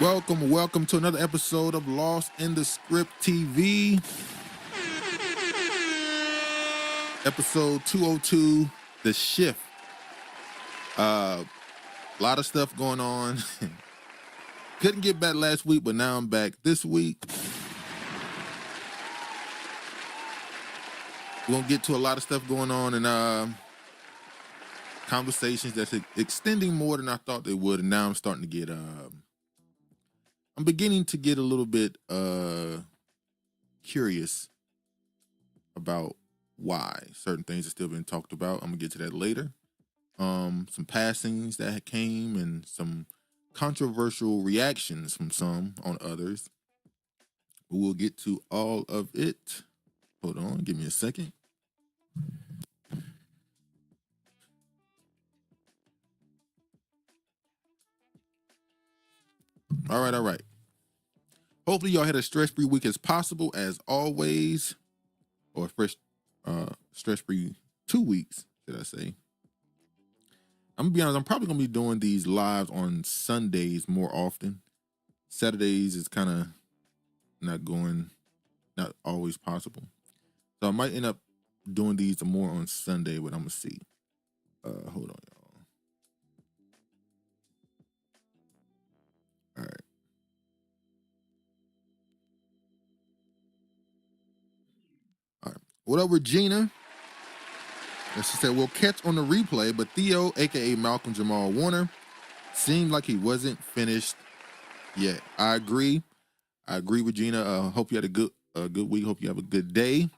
Welcome to another episode of Lost in the Script TV. Episode 202, The Shift. A lot of stuff going on. Couldn't get back last week, but now I'm back this week. We're going to get to a lot of stuff going on and conversations that's extending more than I thought they would. And now I'm starting to get... I'm beginning to get a little bit curious about why certain things are still being talked about. I'm gonna get to that later. Some passings that came and some controversial reactions from some on others. We'll get to all of it. Hold on, give me a second. All right. Hopefully y'all had a stress-free week as possible, as always. Or fresh stress-free 2 weeks, should I say. I'm gonna be honest, I'm probably gonna be doing these lives on Sundays more often. Saturdays is kind of not always possible. So I might end up doing these more on Sunday, but I'm gonna see. Hold on, y'all. All right. What up, Regina? And she said, we'll catch on the replay, but Theo, aka Malcolm-Jamal Warner, seemed like he wasn't finished yet. I agree, Regina. Hope you had a good week. Hope you have a good day.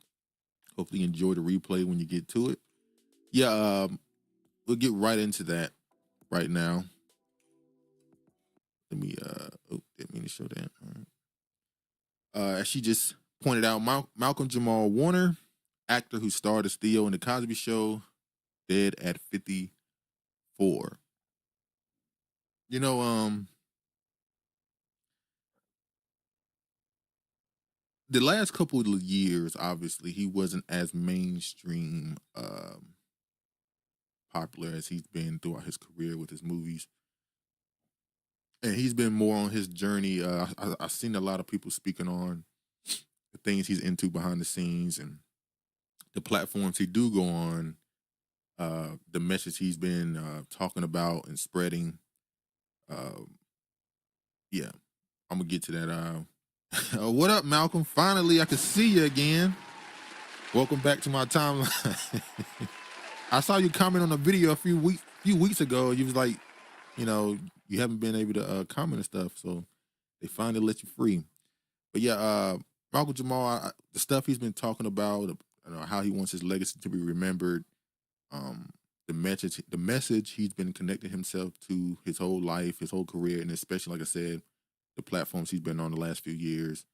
Hopefully you enjoy the replay when you get to it. Yeah, we'll get right into that right now. Let me didn't mean to show that. All right. As she just pointed out, Malcolm-Jamal Warner, actor who starred as Theo in the Cosby Show, dead at 54. You know, the last couple of years, obviously, he wasn't as mainstream popular as he's been throughout his career with his movies. And he's been more on his journey. I've seen a lot of people speaking on the things he's into behind the scenes and the platforms he do go on, the message he's been talking about and spreading. Yeah, I'm gonna get to that. What up, Malcolm? Finally, I can see you again. Welcome back to my timeline. I saw you comment on a video a few weeks ago. You was like, you know, you haven't been able to comment and stuff, so they finally let you free. But yeah, Malcolm-Jamal, the stuff he's been talking about, how he wants his legacy to be remembered, the message he's been connecting himself to his whole life, his whole career, and especially, like I said, the platforms he's been on the last few years.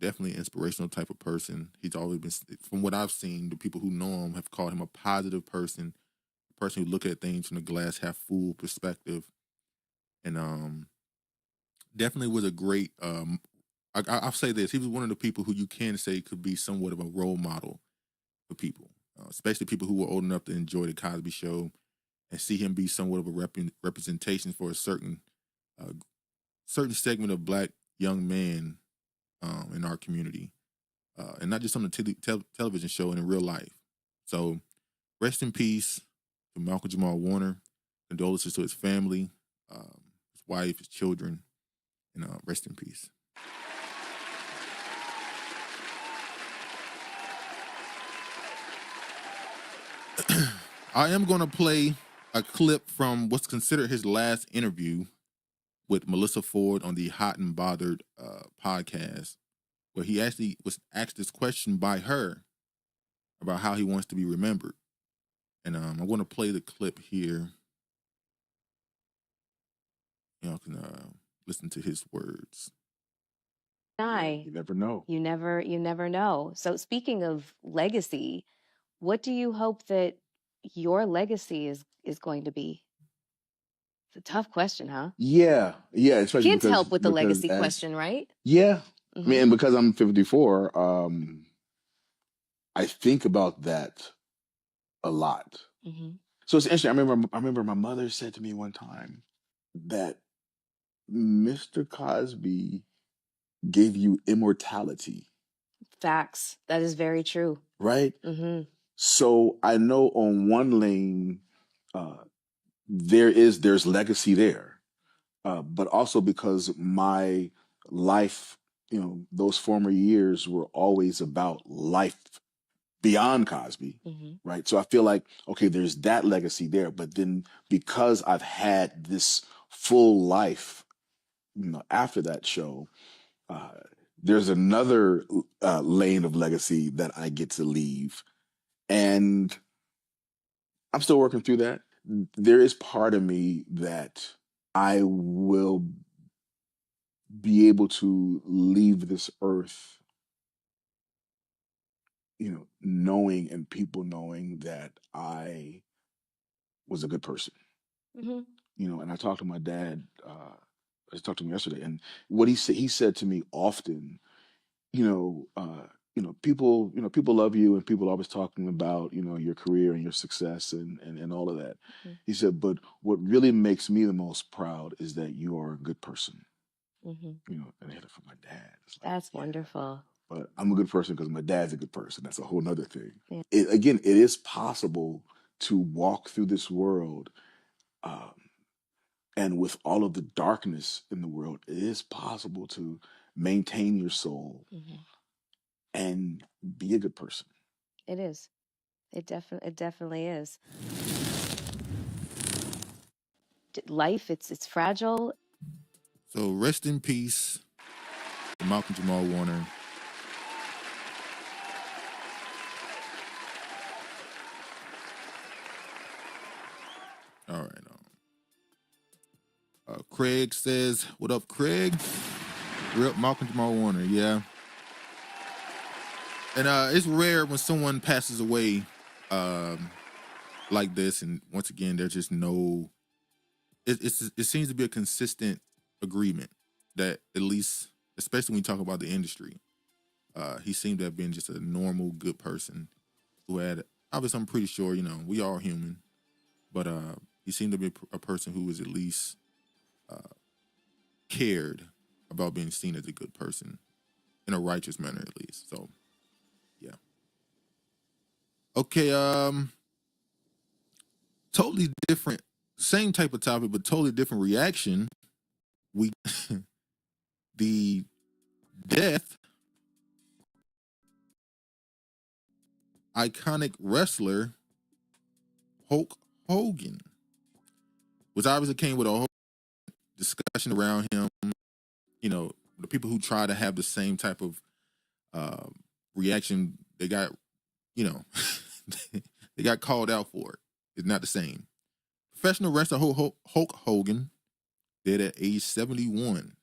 Definitely an inspirational type of person. He's always been, from what I've seen, the people who know him have called him a positive person, a person who look at things from the glass half full perspective, and definitely was a great. I'll say this: he was one of the people who you can say could be somewhat of a role model for people, especially people who were old enough to enjoy the Cosby Show and see him be somewhat of a representation for a certain segment of Black young men in our community, and not just on the television show and in real life. So, rest in peace to Malcolm-Jamal Warner. Condolences to his family, his wife, his children, and rest in peace. I am going to play a clip from what's considered his last interview with Melissa Ford on the Hot and Bothered podcast, where he actually was asked this question by her about how he wants to be remembered. And I want to play the clip here. Y'all can listen to his words. You never know. You never know. So speaking of legacy, what do you hope that your legacy is going to be? It's a tough question, huh? Yeah, especially Kids help with the legacy as, question, right? Yeah, Mhm. I mean, and because I'm 54, I think about that a lot. Mhm. So it's interesting. I remember my mother said to me one time that Mr. Cosby gave you immortality, Facts. That is very true. right? Mm-hmm. So I know on one lane, there's legacy there, but also because my life, those former years were always about life beyond Cosby, Mm-hmm. right? So I feel like, okay, there's that legacy there, but then because I've had this full life, after that show, uh, there's another lane of legacy that I get to leave, and I'm still working through that. There is part of me that I will be able to leave this earth, knowing and people knowing that I was a good person. Mm-hmm. And I talked to my dad. I talked to him yesterday, and what he said to me often, people love you, and people are always talking about, your career and your success and all of that. Mm-hmm. He said, but what really makes me the most proud is that you are a good person. Mm-hmm. And I heard it from my dad. It's like, That's wonderful. but I'm a good person because my dad's a good person. That's a whole nother thing. Yeah. Again, it is possible to walk through this world, and with all of the darkness in the world, it is possible to maintain your soul Mm-hmm. and be a good person. It is. It definitely is. Life, it's fragile. So rest in peace, Malcolm-Jamal Warner. All right. Craig says, "What up, Craig? Real Malcolm-Jamal Warner, yeah." And it's rare when someone passes away like this, and once again, there's just no. It seems to be a consistent agreement that, at least, especially when you talk about the industry, he seemed to have been just a normal, good person who had. Obviously, I'm pretty sure we are human, but he seemed to be a person who was at least cared about being seen as a good person in a righteous manner, at least. So, yeah. Okay. Totally different, same type of topic, but totally different reaction. We the death iconic wrestler Hulk Hogan, which obviously came with a whole discussion around him. The people who try to have the same type of reaction, they got, they got called out for it. It's not the same. Professional wrestler Hulk Hogan dead at age 71.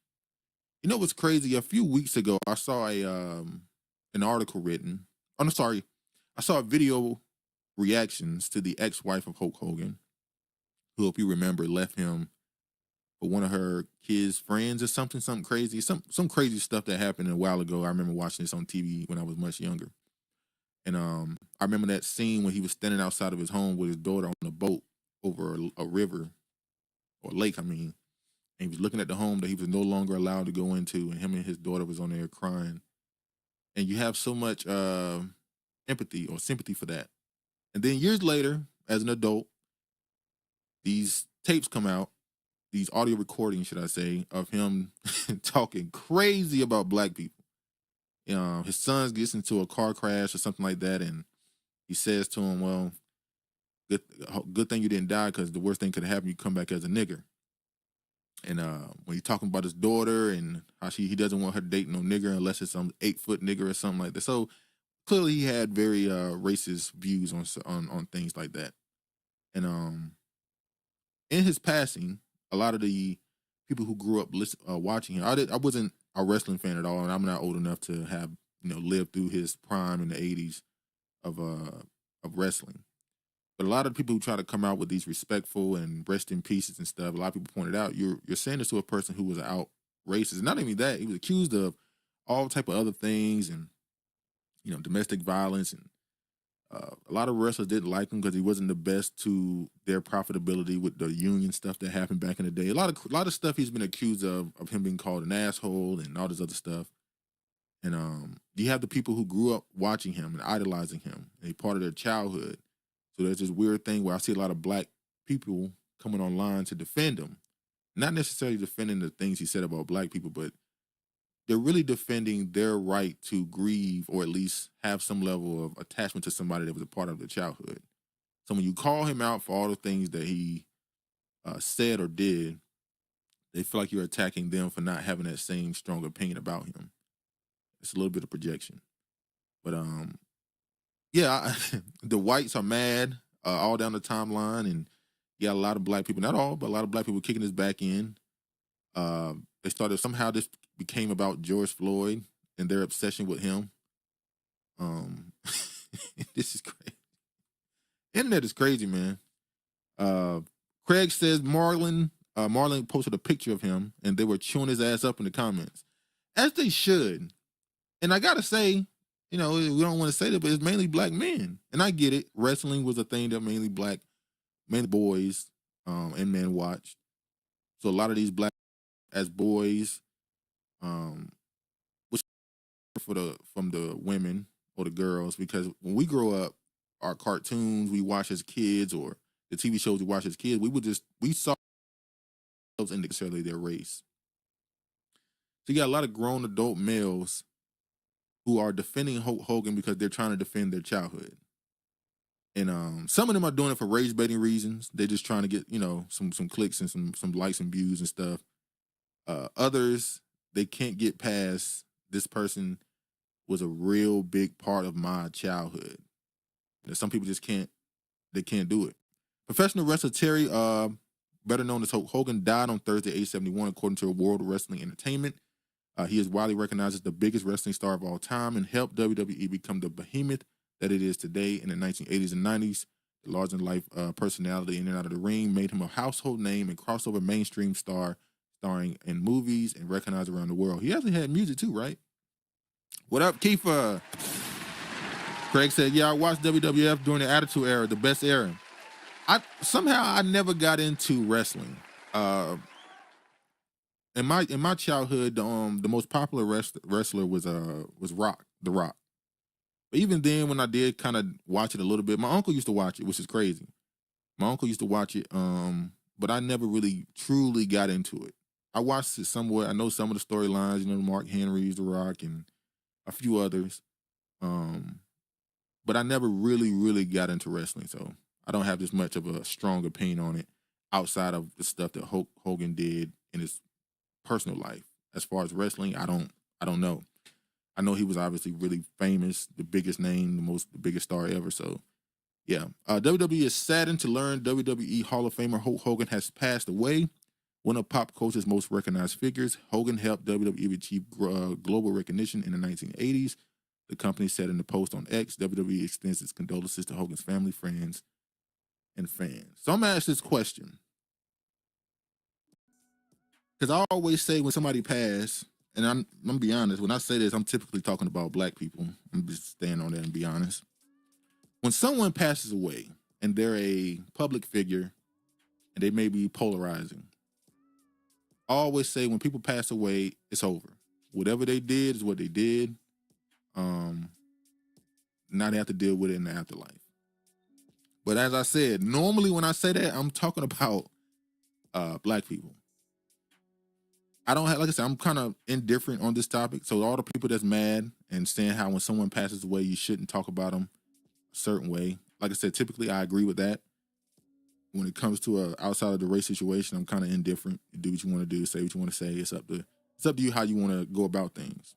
You know what's crazy? A few weeks ago, I saw an article written. Oh, no, sorry. I saw a video reactions to the ex-wife of Hulk Hogan, who, if you remember, left him for one of her kids' friends or something crazy, some crazy stuff that happened a while ago. I remember watching this on TV when I was much younger, and I remember that scene when he was standing outside of his home with his daughter on a boat over a river or lake, I mean, and he was looking at the home that he was no longer allowed to go into, and him and his daughter was on there crying, and you have so much empathy or sympathy for that. And then years later, as an adult, these tapes come out, these audio recordings, should I say, of him talking crazy about black people. His son gets into a car crash or something like that, and he says to him, "Well, good thing you didn't die, because the worst thing could happen, you come back as a nigger." And when he's talking about his daughter and how he doesn't want her to date no nigger unless it's some 8-foot nigger or something like that. So clearly he had very racist views on things like that. And in his passing, a lot of the people who grew up watching him, I wasn't a wrestling fan at all, and I'm not old enough to have lived through his prime in the '80s of wrestling. But a lot of people who try to come out with these respectful and rest in pieces and stuff, a lot of people pointed out, you're saying this to a person who was out racist. And not only that, he was accused of all type of other things, and domestic violence and A lot of wrestlers didn't like him because he wasn't the best to their profitability with the union stuff that happened back in the day. A lot of stuff he's been accused of him being called an asshole and all this other stuff. And you have the people who grew up watching him and idolizing him, and he part of their childhood. So there's this weird thing where I see a lot of black people coming online to defend him, not necessarily defending the things he said about black people, but they're really defending their right to grieve or at least have some level of attachment to somebody that was a part of their childhood. So when you call him out for all the things that he said or did, they feel like you're attacking them for not having that same strong opinion about him. It's a little bit of projection. But yeah, the whites are mad all down the timeline, and you got a lot of black people, not all, but a lot of black people kicking his back in. They started, somehow this became about George Floyd and their obsession with him. This is crazy. Internet is crazy, man. Craig says Marlon posted a picture of him and they were chewing his ass up in the comments, as they should. And I gotta say, we don't want to say that, but it's mainly black men. And I get it. Wrestling was a thing that mainly boys and men watched. So a lot of these black as boys, which from the women or the girls, because when we grow up, our cartoons we watch as kids or the TV shows we watch as kids, we saw themselves in necessarily their race. So you got a lot of grown adult males who are defending Hulk Hogan because they're trying to defend their childhood. And some of them are doing it for rage baiting reasons. They're just trying to get, some clicks and some likes and views and stuff. Others, they can't get past, this person was a real big part of my childhood. Some people just can't do it. Professional wrestler Terry, better known as Hulk Hogan, died on Thursday, age 71, according to World Wrestling Entertainment. He is widely recognized as the biggest wrestling star of all time and helped WWE become the behemoth that it is today. In the 1980s and 90s, the larger-than-life personality in and out of the ring made him a household name and crossover mainstream star, starring in movies and recognized around the world. He actually had music too, right? What up, Kiefer? Craig said, yeah, I watched WWF during the Attitude Era, the best era. I never got into wrestling. In my childhood, the most popular wrestler was Rock, The Rock. But even then, when I did kind of watch it a little bit, my uncle used to watch it, which is crazy. My uncle used to watch it, but I never really truly got into it. I watched it somewhere. I know some of the storylines, Mark Henry's The Rock and a few others. But I never really got into wrestling, so I don't have this much of a strong opinion on it outside of the stuff that Hulk Hogan did in his personal life. As far as wrestling, I don't know. I know he was obviously really famous, the biggest name, the biggest star ever. So yeah, WWE is saddened to learn WWE Hall of Famer Hulk Hogan has passed away. One of pop culture's most recognized figures, Hogan helped WWE achieve global recognition in the 1980s. The company said in the post on X, WWE extends its condolences to Hogan's family, friends, and fans. So I'm gonna ask this question, because I always say when somebody passes, and I'm gonna be honest, when I say this, I'm typically talking about black people. I'm just staying on that and be honest. When someone passes away and they're a public figure and they may be polarizing, I always say when people pass away, it's over. Whatever they did is what they did. Now they have to deal with it in the afterlife. But as I said, normally when I say that, I'm talking about black people. I don't have, like I said, I'm kind of indifferent on this topic. So all the people that's mad and saying how when someone passes away, you shouldn't talk about them a certain way. Like I said, typically I agree with that. When it comes to outside of the race situation, I'm kind of indifferent. You do what you want to do, say what you want to say. It's up to you how you want to go about things.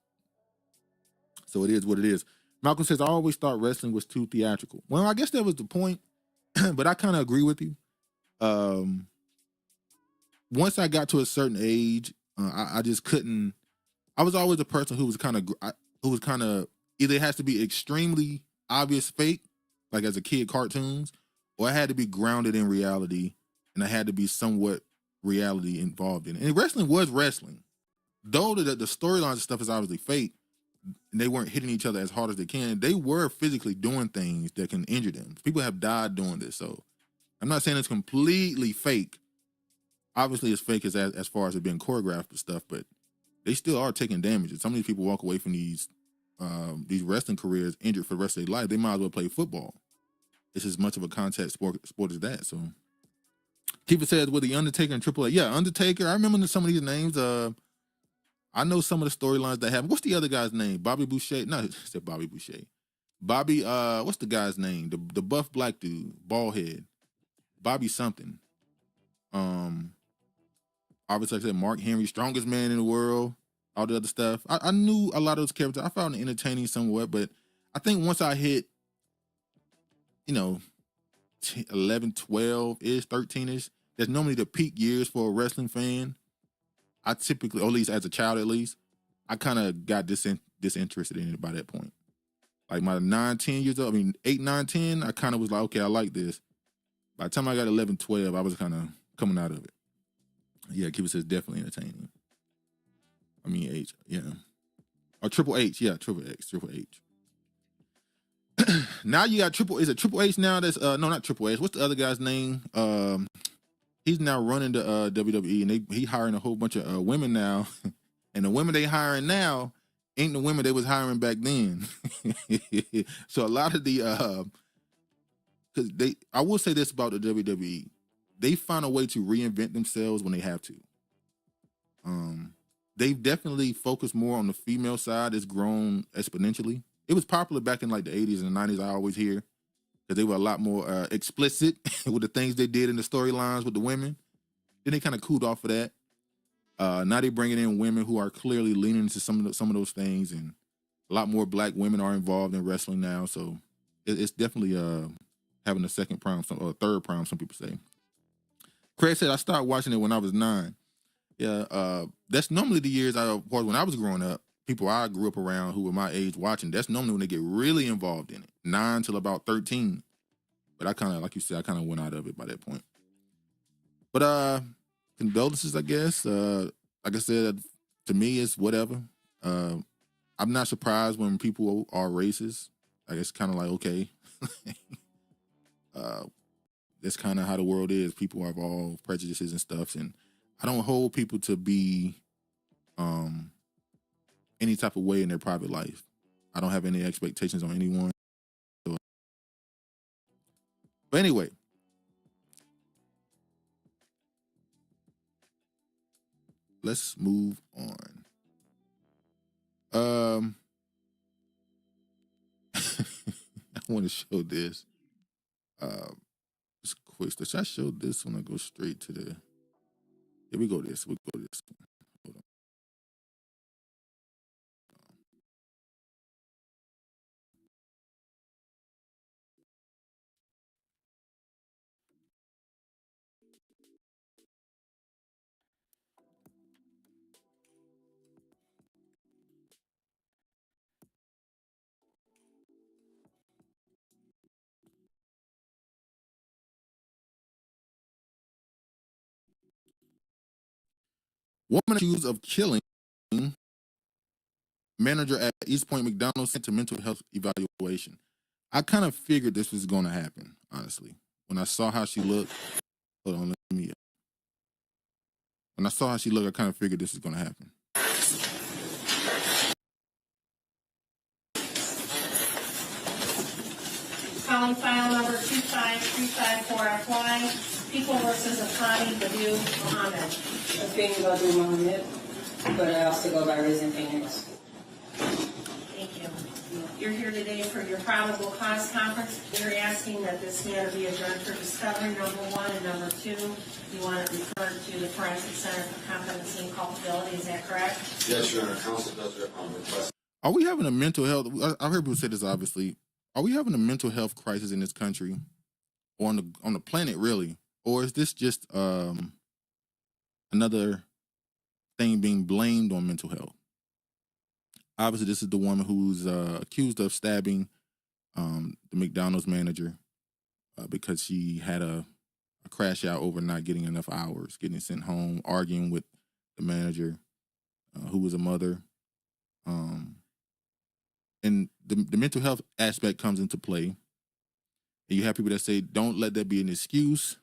So it is what it is. Malcolm says, I always thought wrestling was too theatrical. Well, I guess that was the point, but I kind of agree with you. Once I got to a certain age, I just couldn't. I was always a person who was kind of either it has to be extremely obvious fake, like as a kid cartoons, or I had to be grounded in reality, and I had to be somewhat reality involved in it. And wrestling was wrestling, though the storylines and stuff is obviously fake. they weren't hitting each other as hard as they can. They were physically doing things that can injure them. People have died doing this. So I'm not saying it's completely fake. Obviously, it's fake as far as it being choreographed and stuff, but they still are taking damages. Some of these people walk away from these wrestling careers injured for the rest of their life. They might as well play football. It's as much of a contact sport as that. So Kiva says with the Undertaker and Triple A. Yeah, Undertaker. I remember some of these names. I know some of the storylines that happen. What's the other guy's name? Bobby Boucher? No, I said Bobby Boucher. Bobby, what's the guy's name? The buff black dude, bald head. Bobby something. Obviously, like I said, Mark Henry, strongest man in the world, all the other stuff. I knew a lot of those characters. I found it entertaining somewhat, but I think once I hit, 11, 12-ish, 13-ish, that's normally the peak years for a wrestling fan. I typically, or at least as a child at least, I kind of got disinterested in it by that point. Like my 9, 10 years old, 8, 9, 10, I kind of was like, okay, I like this. By the time I got 11, 12, I was kind of coming out of it. Yeah, Kiva says definitely entertaining. H, yeah. Or Triple H, yeah, Triple H. Now you got is it Triple H now? That's no, not Triple H. What's the other guy's name? He's now running the WWE, and he hiring a whole bunch of women now, and the women they hiring now ain't the women they was hiring back then. So a lot of the because I will say this about the WWE, they find a way to reinvent themselves when they have to. They've definitely focused more on the female side. It's grown exponentially. It was popular back in like the 80s and the 90s, I always hear, because they were a lot more explicit with the things they did in the storylines with the women. Then they kind of cooled off of that. Now they're bringing in women who are clearly leaning into some of those things, and a lot more black women are involved in wrestling now. So it's definitely having a second prime, or third prime, some people say. Craig said, I started watching it when I was 9. Yeah, that's normally the years when I was growing up. People I grew up around who were my age watching, that's normally when they get really involved in it. 9 till about 13. But I kind of, like you said, I kind of went out of it by that point. But condolences, I guess. Like I said, to me, it's whatever. I'm not surprised when people are racist. I guess kind of like, okay. That's kind of how the world is. People have all prejudices and stuff. And I don't hold people to be any type of way in their private life. I don't have any expectations on anyone. So, but anyway, let's move on. I want to show this. It's quick. Should I show this one? I go straight to the. Here we go. We go this one. Hold on. Woman accused of killing manager at East Point McDonald's sent to mental health evaluation. I kind of figured this was going to happen, honestly. When I saw how she looked, hold on, when I saw how she looked, I kind of figured this was going to happen. Calling file number 25354FY, People versus Akani Badu Muhammad. That's being Badu Muhammad, but I also go by Risen Phoenix. Thank you. You're here today for your probable cause conference. You're asking that this matter be adjourned for discovery, number 1, and number 2. You want it referred to the Forensic Center for Competency and Culpability. Is that correct? Yes, Your Honor. Counsel does request. Are we having a mental health? I've heard people say this, obviously. Are we having a mental health crisis in this country, or on the planet, really? Or is this just another thing being blamed on mental health? Obviously, this is the woman who's accused of stabbing the McDonald's manager because she had a crash out over not getting enough hours, getting sent home, arguing with the manager, who was a mother. and the mental health aspect comes into play. And you have people that say, don't let that be an excuse.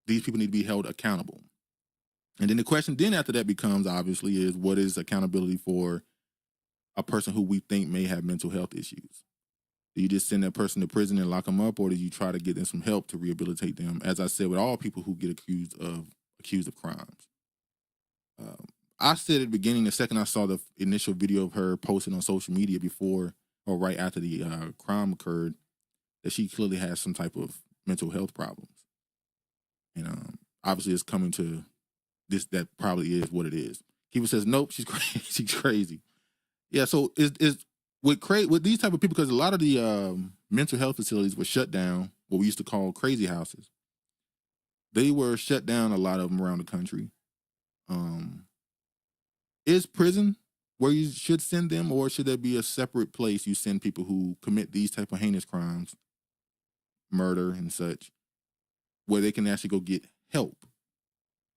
These people need to be held accountable. And then the question then after that becomes, obviously, is what is accountability for a person who we think may have mental health issues? Do you just send that person to prison and lock them up, or do you try to get them some help to rehabilitate them? As I said, with all people who get accused of crimes. I said at the beginning, the second I saw the initial video of her posted on social media before or right after the crime occurred, that she clearly has some type of mental health problems. And obviously it's coming to this, that probably is what it is. Kiva says, nope, she's crazy. She's crazy. Yeah, so is with these type of people, because a lot of the mental health facilities were shut down, what we used to call crazy houses. They were shut down, a lot of them around the country. Is prison where you should send them, or should there be a separate place you send people who commit these type of heinous crimes, murder and such, where they can actually go get help?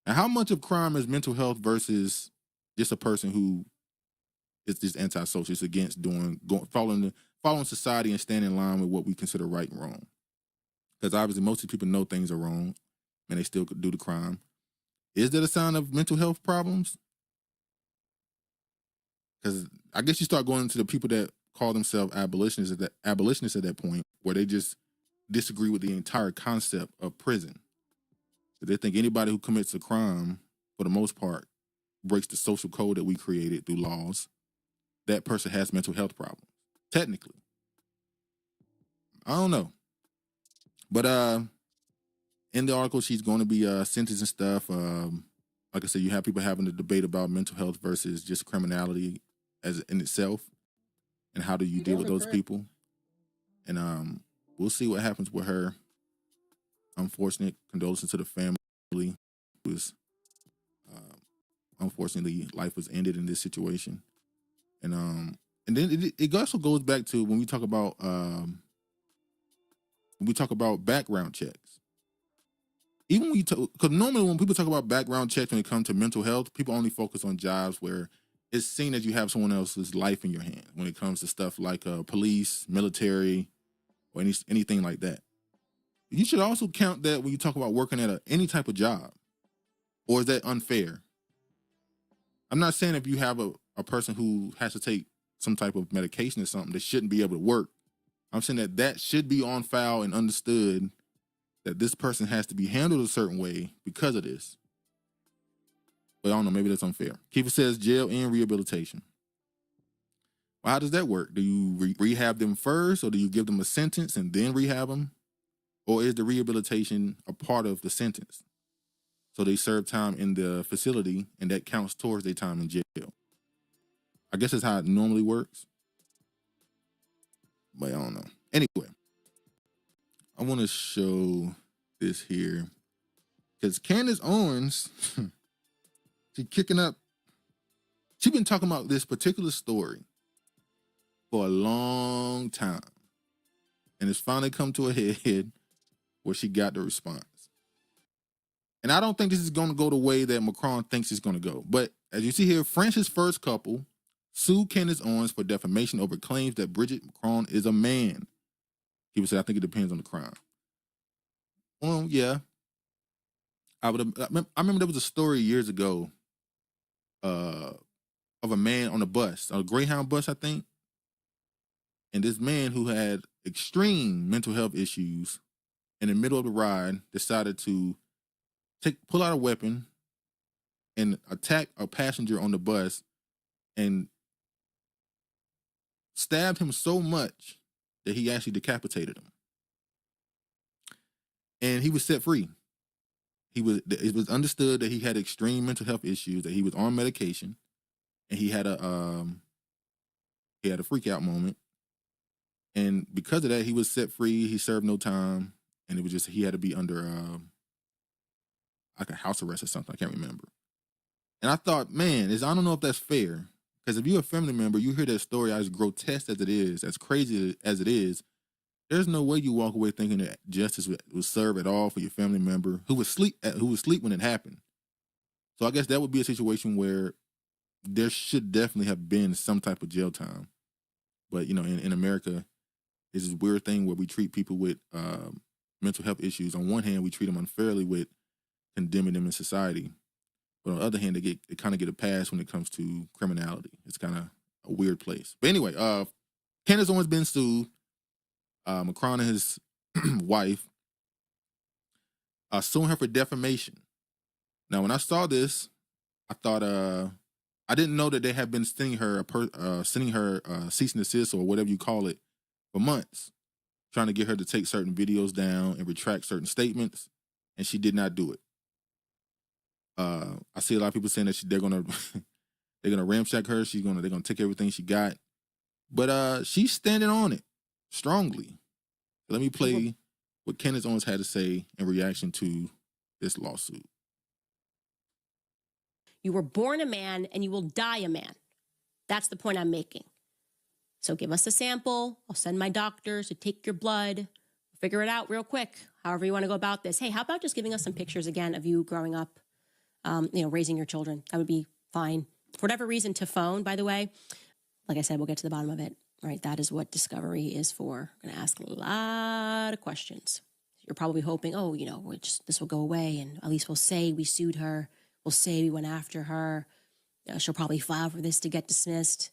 And how much of crime is mental health versus just a person who is just antisocial, it's against following society and standing in line with what we consider right and wrong? Because obviously most of the people know things are wrong and they still do the crime. Is that a sign of mental health problems? Because I guess you start going into the people that call themselves abolitionists at that point, where they just disagree with the entire concept of prison. So they think anybody who commits a crime, for the most part, breaks the social code that we created through laws. That person has mental health problems, technically. I don't know. But in the article, she's going to be sentenced and stuff. Like I said, you have people having a debate about mental health versus just criminality as in itself, and how do you deal with those people. And we'll see what happens with her. Unfortunate condolences to the family. It was unfortunately, life was ended in this situation. And then it also goes back to when we talk about background checks. Even when because normally when people talk about background checks when it comes to mental health, people only focus on jobs where it's seen that you have someone else's life in your hand. When it comes to stuff like police, military, or anything like that, you should also count that when you talk about working at any type of job. Or is that unfair? I'm not saying if you have a person who has to take some type of medication or something that shouldn't be able to work. I'm saying that should be on file and understood that this person has to be handled a certain way because of this. But I don't know, maybe that's unfair. Kiva says jail and rehabilitation. Well, how does that work? Do you rehab them first, or do you give them a sentence and then rehab them? Or is the rehabilitation a part of the sentence? So they serve time in the facility and that counts towards their time in jail. I guess that's how it normally works. But I don't know. Anyway, I want to show this here. Because Candace Owens, she's kicking up. She's been talking about this particular story for a long time. And it's finally come to a head where she got the response. And I don't think this is going to go the way that Macron thinks it's going to go. But as you see here, France's first couple sued Candace Owens for defamation over claims that Bridget Macron is a man. He would say, I think it depends on the crime. Well, yeah. I remember there was a story years ago of a man on a bus, a Greyhound bus, I think. And this man who had extreme mental health issues in the middle of the ride decided to pull out a weapon and attack a passenger on the bus and stabbed him so much that he actually decapitated him. And he was set free. It was understood that he had extreme mental health issues, that he was on medication, and he had a freak out moment. And because of that, he was set free. He served no time, and it was just he had to be under like a house arrest or something. I can't remember. And I thought, man, I don't know if that's fair. Because if you're a family member, you hear that story, as grotesque as it is, as crazy as it is, there's no way you walk away thinking that justice was served at all for your family member who was asleep when it happened. So I guess that would be a situation where there should definitely have been some type of jail time. But, in America, it's this weird thing where we treat people with mental health issues. On one hand, we treat them unfairly with condemning them in society. But on the other hand, they kind of get a pass when it comes to criminality. It's kind of a weird place. But anyway, Candace Owens been sued. Macron and his wife suing her for defamation. Now, when I saw this, I thought I didn't know that they had been sending her cease and desist or whatever you call it for months, trying to get her to take certain videos down and retract certain statements, and she did not do it. I see a lot of people saying that they're gonna ramshack her. They're gonna take everything she got, but she's standing on it strongly. Let me play what Candace Owens had to say in reaction to this lawsuit. You were born a man and you will die a man. That's the point I'm making. So give us a sample. I'll send my doctors to take your blood. Figure it out real quick, however you want to go about this. Hey, how about just giving us some pictures again of you growing up, raising your children? That would be fine. For whatever reason, to phone, by the way, like I said, we'll get to the bottom of it, right? That is what discovery is for. I'm going to ask a lot of questions. You're probably hoping, this will go away, and at least we'll say we sued her. We'll say we went after her. She'll probably file for this to get dismissed.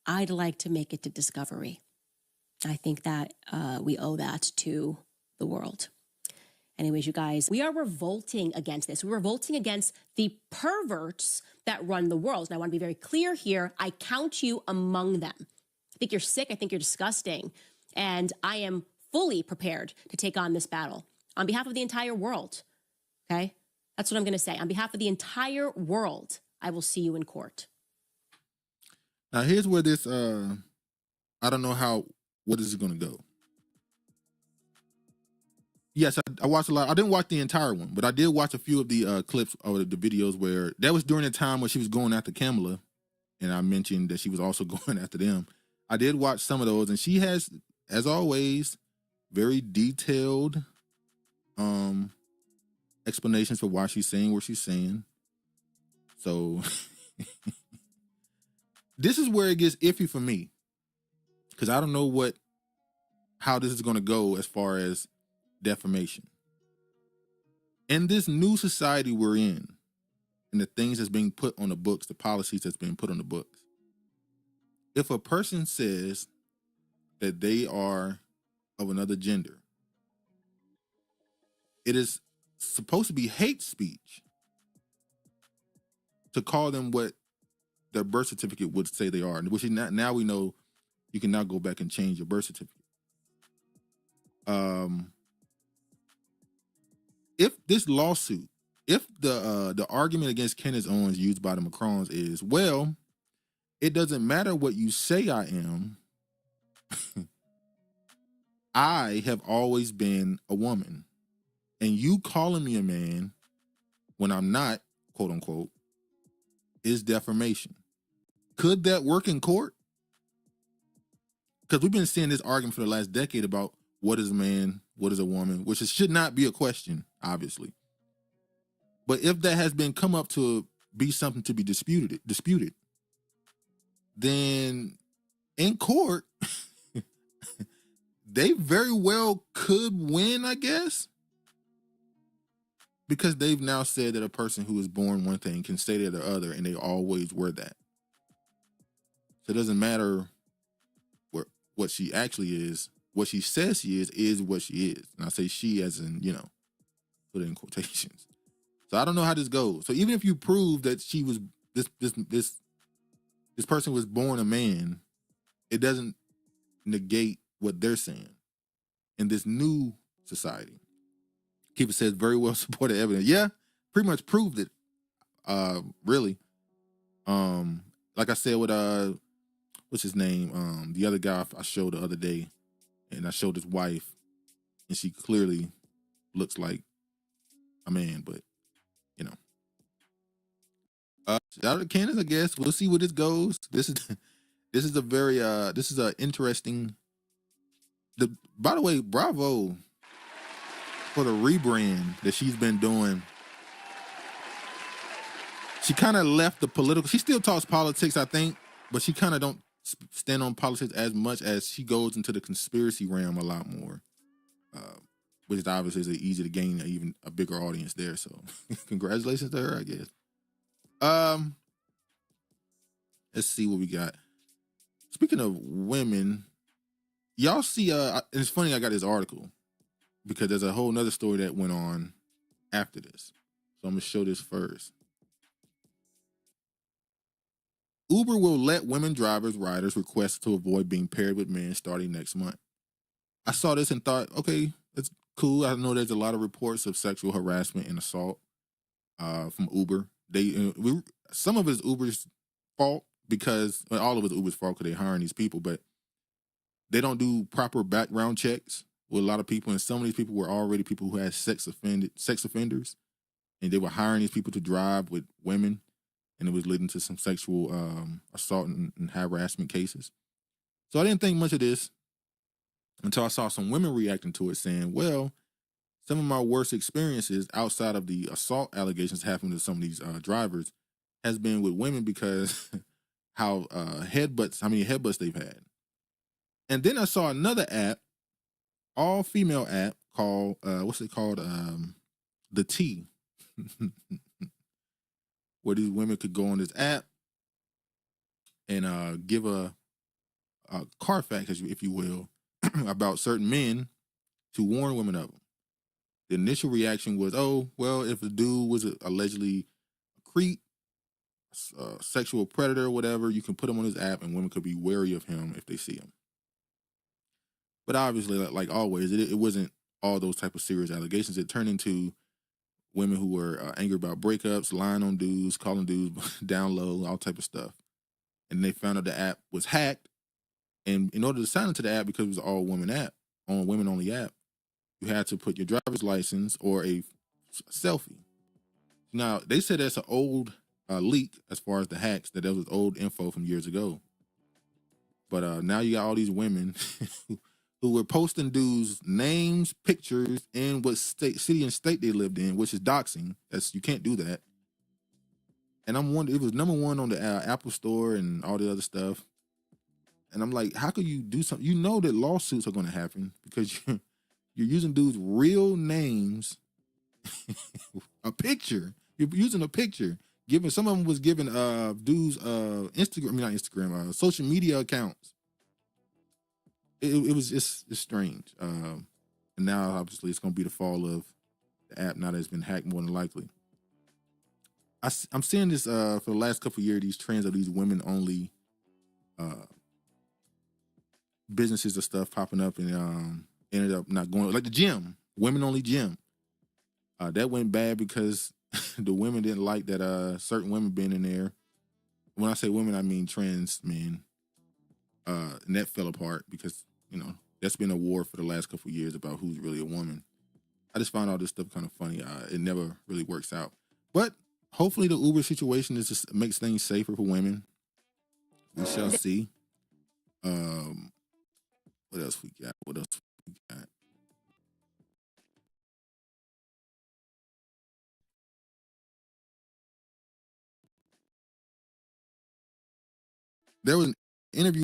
I'd like to make it to discovery. I think that we owe that to the world. Anyways, you guys, we are revolting against this. We're revolting against the perverts that run the world. And I want to be very clear here. I count you among them. I think you're sick. I think you're disgusting. And I am fully prepared to take on this battle on behalf of the entire world. Okay? That's what I'm going to say. On behalf of the entire world, I will see you in court. Now, here's where this, I don't know what is it going to go. Yes, I watched a lot. I didn't watch the entire one, but I did watch a few of the clips or the videos where that was during the time when she was going after Kamala, and I mentioned that she was also going after them. I did watch some of those, and she has, as always, very detailed explanations for why she's saying what she's saying. So this is where it gets iffy for me, because I don't know how this is going to go as far as defamation. In this new society we're in, and the things that's being put on the books, the policies that's being put on the books, if a person says that they are of another gender, it is supposed to be hate speech to call them what their birth certificate would say they are, which is not, now we know you can now go back and change your birth certificate. If this lawsuit, if the argument against Candace Owens used by the Macrons is, well, it doesn't matter what you say I am, I have always been a woman, and you calling me a man when I'm not, quote unquote, is defamation. Could that work in court? Because we've been seeing this argument for the last decade about what is a man, what is a woman, which should not be a question, obviously. But if that has been come up to be something to be disputed, then in court, they very well could win, I guess. Because they've now said that a person who is born one thing can say they're the other, and they always were that. So it doesn't matter what she actually is. What she says she is what she is. And I say she as in, put it in quotations. So I don't know how this goes. So even if you prove that she was this person was born a man, it doesn't negate what they're saying in this new society. Keeper says very well supported evidence. Yeah, pretty much proved it. Really. Like I said with what's his name? The other guy I showed the other day, and I showed his wife, and she clearly looks like a man, but shout out to Candace, I guess. We'll see where this goes. This is a very this is a interesting. By the way, bravo for the rebrand that she's been doing she kind of left the political. She still talks politics, I think, but she kind of don't stand on politics as much as she goes into the conspiracy realm a lot more, which is obviously is easy to gain even a bigger audience there. So, congratulations to her, I guess. Let's see what we got. Speaking of women, y'all see, and it's funny I got this article because there's a whole nother story that went on after this. So I'm gonna show this first. Uber will let women riders request to avoid being paired with men starting next month. I saw this and thought, okay, that's cool. I know there's a lot of reports of sexual harassment and assault from Uber. Some of it is Uber's fault because all of it's Uber's fault because they're hiring these people, but they don't do proper background checks with a lot of people, and some of these people were already people who had sex offenders, and they were hiring these people to drive with women, and it was leading to some sexual assault and harassment cases. So I didn't think much of this until I saw some women reacting to it, saying, well, some of my worst experiences outside of the assault allegations happening to some of these drivers has been with women because how many headbutts they've had. And then I saw another app, all female app called, what's it called? The T, where these women could go on this app and give a Carfax, if you will, about certain men to warn women of them. The initial reaction was, oh, well, if a dude was allegedly a creep, sexual predator, or whatever, you can put him on his app and women could be wary of him if they see him. But obviously, like always, it wasn't all those type of serious allegations. It turned into women who were angry about breakups, lying on dudes, calling dudes down low, all type of stuff. And they found out the app was hacked. And in order to sign into the app, because it was an all-women app, women-only app, you had to put your driver's license or a selfie. Now, they said that's an old leak as far as the hacks, that was old info from years ago. But now you got all these women who were posting dudes' names, pictures, and what city and state they lived in, which is doxing. You can't do that. And I'm wondering, it was number one on the Apple Store and all the other stuff. And I'm like, how could you do something? You know that lawsuits are going to happen because you're using dudes' real names, a picture. You're using a picture. Some of them was giving dudes social media accounts. It was just strange. And now obviously it's going to be the fall of the app now that it's been hacked more than likely. I'm seeing this for the last couple of years, these trends of these women only businesses and stuff popping up, and ended up not going, like the gym, women only gym. That went bad because the women didn't like that certain women being in there. When I say women, I mean trans men. And that fell apart because, that's been a war for the last couple of years about who's really a woman. I just found all this stuff kind of funny. It never really works out. But hopefully the Uber situation just makes things safer for women. We shall see. What else we got? There was an interview.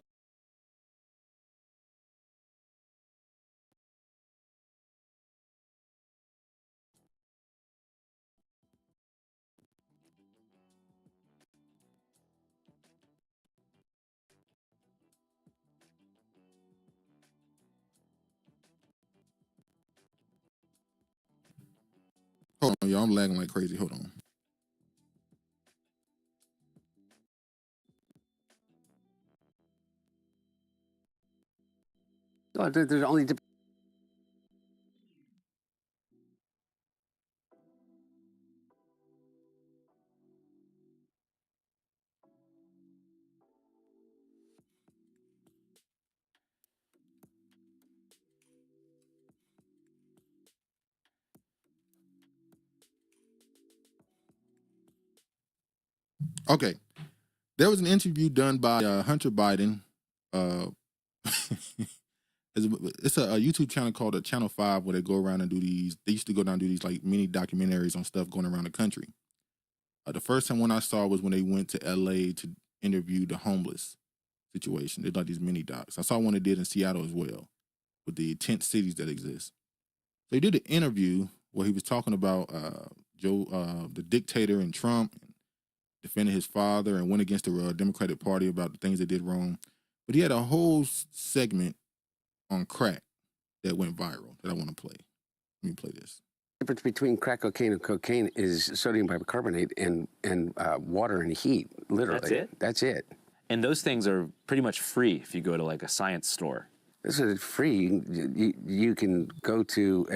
Hold on, y'all. I'm lagging like crazy. Hold on. Oh, there's only. Okay. There was an interview done by Hunter Biden. It's a YouTube channel called Channel 5 where they go around and do these. They used to go down and do these like mini documentaries on stuff going around the country. The first time when I saw was when they went to LA to interview the homeless situation. There's like these mini docs. I saw one they did in Seattle as well with the tent cities that exist. So he did an interview where he was talking about the dictator and Trump, and defending his father and went against the Democratic Party about the things they did wrong. But he had a whole segment on crack that went viral that I want to play. Let me play this. The difference between crack cocaine and cocaine is sodium bicarbonate and water and heat, literally. That's it? That's it. And those things are pretty much free if you go to like a science store. This is free. You can go to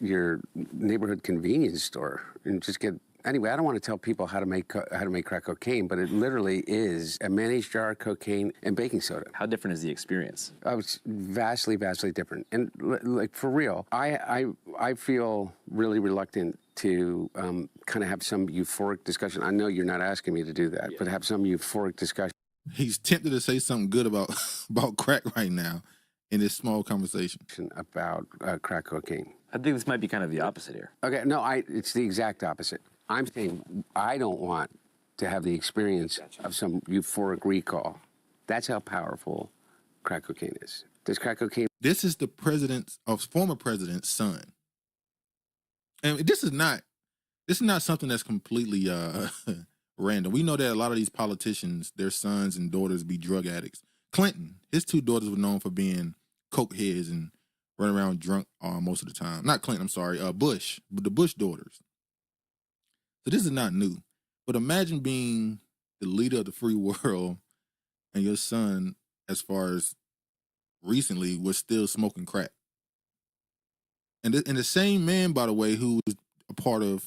your neighborhood convenience store and just get. Anyway, I don't want to tell people how to make crack cocaine, but it literally is a mayonnaise jar, cocaine, and baking soda. How different is the experience? It's vastly, vastly different. And like for real, I feel really reluctant to kind of have some euphoric discussion. I know you're not asking me to do that, but have some euphoric discussion. He's tempted to say something good about crack right now in this small conversation. About crack cocaine. I think this might be kind of the opposite here. Okay, no, it's the exact opposite. I'm saying I don't want to have the experience of some euphoric recall. That's how powerful crack cocaine is. Does crack cocaine... This is the former president's son. And this is not something that's completely random. We know that a lot of these politicians, their sons and daughters be drug addicts. Clinton, his two daughters were known for being coke heads and running around drunk most of the time. Not Clinton, I'm sorry, Bush, but the Bush daughters. So this is not new. But imagine being the leader of the free world and your son, as far as recently, was still smoking crack. And the same man, by the way, who was a part of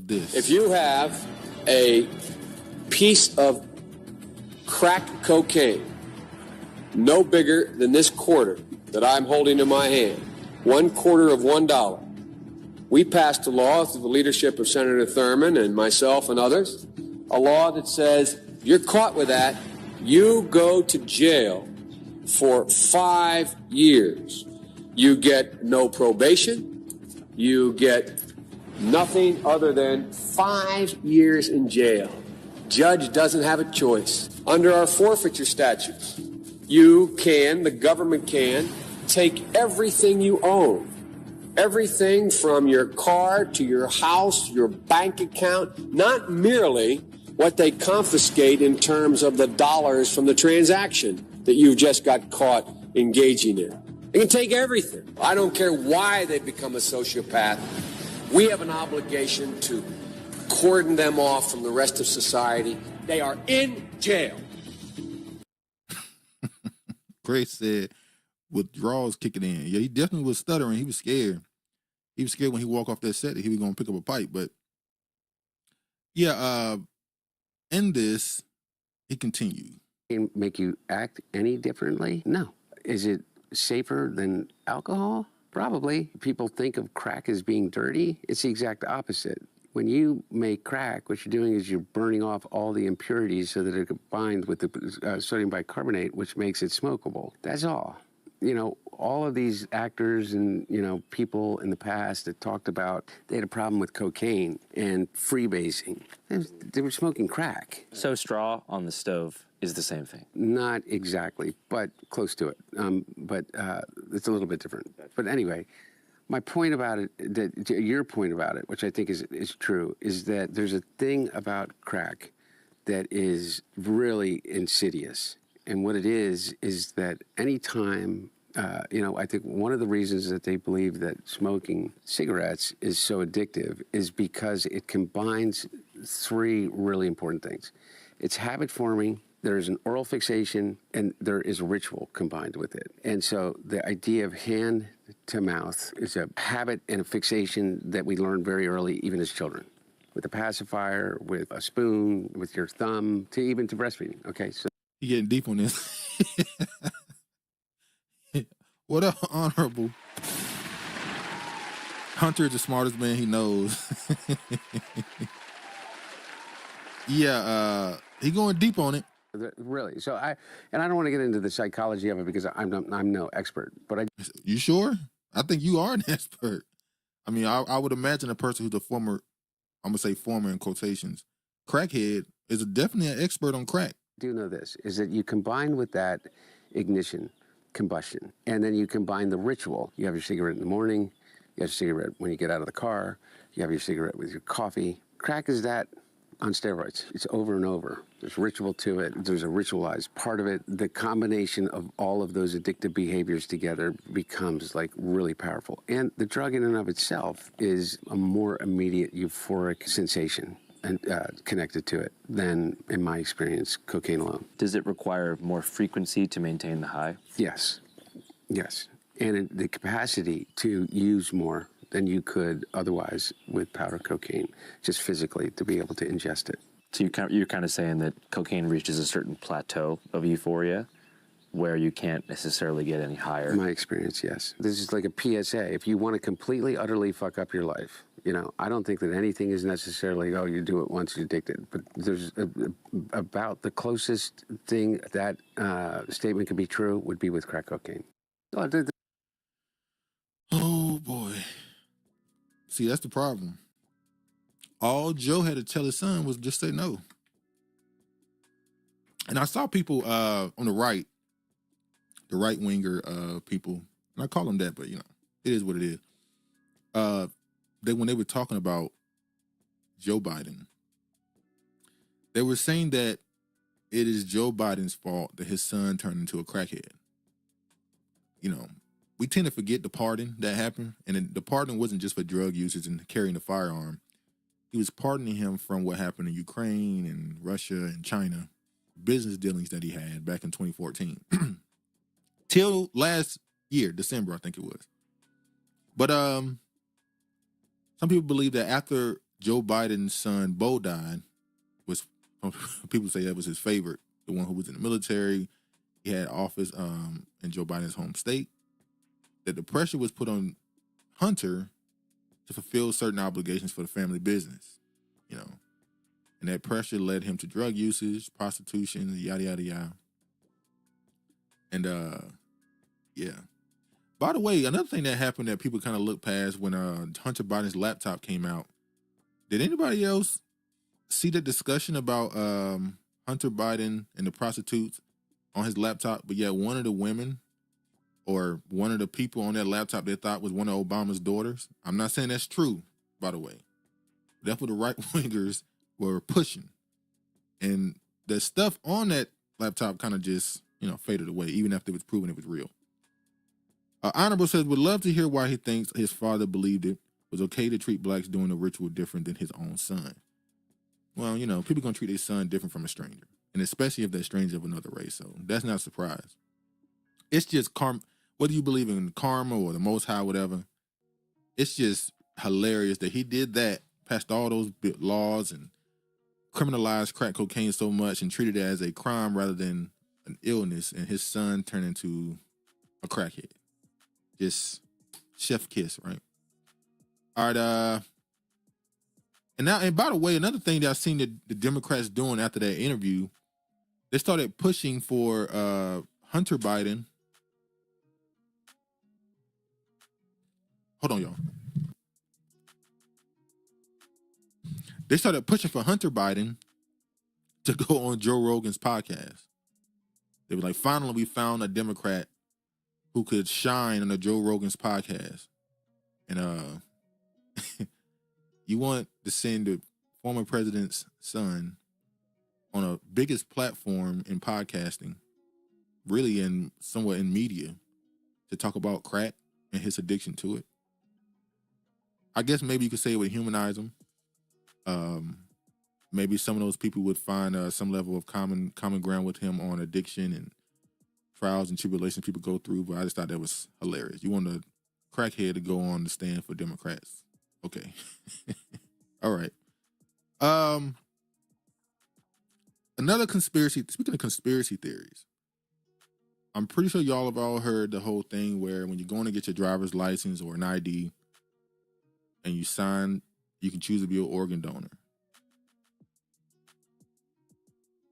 this. If you have a piece of crack cocaine, no bigger than this quarter that I'm holding in my hand, $1/4 of $1. We passed a law through the leadership of Senator Thurmond and myself and others, a law that says you're caught with that, you go to jail for 5 years. You get no probation. You get nothing other than 5 years in jail. Judge doesn't have a choice. Under our forfeiture statutes, the government can, take everything you own. Everything from your car to your house, your bank account, not merely what they confiscate in terms of the dollars from the transaction that you just got caught engaging in. They can take everything. I don't care why they become a sociopath. We have an obligation to cordon them off from the rest of society. They are in jail. Grace said withdrawals kicking in. Yeah, he definitely was stuttering. He was scared. He was scared when he walked off that set that he was going to pick up a pipe. But yeah, in this, he continued. Can make you act any differently? No. Is it safer than alcohol? Probably. People think of crack as being dirty. It's the exact opposite. When you make crack, what you're doing is you're burning off all the impurities so that it combines with the sodium bicarbonate, which makes it smokable. That's all. You know, all of these actors and, people in the past that talked about they had a problem with cocaine and freebasing. They were smoking crack. So straw on the stove is the same thing? Not exactly, but close to it. But it's a little bit different. But anyway, my point about it, your point about it, which I think is true, is that there's a thing about crack that is really insidious. And what it is that any time, I think one of the reasons that they believe that smoking cigarettes is so addictive is because it combines three really important things. It's habit forming, there is an oral fixation, and there is a ritual combined with it. And so the idea of hand to mouth is a habit and a fixation that we learn very early, even as children. With a pacifier, with a spoon, with your thumb, even to breastfeeding. Okay, so. You're getting deep on this. What up, Honorable? Hunter is the smartest man he knows. Yeah, he going deep on it. Really. So I don't want to get into the psychology of it because I'm no expert, but You sure? I think you are an expert. I mean, I would imagine a person who's a former I'm gonna say former in quotations, crackhead is definitely an expert on crack. Do know this, is that you combine with that ignition, combustion, and then you combine the ritual. You have your cigarette in the morning, you have your cigarette when you get out of the car, you have your cigarette with your coffee. Crack is that on steroids. It's over and over. There's ritual to it. There's a ritualized part of it. The combination of all of those addictive behaviors together becomes like really powerful. And the drug in and of itself is a more immediate euphoric sensation and connected to it than, in my experience, cocaine alone. Does it require more frequency to maintain the high? Yes. Yes. And the capacity to use more than you could otherwise with powder cocaine, just physically to be able to ingest it. So you're kind of saying that cocaine reaches a certain plateau of euphoria where you can't necessarily get any higher? In my experience, yes. This is like a PSA. If you want to completely, utterly fuck up your life, I don't think that anything is necessarily, oh, you do it once, you're addicted. But there's about the closest thing that statement could be true would be with crack cocaine. Oh, boy. See, that's the problem. All Joe had to tell his son was just say no. And I saw people on the right-winger people, and I call them that, but, it is what it is. When they were talking about Joe Biden, they were saying that it is Joe Biden's fault that his son turned into a crackhead. We tend to forget the pardon that happened, and the pardon wasn't just for drug usage and carrying a firearm. He was pardoning him from what happened in Ukraine and Russia and China, business dealings that he had back in 2014. Till last year, December, I think it was. But some people believe that after Joe Biden's son, Bo, died, people say that was his favorite, the one who was in the military, he had office in Joe Biden's home state, that the pressure was put on Hunter to fulfill certain obligations for the family business, and that pressure led him to drug usage, prostitution, yada, yada, yada. And, yeah. By the way, another thing that happened that people kind of look past when Hunter Biden's laptop came out, did anybody else see the discussion about Hunter Biden and the prostitutes on his laptop, but yet one of the women or one of the people on that laptop they thought was one of Obama's daughters? I'm not saying that's true, by the way. That's what the right-wingers were pushing. And the stuff on that laptop kind of just, faded away, even after it was proven it was real. Honorable says, would love to hear why he thinks his father believed it was okay to treat blacks doing the ritual different than his own son. Well, people going to treat their son different from a stranger, and especially if they're stranger of another race, so that's not a surprise. It's just karma. Whether you believe in karma or the Most High, whatever, it's just hilarious that he did that, passed all those laws and criminalized crack cocaine so much and treated it as a crime rather than an illness, and his son turned into a crackhead. Just chef kiss, right? All right, and by the way, another thing that I've seen the Democrats doing after that interview, they started pushing for Hunter Biden. Hold on, y'all. They started pushing for Hunter Biden to go on Joe Rogan's podcast. They were like, finally, we found a Democrat who could shine on the Joe Rogan's podcast. And you want to send the former president's son on a biggest platform in podcasting, really in somewhat in media, to talk about crack and his addiction to it. I guess maybe you could say it would humanize him. Maybe some of those people would find some level of common ground with him on addiction and trials and tribulations people go through. But I just thought that was hilarious. You want a crackhead to go on the stand for Democrats? Okay. All right. Another conspiracy. Speaking of conspiracy theories, I'm pretty sure y'all have all heard the whole thing where when you're going to get your driver's license or an ID and you sign, you can choose to be an organ donor.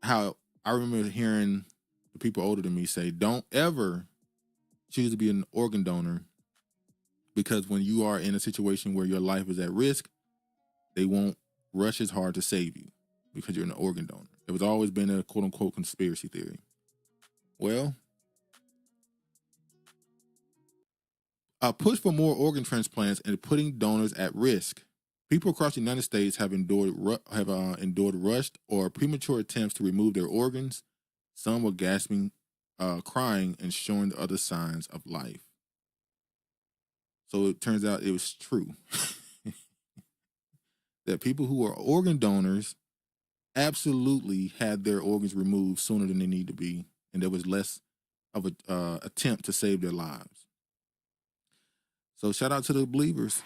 How I remember hearing the people older than me say, don't ever choose to be an organ donor, because when you are in a situation where your life is at risk, they won't Russia's hard to save you because you're an organ donor. It was always been a quote unquote conspiracy theory. Well, a push for more organ transplants and putting donors at risk. People across the United States have endured rushed or premature attempts to remove their organs. Some were gasping, crying, and showing the other signs of life. So it turns out it was true that people who are organ donors absolutely had their organs removed sooner than they need to be, and there was less of a attempt to save their lives. So shout out to the believers.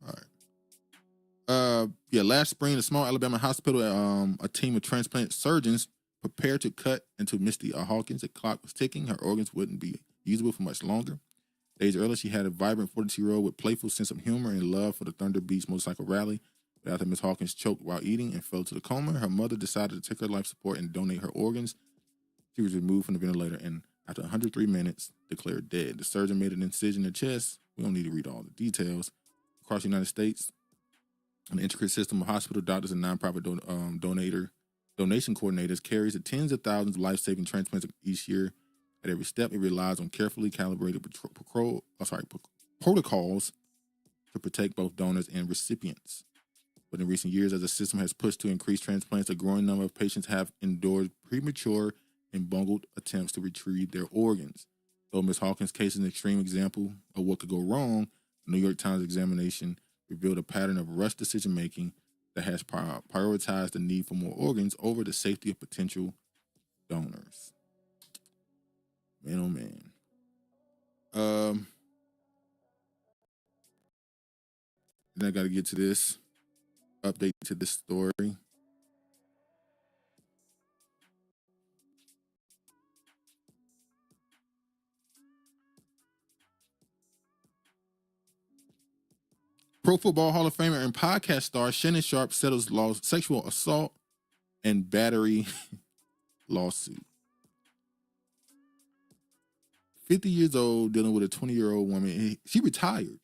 All right. Last spring, a small Alabama hospital, a team of transplant surgeons prepared to cut into Misty Hawkins. The clock was ticking. Her organs wouldn't be usable for much longer. Days earlier, she had a vibrant 42-year-old with playful sense of humor and love for the Thunder Beach motorcycle rally. But after Miss Hawkins choked while eating and fell to the coma, her mother decided to take her life support and donate her organs. She was removed from the ventilator and, after 103 minutes, declared dead. The surgeon made an incision in the chest. We don't need to read all the details. Across the United States, an intricate system of hospital doctors and nonprofit donation coordinators carries the tens of thousands of life-saving transplants each year. At every step, it relies on carefully calibrated protocols to protect both donors and recipients. But in recent years, as the system has pushed to increase transplants, a growing number of patients have endured premature and bungled attempts to retrieve their organs. Though Ms. Hawkins' case is an extreme example of what could go wrong, the New York Times examination revealed a pattern of rushed decision-making that has prioritized the need for more organs over the safety of potential donors. Man, oh man. Then I got to get to this update to this story. Pro Football Hall of Famer and podcast star Shannon Sharpe settles sexual assault and battery lawsuit. 50 years old, dealing with a 20-year-old woman. She retired.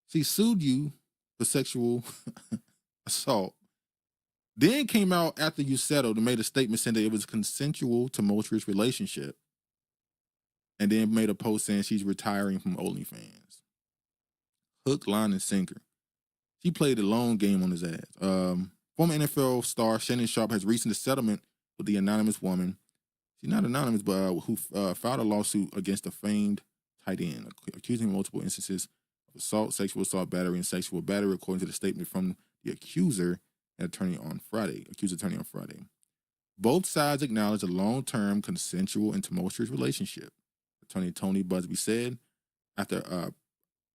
She sued you for sexual assault. Then came out after you settled and made a statement saying that it was a consensual, tumultuous relationship. And then made a post saying she's retiring from OnlyFans. Hook, line, and sinker. She played a long game on his ass. Former NFL star Shannon Sharpe has reached a settlement with the anonymous woman. She's not anonymous, but who filed a lawsuit against the famed tight end, accusing him of multiple instances of assault, sexual assault, battery, and sexual battery, according to the statement from the accuser attorney on Friday. Both sides acknowledged a long-term, consensual, and tumultuous relationship. Attorney Tony Busby said, after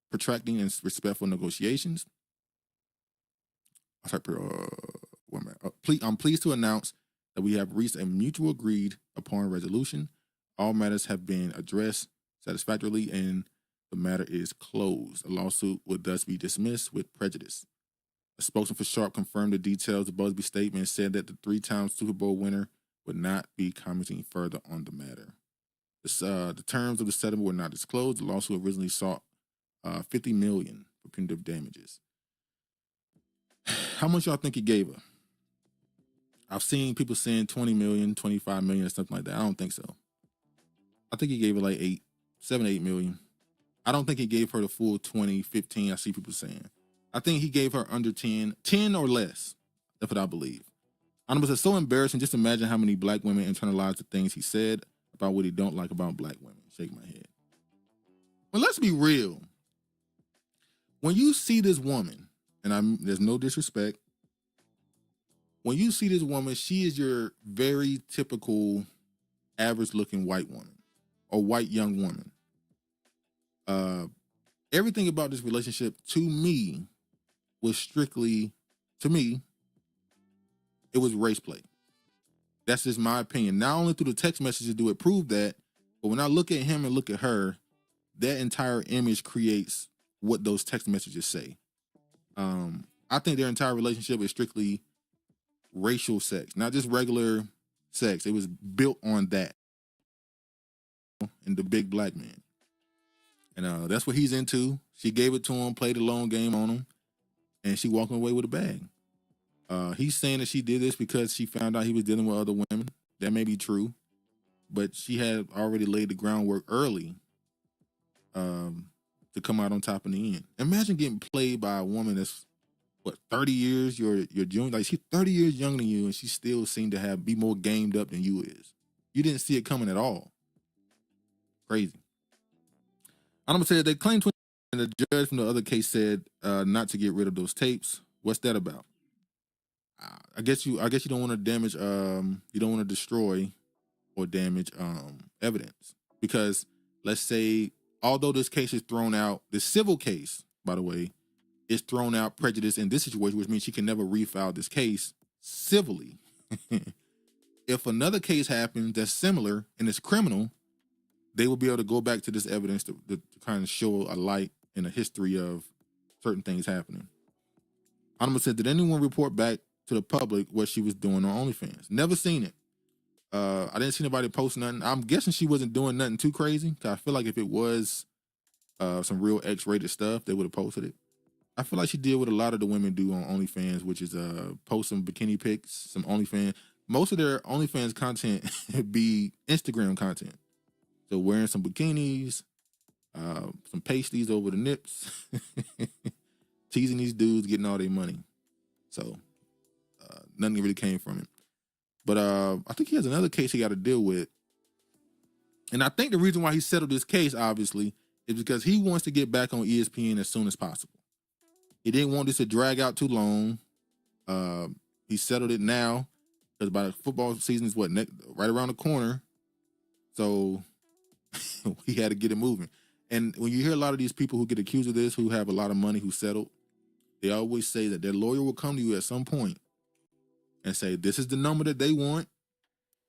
protracting and respectful negotiations. I'm pleased to announce that we have reached a mutual agreed upon resolution. All matters have been addressed satisfactorily and the matter is closed. A lawsuit would thus be dismissed with prejudice. A spokesman for Sharpe confirmed the details of Busby's statement and said that the three-time Super Bowl winner would not be commenting further on the matter. The terms of the settlement were not disclosed. The lawsuit originally sought $50 million for punitive damages. How much y'all think he gave her? I've seen people saying 20 million, 25 million, or something like that. I don't think so. I think he gave her like 8 million. I don't think he gave her the full 20, 15. I see people saying. I think he gave her under 10 or less. That's what I believe. It's so embarrassing. Just imagine how many black women internalize the things he said about what he don't like about black women. Shake my head. But let's be real. When you see this woman, and there's no disrespect, when you see this woman, she is your very typical average-looking white woman or white young woman. Everything about this relationship, to me, was strictly, it was race play. That's just my opinion. Not only through the text messages do it prove that, but when I look at him and look at her, that entire image creates what those text messages say. I think their entire relationship is strictly racial sex, not just regular sex. It was built on that. And the big black man. And that's what he's into. She gave it to him, played a long game on him, and she walking away with a bag. He's saying that she did this because she found out he was dealing with other women. That may be true, but she had already laid the groundwork early to come out on top in the end. Imagine getting played by a woman that's, 30 years your junior? Like, she's 30 years younger than you, and she still seemed to be more gamed up than you is. You didn't see it coming at all. Crazy. I'm gonna say they claimed 20, and the judge from the other case said not to get rid of those tapes. What's that about? I guess you don't want to damage, you don't want to destroy or damage evidence, because let's say, although this case is thrown out, the civil case, by the way, is thrown out prejudice in this situation, which means she can never refile this case civilly. If another case happens that's similar and it's criminal, they will be able to go back to this evidence to kind of show a light in a history of certain things happening. Anonymous said, did anyone report back to the public what she was doing on OnlyFans? Never seen it. I didn't see anybody post nothing. I'm guessing she wasn't doing nothing too crazy, because I feel like if it was some real X-rated stuff, they would have posted it. I feel like she did what a lot of the women do on OnlyFans, which is post some bikini pics, some OnlyFans. Most of their OnlyFans content be Instagram content. So wearing some bikinis, some pasties over the nips, teasing these dudes, getting all their money. So nothing really came from it. But I think he has another case he got to deal with. And I think the reason why he settled this case, obviously, is because he wants to get back on ESPN as soon as possible. He didn't want this to drag out too long. He settled it now, because by the football season is right around the corner. So he had to get it moving. And when you hear a lot of these people who get accused of this, who have a lot of money, who settled, they always say that their lawyer will come to you at some point and say, this is the number that they want.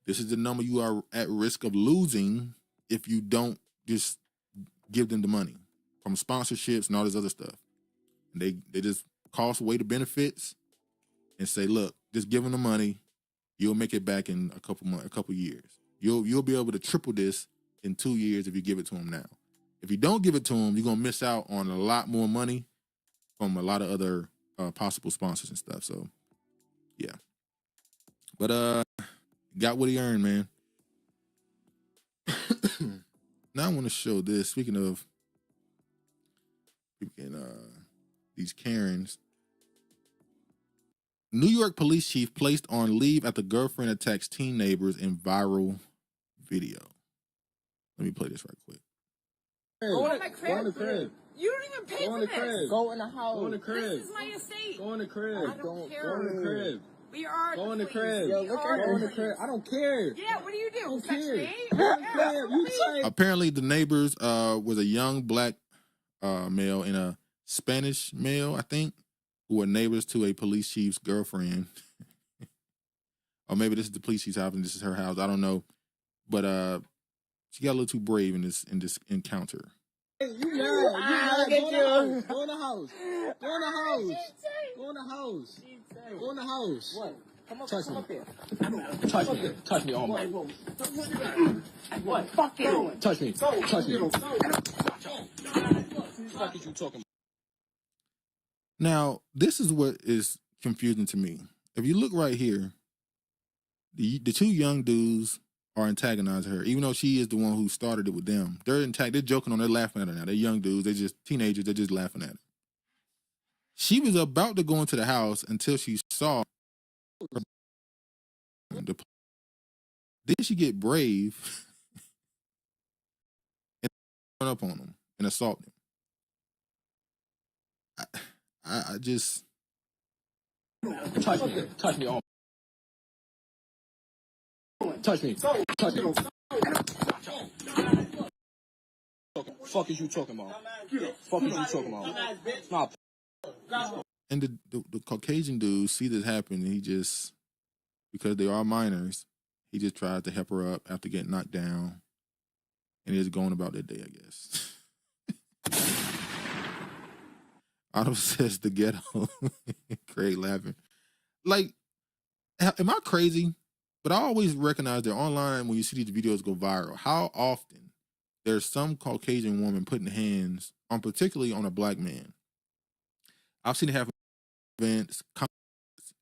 This is the number you are at risk of losing if you don't just give them the money from sponsorships and all this other stuff. And they just cost away the benefits and say, look, just give them the money. You'll make it back in a couple years. You'll be able to triple this in 2 years if you give it to them now. If you don't give it to them, you're going to miss out on a lot more money from a lot of other possible sponsors and stuff. So, yeah. But got what he earned, man. Now I want to show this. Speaking of people getting these Karens. New York police chief placed on leave after girlfriend attacks teen neighbors in viral video. Let me play this right quick. Go in the crib. Go in the crib. You don't even pay for this. Go in the house. Go in the crib. This is my estate. Go in the crib. I don't care. Go in the crib. We are. Go in the crib. Yo, look at go in the crib. I don't care. Yeah, what do you do? I don't Section care. 8? You Apparently, the neighbors was a young black male and a Spanish male, I think, who were neighbors to a police chief's girlfriend. Or maybe this is the police chief's house and this is her house. I don't know. But she got a little too brave in this encounter. You mad. Go in the house. Go in the house. Go in the house. Go in the house. Go in the house. What? Touch me. Touch me. Touch me, all man. What? Fuck you. Touch me. Touch me. What the fuck is you talking about? Now, this is what is confusing to me. If you look right here, the two young dudes are antagonizing her, even though she is the one who started it with them. They're joking on her, they're laughing at her now. They're young dudes, they're just teenagers, they're just laughing at her. She was about to go into the house until she saw her. Then she get brave and run up on them and assault them. I just touch me. Touch me, all. Touch me. Touch me. Fuck is you talking about? Fuck is you talking about? Nah. And the Caucasian dude see this happen, and he just, because they are minors, he just tries to help her up after getting knocked down, and he's going about their day, I guess. Otto says the ghetto. Craig laughing. Like, am I crazy? But I always recognize that online when you see these videos go viral, how often there's some Caucasian woman putting hands on, particularly on a black man. I've seen it happen at events,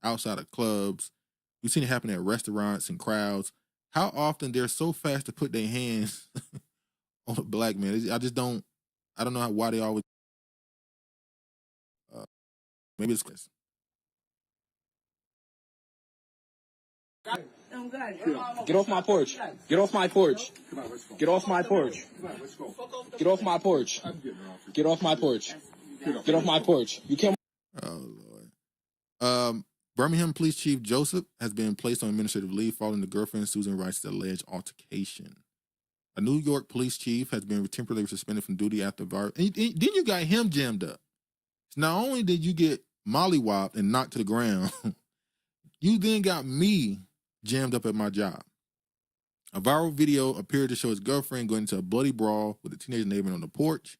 outside of clubs. We've seen it happen at restaurants and crowds. How often they're so fast to put their hands on a black man? I don't know why they always. Maybe it's this. Get off my porch. Get off my porch. Get off my porch. Get off my porch. Get off my porch. Get off my porch. You can't. Oh Lord. Birmingham Police Chief Joseph has been placed on administrative leave following the girlfriend Susan Rice's alleged altercation. A New York police chief has been temporarily suspended from duty after then you got him jammed up. Not only did you get mollywopped and knocked to the ground, you then got me jammed up at my job. A viral video appeared to show his girlfriend going into a bloody brawl with a teenage neighbor on the porch.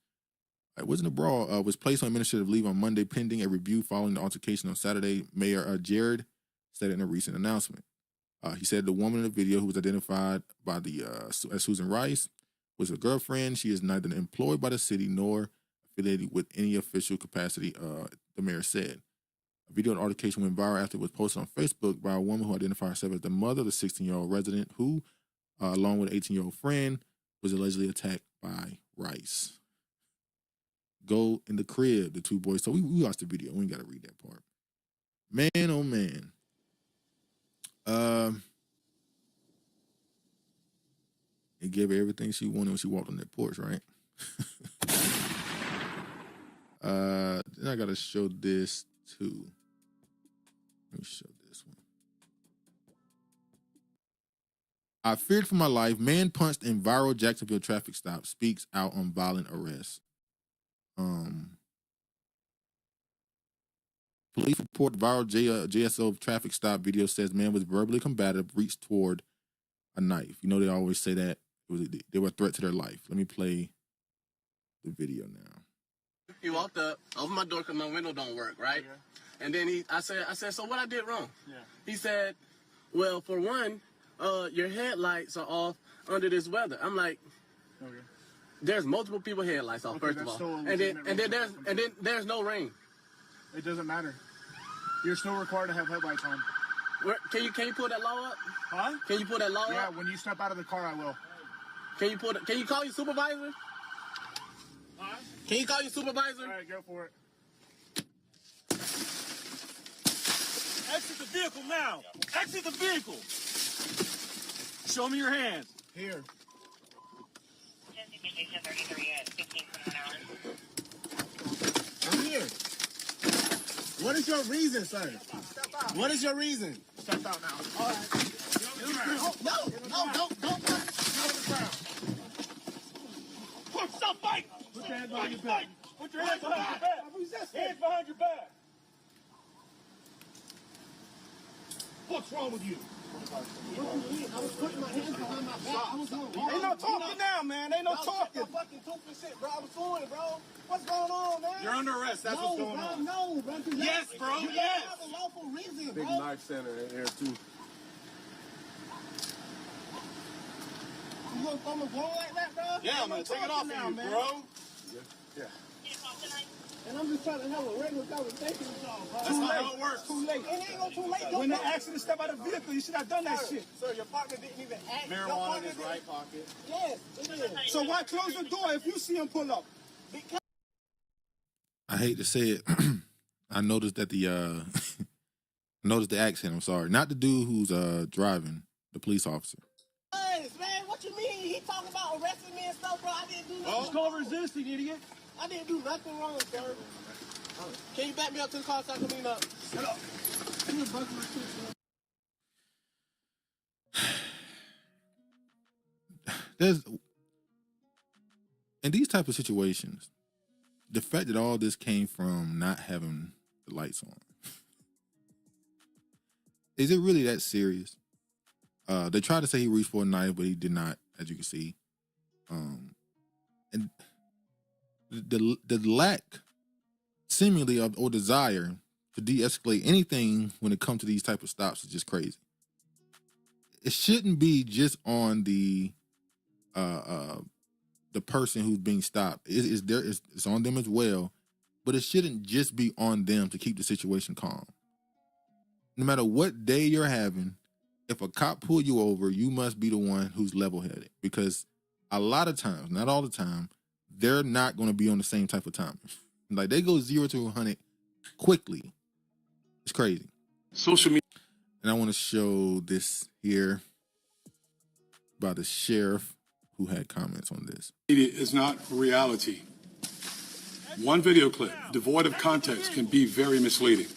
It wasn't a brawl. Was placed on administrative leave on Monday pending a review following the altercation on Saturday, Mayor Jared said in a recent announcement. He said the woman in the video, who was identified by as Susan Rice, was her girlfriend. She is neither employed by the city nor affiliated with any official capacity, the mayor said. A video of the altercation went viral after it was posted on Facebook by a woman who identified herself as the mother of the 16-year-old resident who, along with an 18-year-old friend, was allegedly attacked by Rice. Go in the crib, the two boys. So we watched the video. We ain't got to read that part. Man, oh man. It gave her everything she wanted when she walked on that porch, right? Then I got to show this too. Let me show this one. I feared for my life. Man punched in viral Jacksonville traffic stop speaks out on violent arrest. Police report viral JSO traffic stop video says man was verbally combative, reached toward a knife. You know they always say that they were a threat to their life. Let me play the video now. He walked up, opened my door because my window don't work, right? Yeah. And then I said, so what I did wrong? Yeah. He said, well, for one, your headlights are off under this weather. I'm like, okay. There's multiple people headlights off, first of all. And then there's no rain. It doesn't matter. You're still required to have headlights on. Can you pull that law up? Huh? Can you pull that law up? Yeah, when you step out of the car, I will. Can you call your supervisor? Huh? Can you call your supervisor? All right, go for it. Exit the vehicle now. Exit the vehicle. Show me your hands. Here. I'm here. What is your reason, sir? Step out. What is your reason? Step out now. All right. No, don't. Stop fighting. Put your hands behind your back. Put your hands behind your back. Hands behind your back. What's wrong with you? I was putting my hands behind my back. I was doing Ain't no talking now, man. Ain't no talking. I'm fucking stupid shit, bro. I was doing it, bro. What's going on, man? You're under arrest. That's what's going on. No, bro. Yes, bro. You Yes. have a lawful reason, Big bro. knife center in here, too. You gonna throw me one like that, bro? Yeah, I'm gonna take it off now, of you, man. bro. Yeah. And I'm just trying to have a regular conversation with y'all, bro. That's not how it works. Too late. It ain't no too late. When they asked you to step out of the vehicle, you should have done that shit. Sir, your partner didn't even ask. Marijuana in his right pocket. Yes, it is. So why close the door if you see him pull up? I hate to say it. I noticed that noticed the accent. I'm sorry, not the dude who's driving, the police officer. Hey, man, what you mean? He talking about arresting me and stuff, bro. I didn't do nothing. It's called resisting, idiot. I didn't do nothing wrong, sir. Can you back me up to the car so I can clean up? Shut up. You was busting my shit, There's in these type of situations, the fact that all this came from not having the lights on. Is it really that serious? They tried to say he reached for a knife, but he did not, as you can see. And the lack, seemingly, of or desire to de-escalate anything when it comes to these type of stops is just crazy. It shouldn't be just on the person who's being stopped. It's on them as well, but it shouldn't just be on them to keep the situation calm. No matter what day you're having, if a cop pull you over, you must be the one who's level-headed, because a lot of times, not all the time, they're not going to be on the same type of timing. Like, they go 0 to 100 quickly. It's crazy. Social media. And I want to show this here about the sheriff who had comments on this. Media is not reality. One video clip, devoid of context, can be very misleading.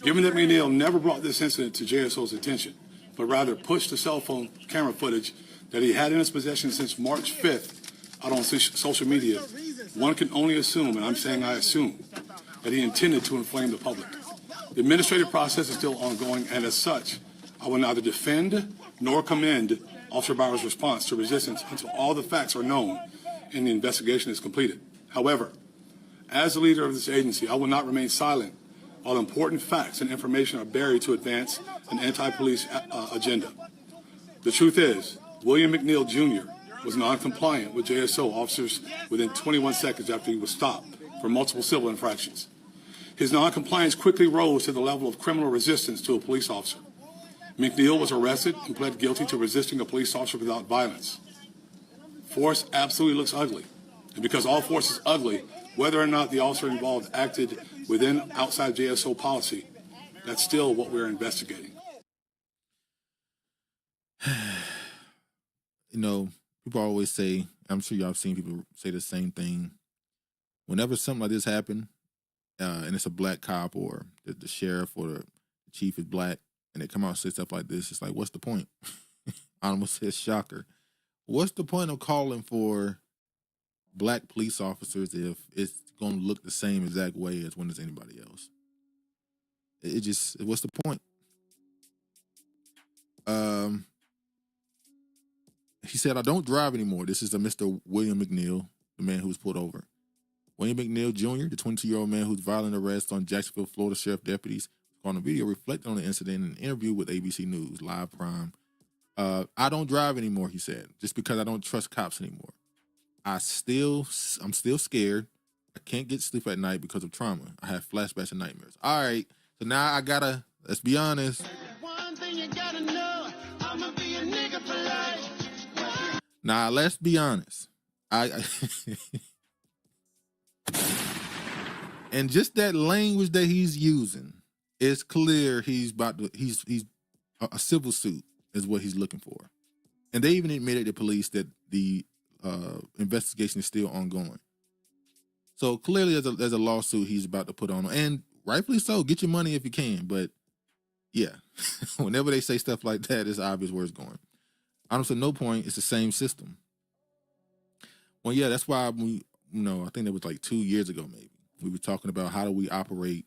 Given that McNeil never brought this incident to JSO's attention, but rather pushed the cell phone camera footage that he had in his possession since March 5th out on social media, one can only assume, and I'm saying I assume, that he intended to inflame the public. The administrative process is still ongoing, and as such, I will neither defend nor commend Officer Bauer's response to resistance until all the facts are known and the investigation is completed. However, as the leader of this agency, I will not remain silent while important facts and information are buried to advance an anti-police agenda. The truth is, William McNeil Jr. was non-compliant with JSO officers within 21 seconds after he was stopped for multiple civil infractions. His non-compliance quickly rose to the level of criminal resistance to a police officer. McNeil was arrested and pled guilty to resisting a police officer without violence. Force absolutely looks ugly. And because all force is ugly, whether or not the officer involved acted within outside JSO policy, that's still what we're investigating. You know, people always say, I'm sure y'all have seen people say the same thing. Whenever something like this happens, and it's a black cop or the sheriff or the chief is black, and they come out and say stuff like this, it's like, what's the point? I almost said shocker. What's the point of calling for black police officers if it's going to look the same exact way as when it's anybody else? What's the point? He said, I don't drive anymore. This is a Mr. William McNeil, the man who was pulled over. William McNeil Jr., the 22-year-old man whose violent arrest on Jacksonville, Florida sheriff deputies on the video reflected on the incident in an interview with ABC News, Live Prime. I don't drive anymore, he said, just because I don't trust cops anymore. I'm still scared. I can't get sleep at night because of trauma. I have flashbacks and nightmares. All right, so now let's be honest. One thing you gotta know, I'ma be a nigga for life. Now, let's be honest. And just that language that he's using, it's clear he's a civil suit is what he's looking for. And they even admitted to police that the investigation is still ongoing. So clearly there's a lawsuit he's about to put on, and rightfully so. Get your money if you can. But yeah, whenever they say stuff like that, it's obvious where it's going. I don't see no point. It's the same system. Well, yeah, that's why I think that was like 2 years ago, maybe. We were talking about how do we operate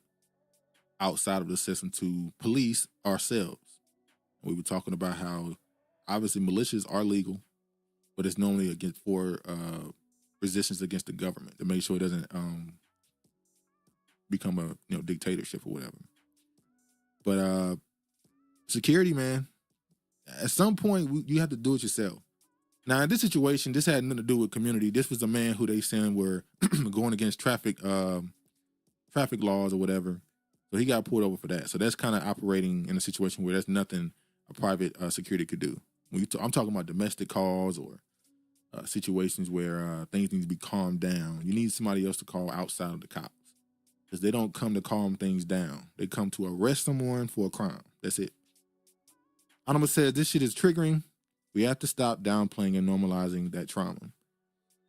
outside of the system to police ourselves. We were talking about how obviously militias are legal, but it's normally for resistance against the government to make sure it doesn't become a dictatorship or whatever. But security, man, at some point you have to do it yourself. Now, in this situation, this had nothing to do with community. This was a man who they saying were going against traffic laws or whatever. So he got pulled over for that. So that's kind of operating in a situation where there's nothing a private security could do. I'm talking about domestic calls or situations where things need to be calmed down. You need somebody else to call outside of the cops, because they don't come to calm things down. They come to arrest someone for a crime. That's it. Anima says this shit is triggering. We have to stop downplaying and normalizing that trauma.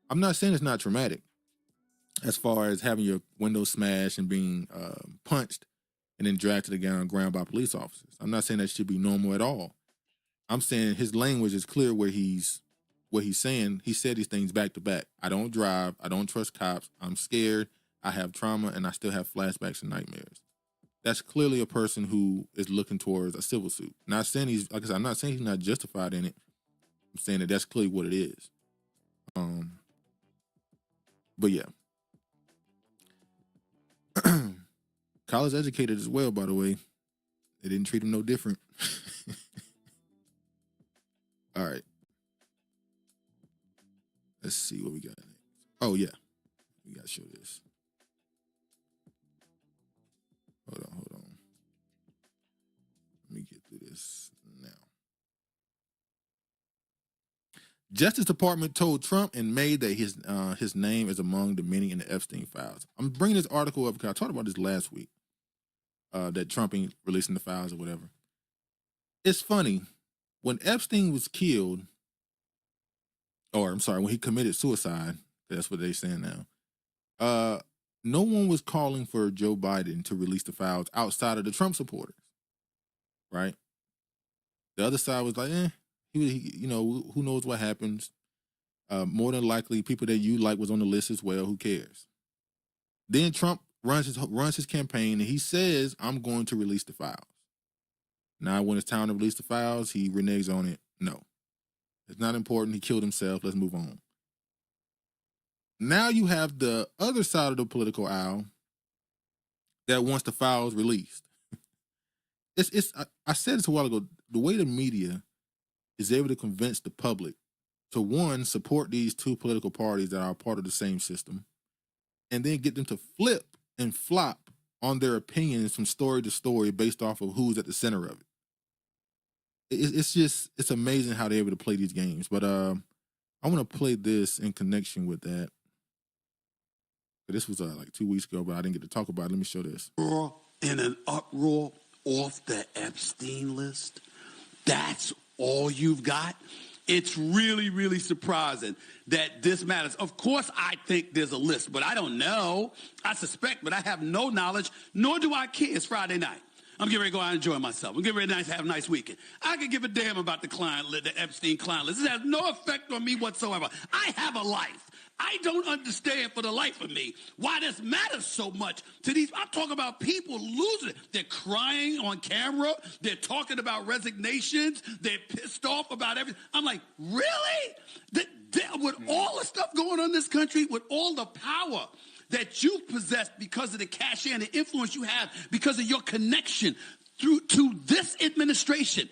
I'm not saying it's not traumatic as far as having your window smashed and being punched and then dragged to the ground by police officers. I'm not saying that should be normal at all. I'm saying his language is clear where he's saying. He said these things back to back. I don't drive. I don't trust cops. I'm scared. I have trauma, and I still have flashbacks and nightmares. That's clearly a person who is looking towards a civil suit. Not saying I'm not saying he's not justified in it. I'm saying that that's clearly what it is. But yeah. college educated as well, by the way. They didn't treat him no different. All right. Let's see what we got next. Oh, yeah. We got to show this. Hold on. Let me get through this now. Justice Department told Trump in May that his name is among the many in the Epstein Files. I'm bringing this article up because I talked about this last week, that Trump ain't releasing the files or whatever. It's funny. When Epstein was killed, or I'm sorry, when he committed suicide, that's what they're saying now, no one was calling for Joe Biden to release the files outside of the Trump supporters, right? The other side was like, he who knows what happens? More than likely, people that you like was on the list as well. Who cares? Then Trump runs his campaign, and he says, I'm going to release the files. Now, when it's time to release the files, he reneges on it. No, it's not important. He killed himself. Let's move on. Now you have the other side of the political aisle that wants the files released. I said this a while ago. The way the media is able to convince the public to, one, support these two political parties that are part of the same system, and then get them to flip and flop on their opinions from story to story based off of who's at the center of it. It's amazing how they're able to play these games. But I want to play this in connection with that. This was like 2 weeks ago, but I didn't get to talk about it. Let me show this. In an uproar off the Epstein list? That's all you've got? It's really, really surprising that this matters. Of course, I think there's a list, but I don't know. I suspect, but I have no knowledge, nor do I care. It's Friday night. I'm getting ready to go out and enjoy myself. I'm getting ready to have a nice weekend. I can give a damn about the Epstein client list. This has no effect on me whatsoever. I have a life. I don't understand for the life of me why this matters so much to these. I'm talking about people losing it. They're crying on camera. They're talking about resignations. They're pissed off about everything. I'm like, really? With all the stuff going on in this country, with all the power that you possess because of the cachet and the influence you have because of your connection to this administration,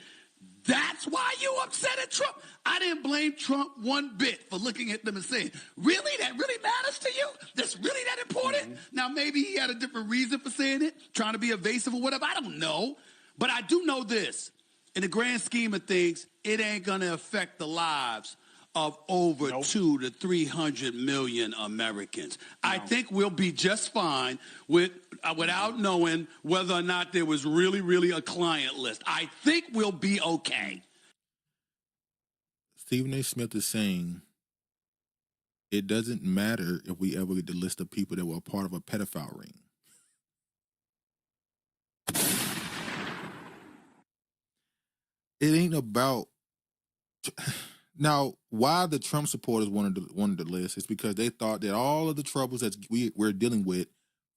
that's why you upset at Trump. I didn't blame Trump one bit for looking at them and saying, really? That really matters to you? That's really that important? Now, maybe he had a different reason for saying it, trying to be evasive or whatever. I don't know. But I do know this. In the grand scheme of things, it ain't going to affect the lives of over 200 to 300 million Americans. I think we'll be just fine without knowing whether or not there was really, really a client list. I think we'll be okay. Stephen A. Smith is saying it doesn't matter if we ever get the list of people that were a part of a pedophile ring. It ain't about... Now, why the Trump supporters wanted the list is because they thought that all of the troubles that we're dealing with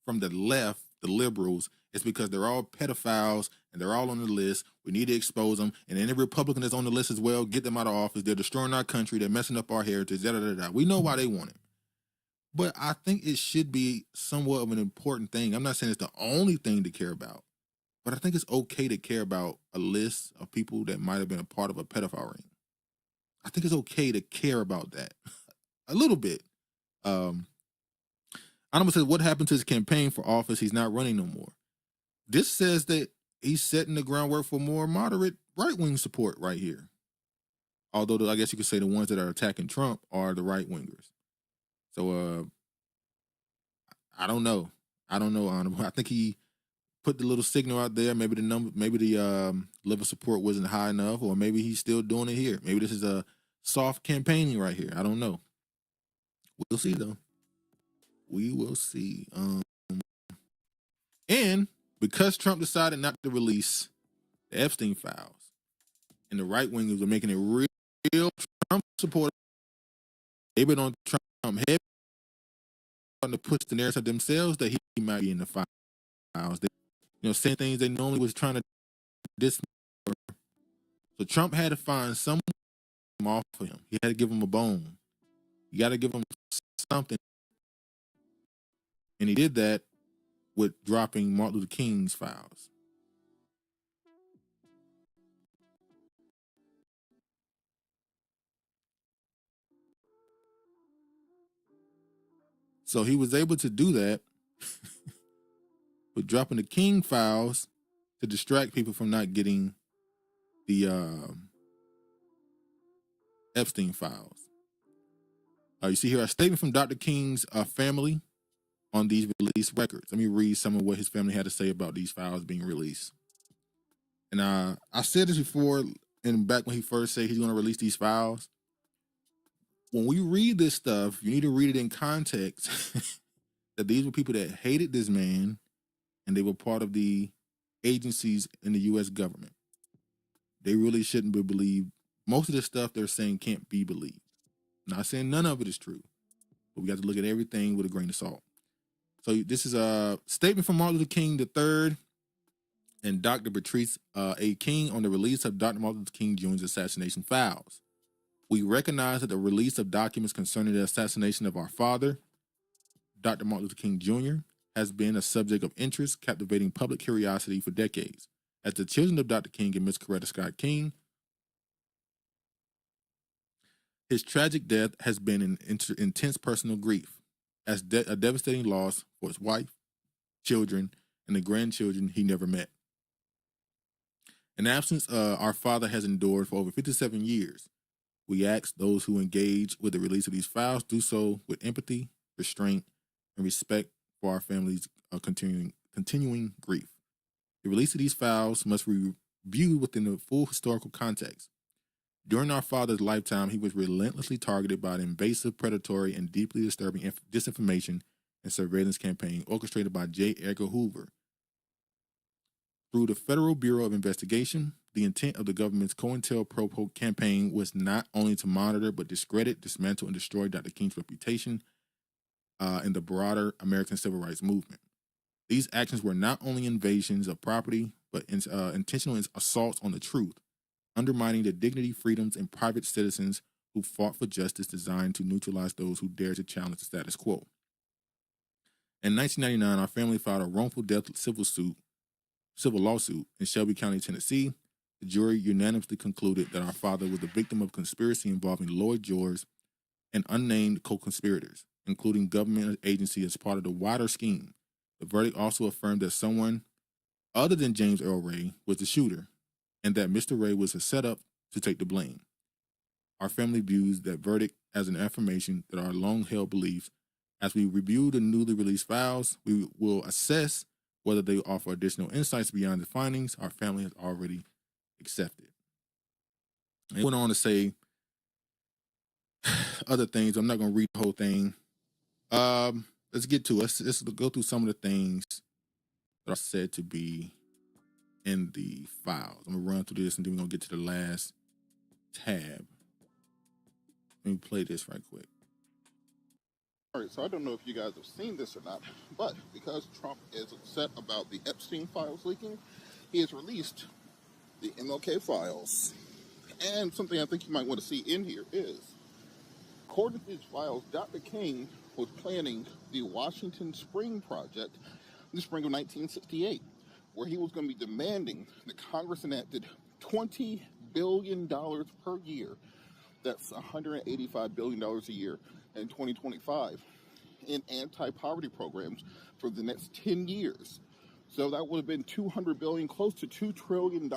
from the left, the liberals, is because they're all pedophiles and they're all on the list. We need to expose them. And any Republican that's on the list as well, get them out of office. They're destroying our country. They're messing up our heritage. We know why they want it. But I think it should be somewhat of an important thing. I'm not saying it's the only thing to care about, but I think it's okay to care about a list of people that might have been a part of a pedophile ring. I think it's okay to care about that a little bit. Anonymous says, what happened to his campaign for office? He's not running no more. This says that he's setting the groundwork for more moderate right-wing support right here. Although I guess you could say the ones that are attacking Trump are the right-wingers. So I don't know. Honorable. I think he put the little signal out there. Maybe the level of support wasn't high enough, or maybe he's still doing it here. Maybe this is a soft campaigning right here. I don't know. We'll see though. We will see. And because Trump decided not to release the Epstein Files, and the right wingers are making it real Trump supporters, they've been on Trump heavy, starting to push the narrative themselves that he might be in the files. They, saying things they normally was trying to dismiss. So Trump had to find someone off of him. He had to give him a bone. You got to give him something. And he did that with dropping Martin Luther King's files. So he was able to do that with dropping the King files to distract people from not getting the Epstein Files. You see here a statement from Dr. King's family on these released records. Let me read some of what his family had to say about these files being released. And I said this before, and back when he first said he's going to release these files. When we read this stuff, you need to read it in context that these were people that hated this man, and they were part of the agencies in the U.S. government. They really shouldn't be believed. Most of the stuff they're saying can't be believed. Not saying none of it is true, but we got to look at everything with a grain of salt. So this is a statement from Martin Luther King III and Dr. Patrice A. King on the release of Dr. Martin Luther King Jr.'s assassination files. We recognize that the release of documents concerning the assassination of our father, Dr. Martin Luther King Jr., has been a subject of interest, captivating public curiosity for decades. As the children of Dr. King and Miss Coretta Scott King, his tragic death has been an intense personal grief, as a devastating loss for his wife, children, and the grandchildren he never met. An absence our father has endured for over 57 years. We ask those who engage with the release of these files do so with empathy, restraint, and respect for our family's continuing grief. The release of these files must be viewed within the full historical context. During our father's lifetime, he was relentlessly targeted by an invasive, predatory, and deeply disturbing disinformation and surveillance campaign orchestrated by J. Edgar Hoover. Through the Federal Bureau of Investigation, the intent of the government's COINTELPRO campaign was not only to monitor, but discredit, dismantle, and destroy Dr. King's reputation in the broader American civil rights movement. These actions were not only invasions of property, but intentional assaults on the truth, undermining the dignity, freedoms, and private citizens who fought for justice designed to neutralize those who dared to challenge the status quo. In 1999, our family filed a wrongful death civil lawsuit in Shelby County, Tennessee. The jury unanimously concluded that our father was the victim of a conspiracy involving Lloyd George and unnamed co-conspirators, including government agency as part of the wider scheme. The verdict also affirmed that someone other than James Earl Ray was the shooter, and that Mr. Ray was a setup to take the blame. Our family views that verdict as an affirmation that our long-held beliefs. As we review the newly released files, we will assess whether they offer additional insights beyond the findings our family has already accepted. It went on to say other things. I'm not going to read the whole thing. Let's get to it. Let's go through some of the things that are said to be in the files. I'm going to run through this and then we're going to get to the last tab. Let me play this right quick. All right, so I don't know if you guys have seen this or not, but because Trump is upset about the Epstein Files leaking, he has released the MLK Files. And something I think you might want to see in here is, according to these files, Dr. King was planning the Washington Spring Project in the spring of 1968, where he was going to be demanding that Congress enacted $20 billion per year. That's $185 billion a year in 2025 in anti-poverty programs for the next 10 years. So that would have been $200 billion, close to $2 trillion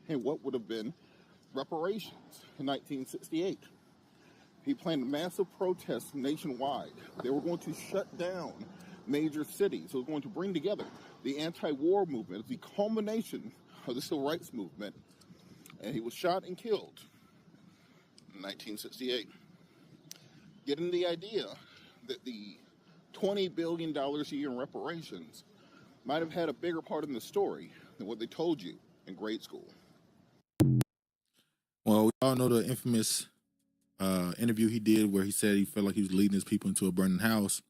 in what would have been reparations in 1968. He planned massive protests nationwide. They were going to shut down major cities. It was going to bring together the anti-war movement, the culmination of the civil rights movement. And he was shot and killed in 1968. Getting the idea that the $20 billion a year in reparations might have had a bigger part in the story than what they told you in grade school. Well, we all know the infamous interview he did where he said he felt like he was leading his people into a burning house,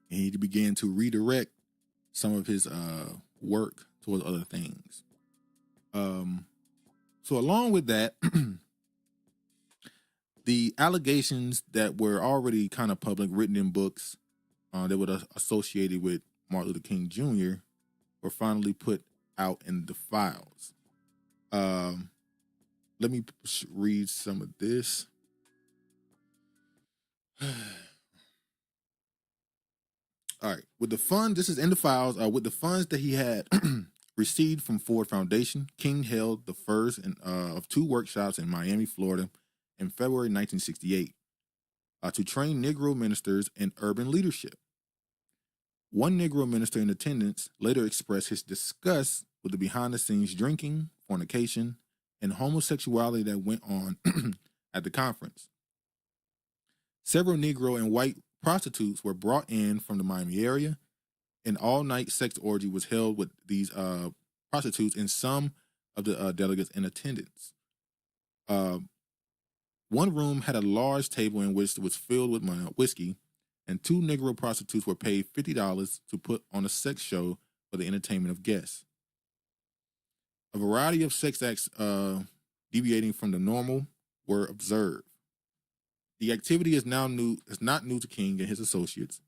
and he began to redirect some of his work towards other things. So along with that, the allegations that were already kind of public, written in books that were associated with Martin Luther King Jr. were finally put out in the files. Let me read some of this. All right. With the fund, this is in the files. With the funds that he had received from Ford Foundation, King held the first of two workshops in Miami, Florida, in February 1968 to train Negro ministers in urban leadership. One Negro minister in attendance later expressed his disgust with the behind-the-scenes drinking, fornication, and homosexuality that went on at the conference. Several Negro and white prostitutes were brought in from the Miami area. An all-night sex orgy was held with these prostitutes and some of the delegates in attendance. One room had a large table in which was filled with whiskey, and two Negro prostitutes were paid $50 to put on a sex show for the entertainment of guests. A variety of sex acts deviating from the normal were observed. The activity is not new to King and his associates.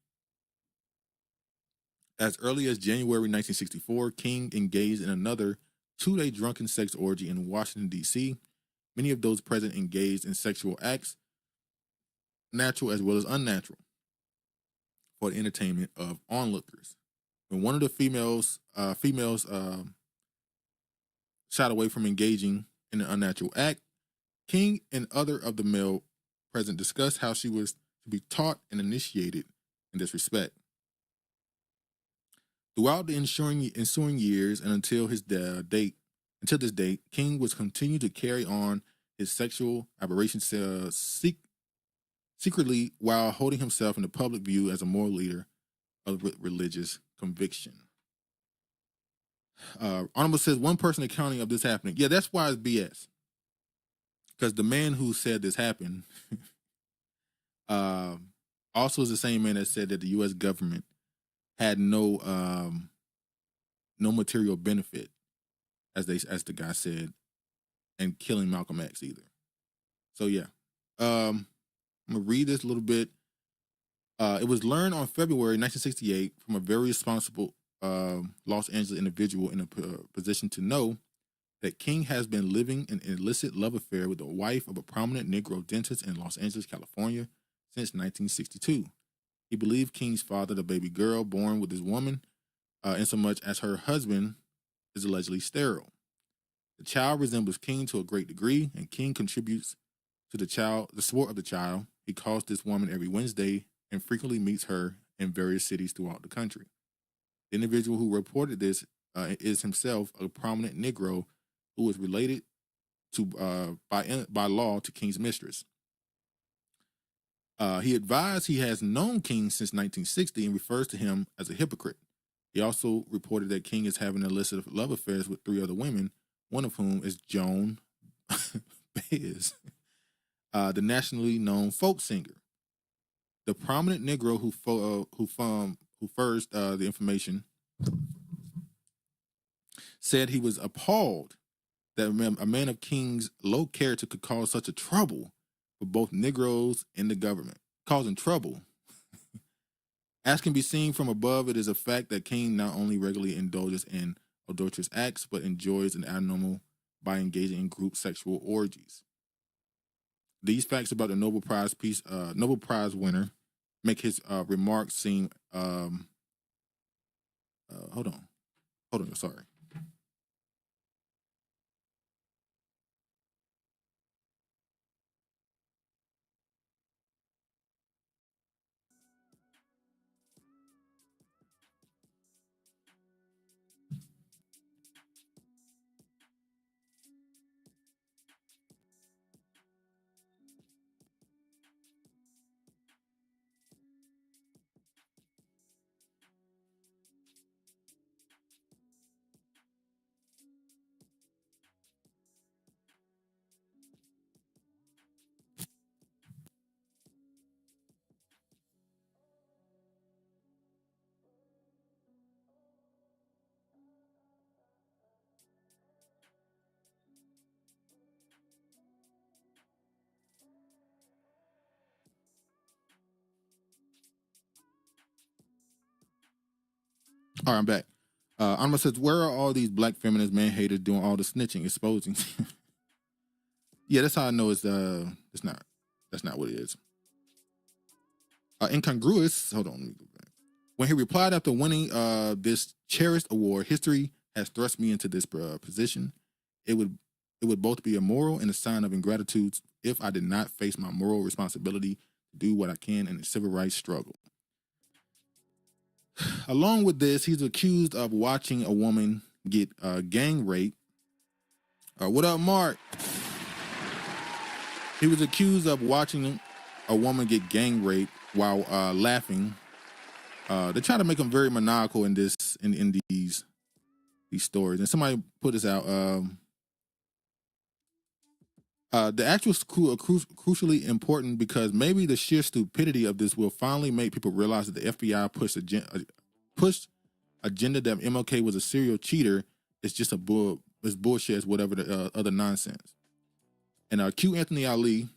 As early as January 1964, King engaged in another two-day drunken sex orgy in Washington, D.C. Many of those present engaged in sexual acts, natural as well as unnatural, for the entertainment of onlookers. When one of the females shied away from engaging in an unnatural act, King and other of the male present discussed how she was to be taught and initiated in this respect. Throughout the ensuing years and until this date, King was continued to carry on his sexual aberrations secretly while holding himself in the public view as a moral leader of religious conviction. Honorable says one person accounting of this happening. Yeah, that's why it's BS. Because the man who said this happened also is the same man that said that the U.S. government had no material benefit, as the guy said, and killing Malcolm X either. So yeah, I'm gonna read this a little bit. It was learned on February 1968 from a very responsible Los Angeles individual in a position to know that King has been living an illicit love affair with the wife of a prominent Negro dentist in Los Angeles, California, since 1962. He believed King's father, the baby girl born with this woman, insomuch as her husband is allegedly sterile. The child resembles King to a great degree, and King contributes to the support of the child. He calls this woman every Wednesday and frequently meets her in various cities throughout the country. The individual who reported this is himself a prominent Negro who is related to by law to King's mistress. He advised he has known King since 1960 and refers to him as a hypocrite. He also reported that King is having illicit love affairs with three other women, one of whom is Joan Baez, the nationally known folk singer. The prominent Negro who first the information said he was appalled that a man of King's low character could cause such a trouble for both Negroes and the government. Causing trouble. As can be seen from above, it is a fact that King not only regularly indulges in adulterous acts, but enjoys an abnormal by engaging in group sexual orgies. These facts about the Nobel Prize winner make his remarks seem. Hold on, sorry. All right, I'm back. Alma says, where are all these black feminist man haters doing all the snitching, exposing? Yeah, that's how I know it's not. That's not what it is. Incongruous. Hold on, let me go back. When he replied after winning this cherished award, history has thrust me into this position. It would both be immoral and a sign of ingratitude if I did not face my moral responsibility to do what I can in the civil rights struggle. Along with this, he's accused of watching a woman get gang raped. What up, Mark? He was accused of watching a woman get gang raped while laughing. They try to make him very maniacal in these stories. And somebody put this out. The actual crucially important because maybe the sheer stupidity of this will finally make people realize that the FBI pushed agenda that MLK was a serial cheater. It's just it's bullshit, whatever the other nonsense. And Q Anthony Ali,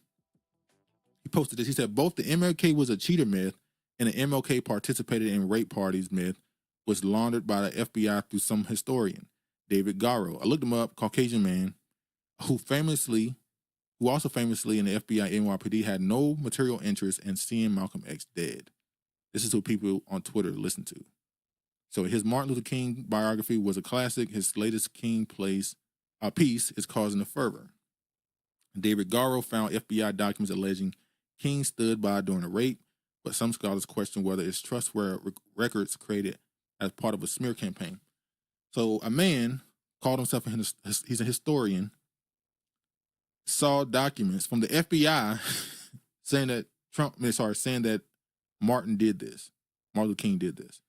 he posted this. He said both the MLK was a cheater myth and the MLK participated in rape parties myth was laundered by the FBI through some historian, David Garrow. I looked him up, Caucasian man, who also famously in the FBI NYPD had no material interest in seeing Malcolm X dead. This is what people on Twitter listen to. So his Martin Luther King biography was a classic. His latest King piece is causing a fervor. David Garrow found FBI documents alleging King stood by during a rape, but some scholars question whether it's trustworthy records created as part of a smear campaign. So a man called himself he's a historian, saw documents from the FBI saying that saying that Martin Luther King did this.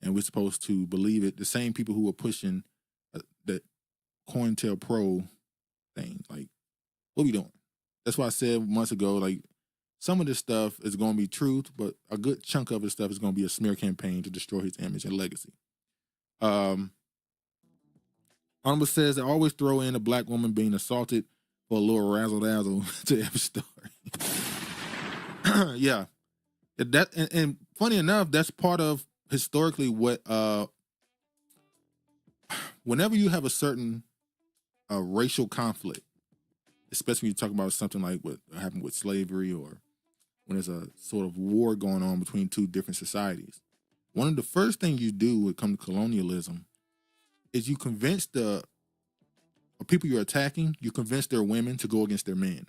And we're supposed to believe it. The same people who were pushing the COINTELPRO thing. Like, what are we doing? That's why I said months ago, like, some of this stuff is going to be truth, but a good chunk of this stuff is going to be a smear campaign to destroy his image and legacy. Honorable says they always throw in a black woman being assaulted for a little razzle-dazzle to every story. Yeah. And funny enough, that's part of historically what whenever you have a certain racial conflict, especially when you talk about something like what happened with slavery or when there's a sort of war going on between two different societies, one of the first things you do when it comes to colonialism is you convince the people you're attacking, you convince their women to go against their men.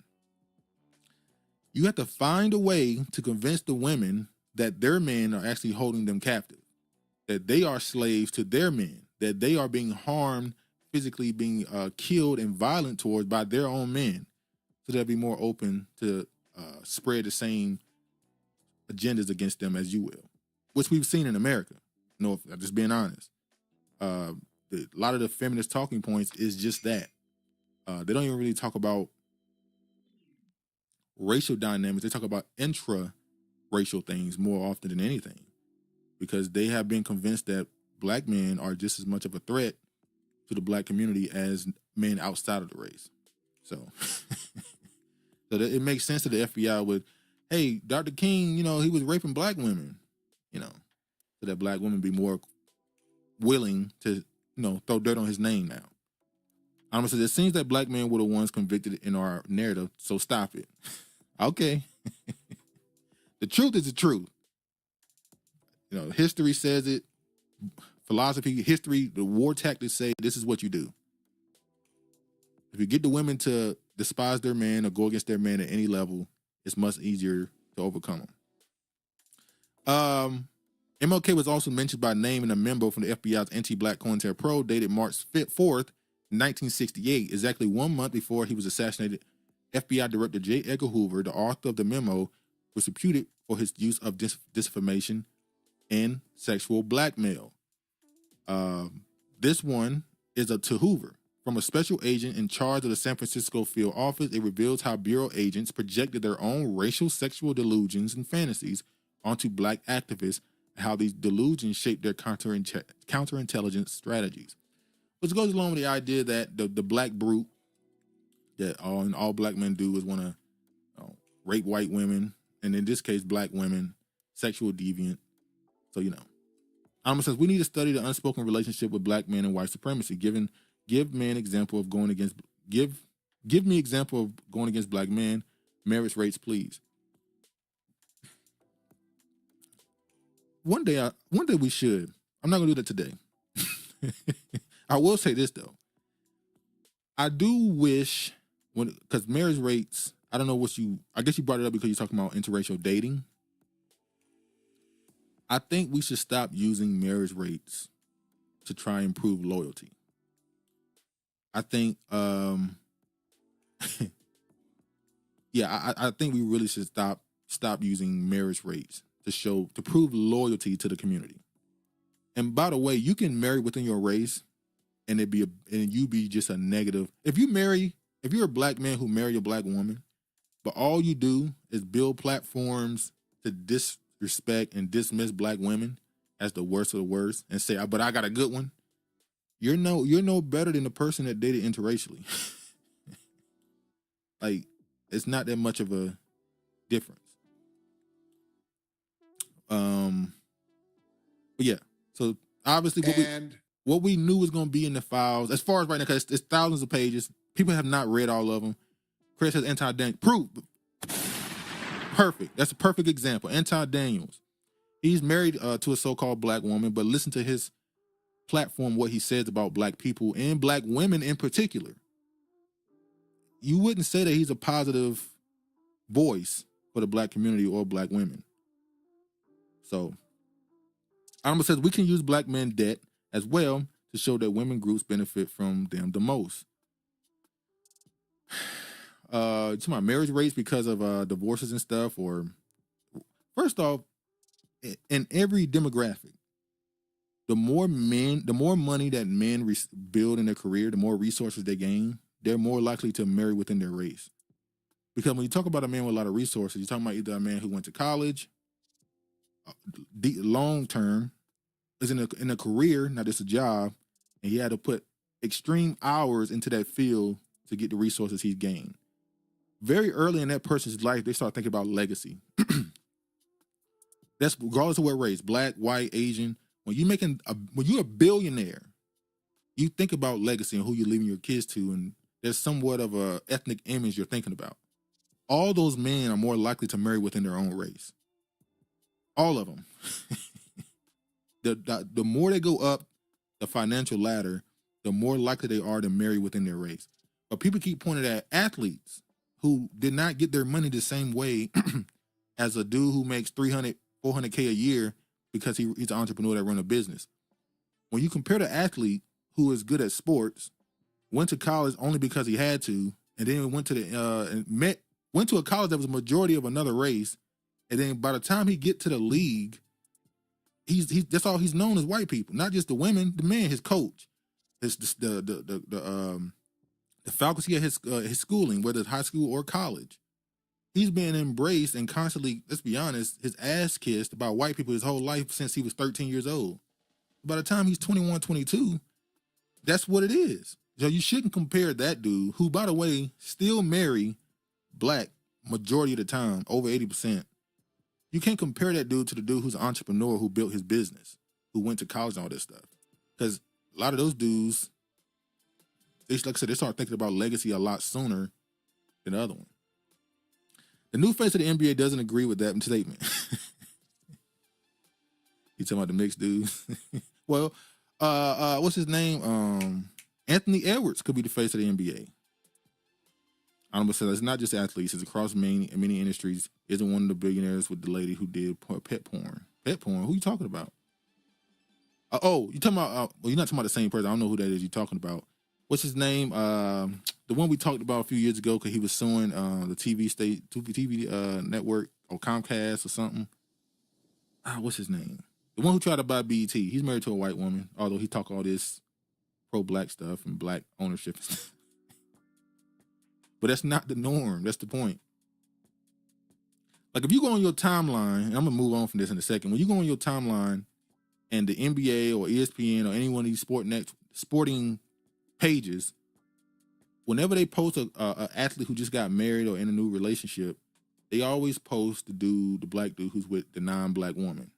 You have to find a way to convince the women that their men are actually holding them captive, that they are slaves to their men, that they are being harmed, physically being killed and violent towards by their own men, so they'll be more open to spread the same agendas against them as you will, which we've seen in America. You know, just being honest. A lot of the feminist talking points is just that. They don't even really talk about racial dynamics. They talk about intra-racial things more often than anything, because they have been convinced that black men are just as much of a threat to the black community as men outside of the race. So, it makes sense to the FBI with, hey, Dr. King, you know, he was raping black women, you know, so that black women be more willing to, you know, throw dirt on his name now. Honestly, it seems that black men were the ones convicted in our narrative, so stop it. Okay. The truth is the truth. You know, history says it. Philosophy, history, the war tactics say this is what you do. If you get the women to despise their man or go against their man at any level, it's much easier to overcome them. MLK was also mentioned by name in a memo from the FBI's anti-black COINTELPRO dated March 4th, 1968, exactly 1 month before he was assassinated. FBI Director J. Edgar Hoover, the author of the memo, was reputed for his use of disinformation and sexual blackmail. This one is to Hoover. From a special agent in charge of the San Francisco field office, it reveals how bureau agents projected their own racial sexual delusions and fantasies onto black activists, and how these delusions shaped their counterintelligence strategies. Which goes along with the idea that the black brute that all black men do is want to rape white women, and in this case, black women, sexual deviant. So, you know, Alma says, we need to study the unspoken relationship with black men and white supremacy. Give me example of going against black men. Marriage rates, please. One day we should. I'm not gonna do that today. I will say this though. I do wish because marriage rates, I don't know I guess you brought it up because you're talking about interracial dating. I think we should stop using marriage rates to try and prove loyalty. I think, I think we really should stop using marriage rates to prove loyalty to the community. And by the way, you can marry within your race, and you be just a negative. If you're a black man who marry a black woman, but all you do is build platforms to disrespect and dismiss black women as the worst of the worst, and say, "But I got a good one." You're no better than the person that dated interracially. Like, it's not that much of a difference. But yeah. So obviously, what we knew was going to be in the files, as far as right now, because it's thousands of pages. People have not read all of them. Chris has Anti-Daniels. Proof. Perfect. That's a perfect example. Anti-Daniels. He's married to a so-called black woman, but listen to his platform, what he says about black people and black women in particular. You wouldn't say that he's a positive voice for the black community or black women. So, Alma says we can use black men debt as well to show that women groups benefit from them the most. Talking about marriage rates because of divorces and stuff, or first off, in every demographic, the more money that men build in their career, the more resources they gain, they're more likely to marry within their race. Because when you talk about a man with a lot of resources, you're talking about either a man who went to college, long term, is in a career, not just a job, and he had to put extreme hours into that field to get the resources he's gained. Very early in that person's life, they start thinking about legacy. That's regardless of what race, black, white, Asian. When you're a billionaire, you think about legacy and who you're leaving your kids to, and there's somewhat of a ethnic image you're thinking about. All those men are more likely to marry within their own race. All of them. The more they go up the financial ladder, the more likely they are to marry within their race. But people keep pointing at athletes who did not get their money the same way as a dude who makes $300, $400K a year because he's an entrepreneur that runs a business. When you compare the athlete who is good at sports, went to college only because he had to, and then went to a college that was a majority of another race, and then by the time he get to the league, that's all he's known as white people, not just the women, the man, his coach, the faculty at his schooling, whether it's high school or college. He's been embraced and constantly, let's be honest, his ass kissed by white people his whole life since he was 13 years old. By the time he's 21, 22, that's what it is. So you shouldn't compare that dude, who, by the way, still marry black majority of the time, over 80%. You can't compare that dude to the dude who's an entrepreneur who built his business, who went to college and all this stuff. Because a lot of those dudes, like I said, they start thinking about legacy a lot sooner than the other one. The new face of the NBA doesn't agree with that statement. You talking about the mixed dudes? Well, what's his name? Anthony Edwards could be the face of the NBA. I'm gonna say it's not just athletes; it's across many industries. Isn't one of the billionaires with the lady who did pet porn? Pet porn? Who you talking about? You talking about? Well, you're not talking about the same person. I don't know who that is. You talking about? What's his name? The one we talked about a few years ago because he was suing the TV network or Comcast or something. What's his name? The one who tried to buy BET. He's married to a white woman, although he talk all this pro-black stuff and black ownership. But that's not the norm. That's the point. Like if you go on your timeline, and I'm gonna move on from this in a second. When you go on your timeline and the NBA or ESPN or any one of these sporting pages, whenever they post a athlete who just got married or in a new relationship, they always post the black dude who's with the non-black woman.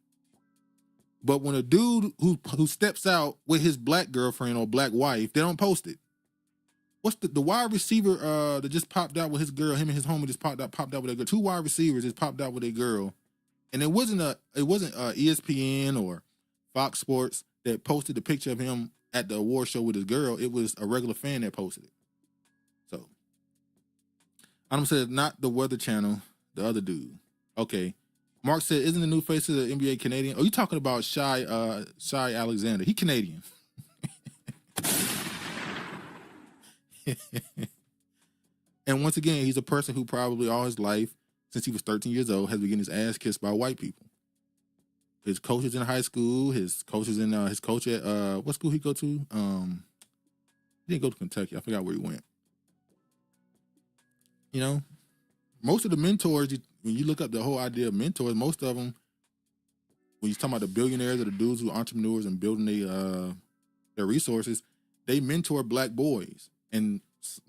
But when a dude who steps out with his black girlfriend or black wife, they don't post it. What's the wide receiver that just popped out with his girl? Him and his homie just popped out with their girl. 2 wide receivers just popped out with their girl, and it wasn't ESPN or Fox Sports that posted the picture of him at the award show with his girl. It was a regular fan that posted it. So Adam said, not the Weather Channel, the other dude. Okay. Mark said, isn't the new face of the NBA Canadian? Oh, you talking about Shai Alexander? He Canadian. And once again, he's a person who probably all his life, since he was 13 years old, has been getting his ass kissed by white people. His coaches in high school, his coaches in his coach at what school he go to? He didn't go to Kentucky. I forgot where he went. You know, most of the mentors, when you look up the whole idea of mentors, most of them, when you're talking about the billionaires or the dudes who are entrepreneurs and building their resources, they mentor black boys, and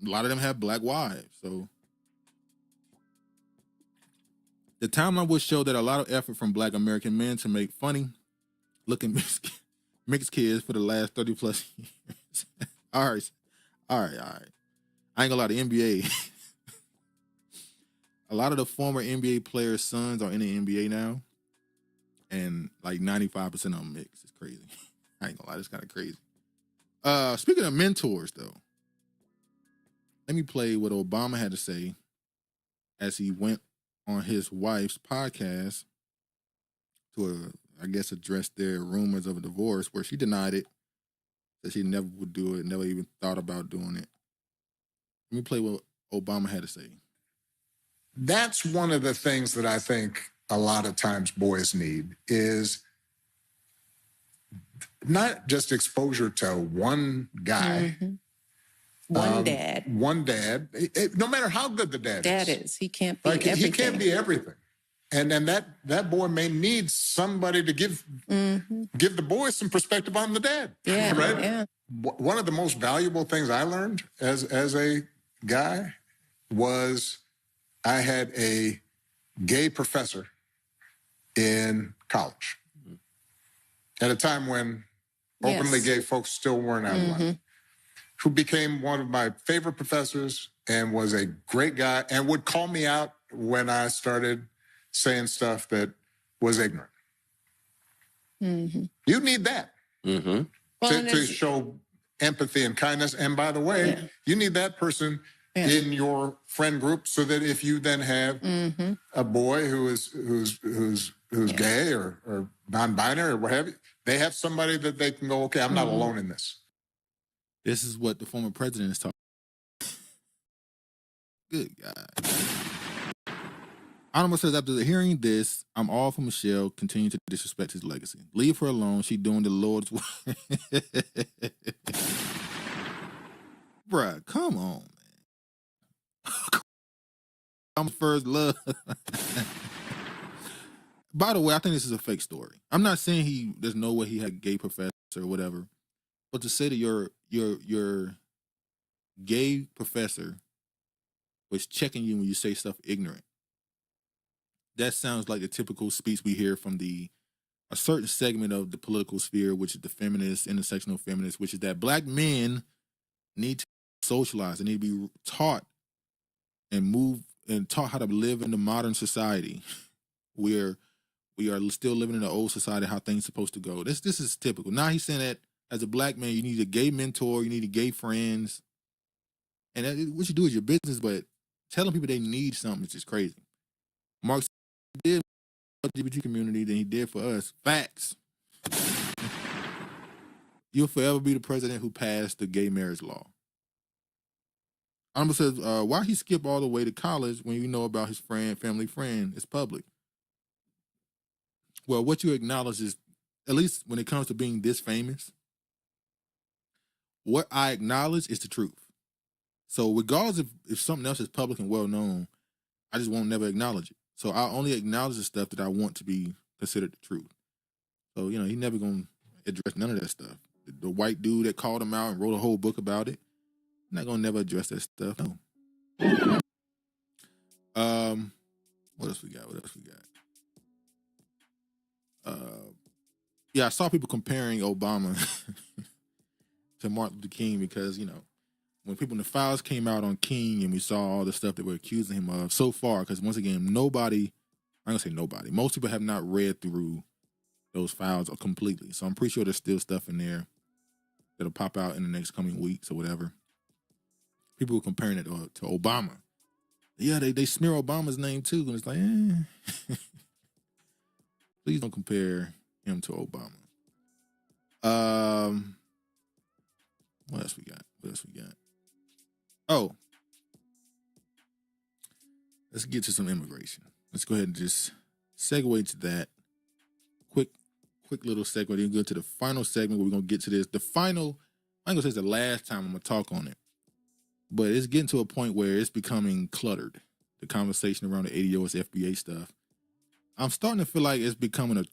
a lot of them have black wives. So the timeline would show that a lot of effort from black American men to make funny looking mixed kids for the last 30 plus years. All right. I ain't gonna lie, the NBA. A lot of the former NBA players' sons are in the NBA now, and like 95% of them mixed. It's crazy. I ain't gonna lie, it's kind of crazy. Speaking of mentors, though, let me play what Obama had to say as he went on his wife's podcast to, I guess, address their rumors of a divorce, where she denied it, that she never would do it, never even thought about doing it. Let me play what Obama had to say. That's one of the things that I think a lot of times boys need is not just exposure to one guy. Mm-hmm. One dad. No matter how good the dad is. He can't be everything. He can't be everything. And that boy may need somebody to give the boy some perspective on the dad. Yeah, right? Yeah. One of the most valuable things I learned as a guy was I had a gay professor in college at a time when openly gay folks still weren't out of line, who became one of my favorite professors and was a great guy and would call me out when I started saying stuff that was ignorant. You need that to show empathy and kindness. And by the way, you need that person in your friend group so that if you then have a boy who's gay or non-binary or what have you, they have somebody that they can go, okay, I'm not alone in this. This is what the former president is talking about. Good God. Honorable says, after hearing this, I'm all for Michelle continuing to disrespect his legacy. Leave her alone. She doing the Lord's work. Bruh, come on, man. I'm first love. By the way, I think this is a fake story. I'm not saying there's no way he had a gay professor or whatever, but to say that your gay professor was checking you when you say stuff ignorant, that sounds like the typical speech we hear from a certain segment of the political sphere, which is the feminists, intersectional feminists, which is that black men need to socialize. They need to be taught and taught how to live in the modern society where we are still living in the old society, how things are supposed to go. This is typical. Now he's saying that as a black man, you need a gay mentor, you need gay friends. And what you do is your business, but telling people they need something is just crazy. Mark did for the LGBT community than he did for us. Facts. You'll forever be the president who passed the gay marriage law. Honorable says, why he skip all the way to college when you know about his family friend? It's public. Well, what you acknowledge is, at least when it comes to being this famous, what I acknowledge is the truth. So regardless if something else is public and well known, I just won't never acknowledge it. So I only acknowledge the stuff that I want to be considered the truth. So, he never going to address none of that stuff. The white dude that called him out and wrote a whole book about it, I'm not going to never address that stuff. No. What else we got? yeah, I saw people comparing Obama to Martin Luther King because, you know, when the files came out on King and we saw all the stuff that we're accusing him of so far, because once again, I'm gonna say nobody, most people have not read through those files completely. So I'm pretty sure there's still stuff in there that'll pop out in the next coming weeks or whatever. People were comparing it to Obama. Yeah, they smear Obama's name too, and it's like, please don't compare him to Obama. What else we got? Oh, let's get to some immigration. Let's go ahead and just segue to that. Quick little segue. Then go to the final segment where we're gonna get to this. The final, I'm gonna say it's the last time I'm gonna talk on it, but it's getting to a point where it's becoming cluttered. The conversation around the ADOS FBA stuff. I'm starting to feel like it's becoming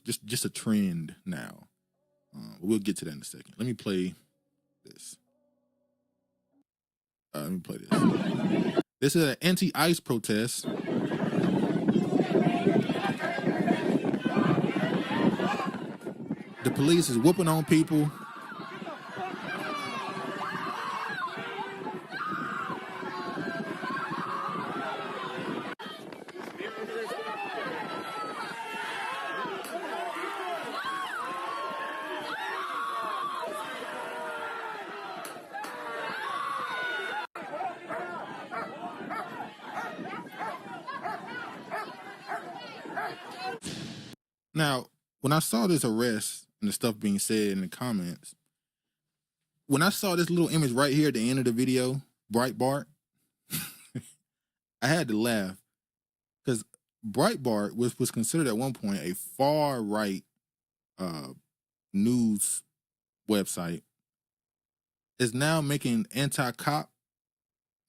just a trend now. We'll get to that in a second. Let me play this. This is an anti-ICE protest. The police is whooping on people. Now, when I saw this arrest and the stuff being said in the comments, when I saw this little image right here at the end of the video, Breitbart, I had to laugh because Breitbart was considered at one point a far right news website, is now making anti-cop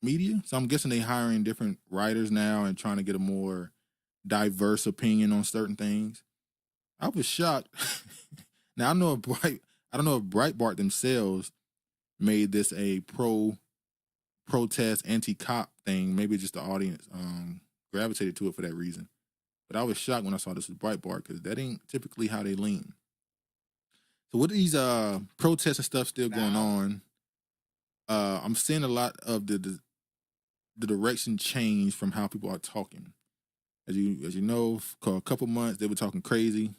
media. So I'm guessing they hiring different writers now and trying to get a more diverse opinion on certain things. I was shocked. Now I don't know if Breitbart themselves made this a protest anti-cop thing. Maybe just the audience gravitated to it for that reason. But I was shocked when I saw this with Breitbart because that ain't typically how they lean. So with these protests and stuff still going on, I'm seeing a lot of the direction change from how people are talking. As you know, for a couple months they were talking crazy.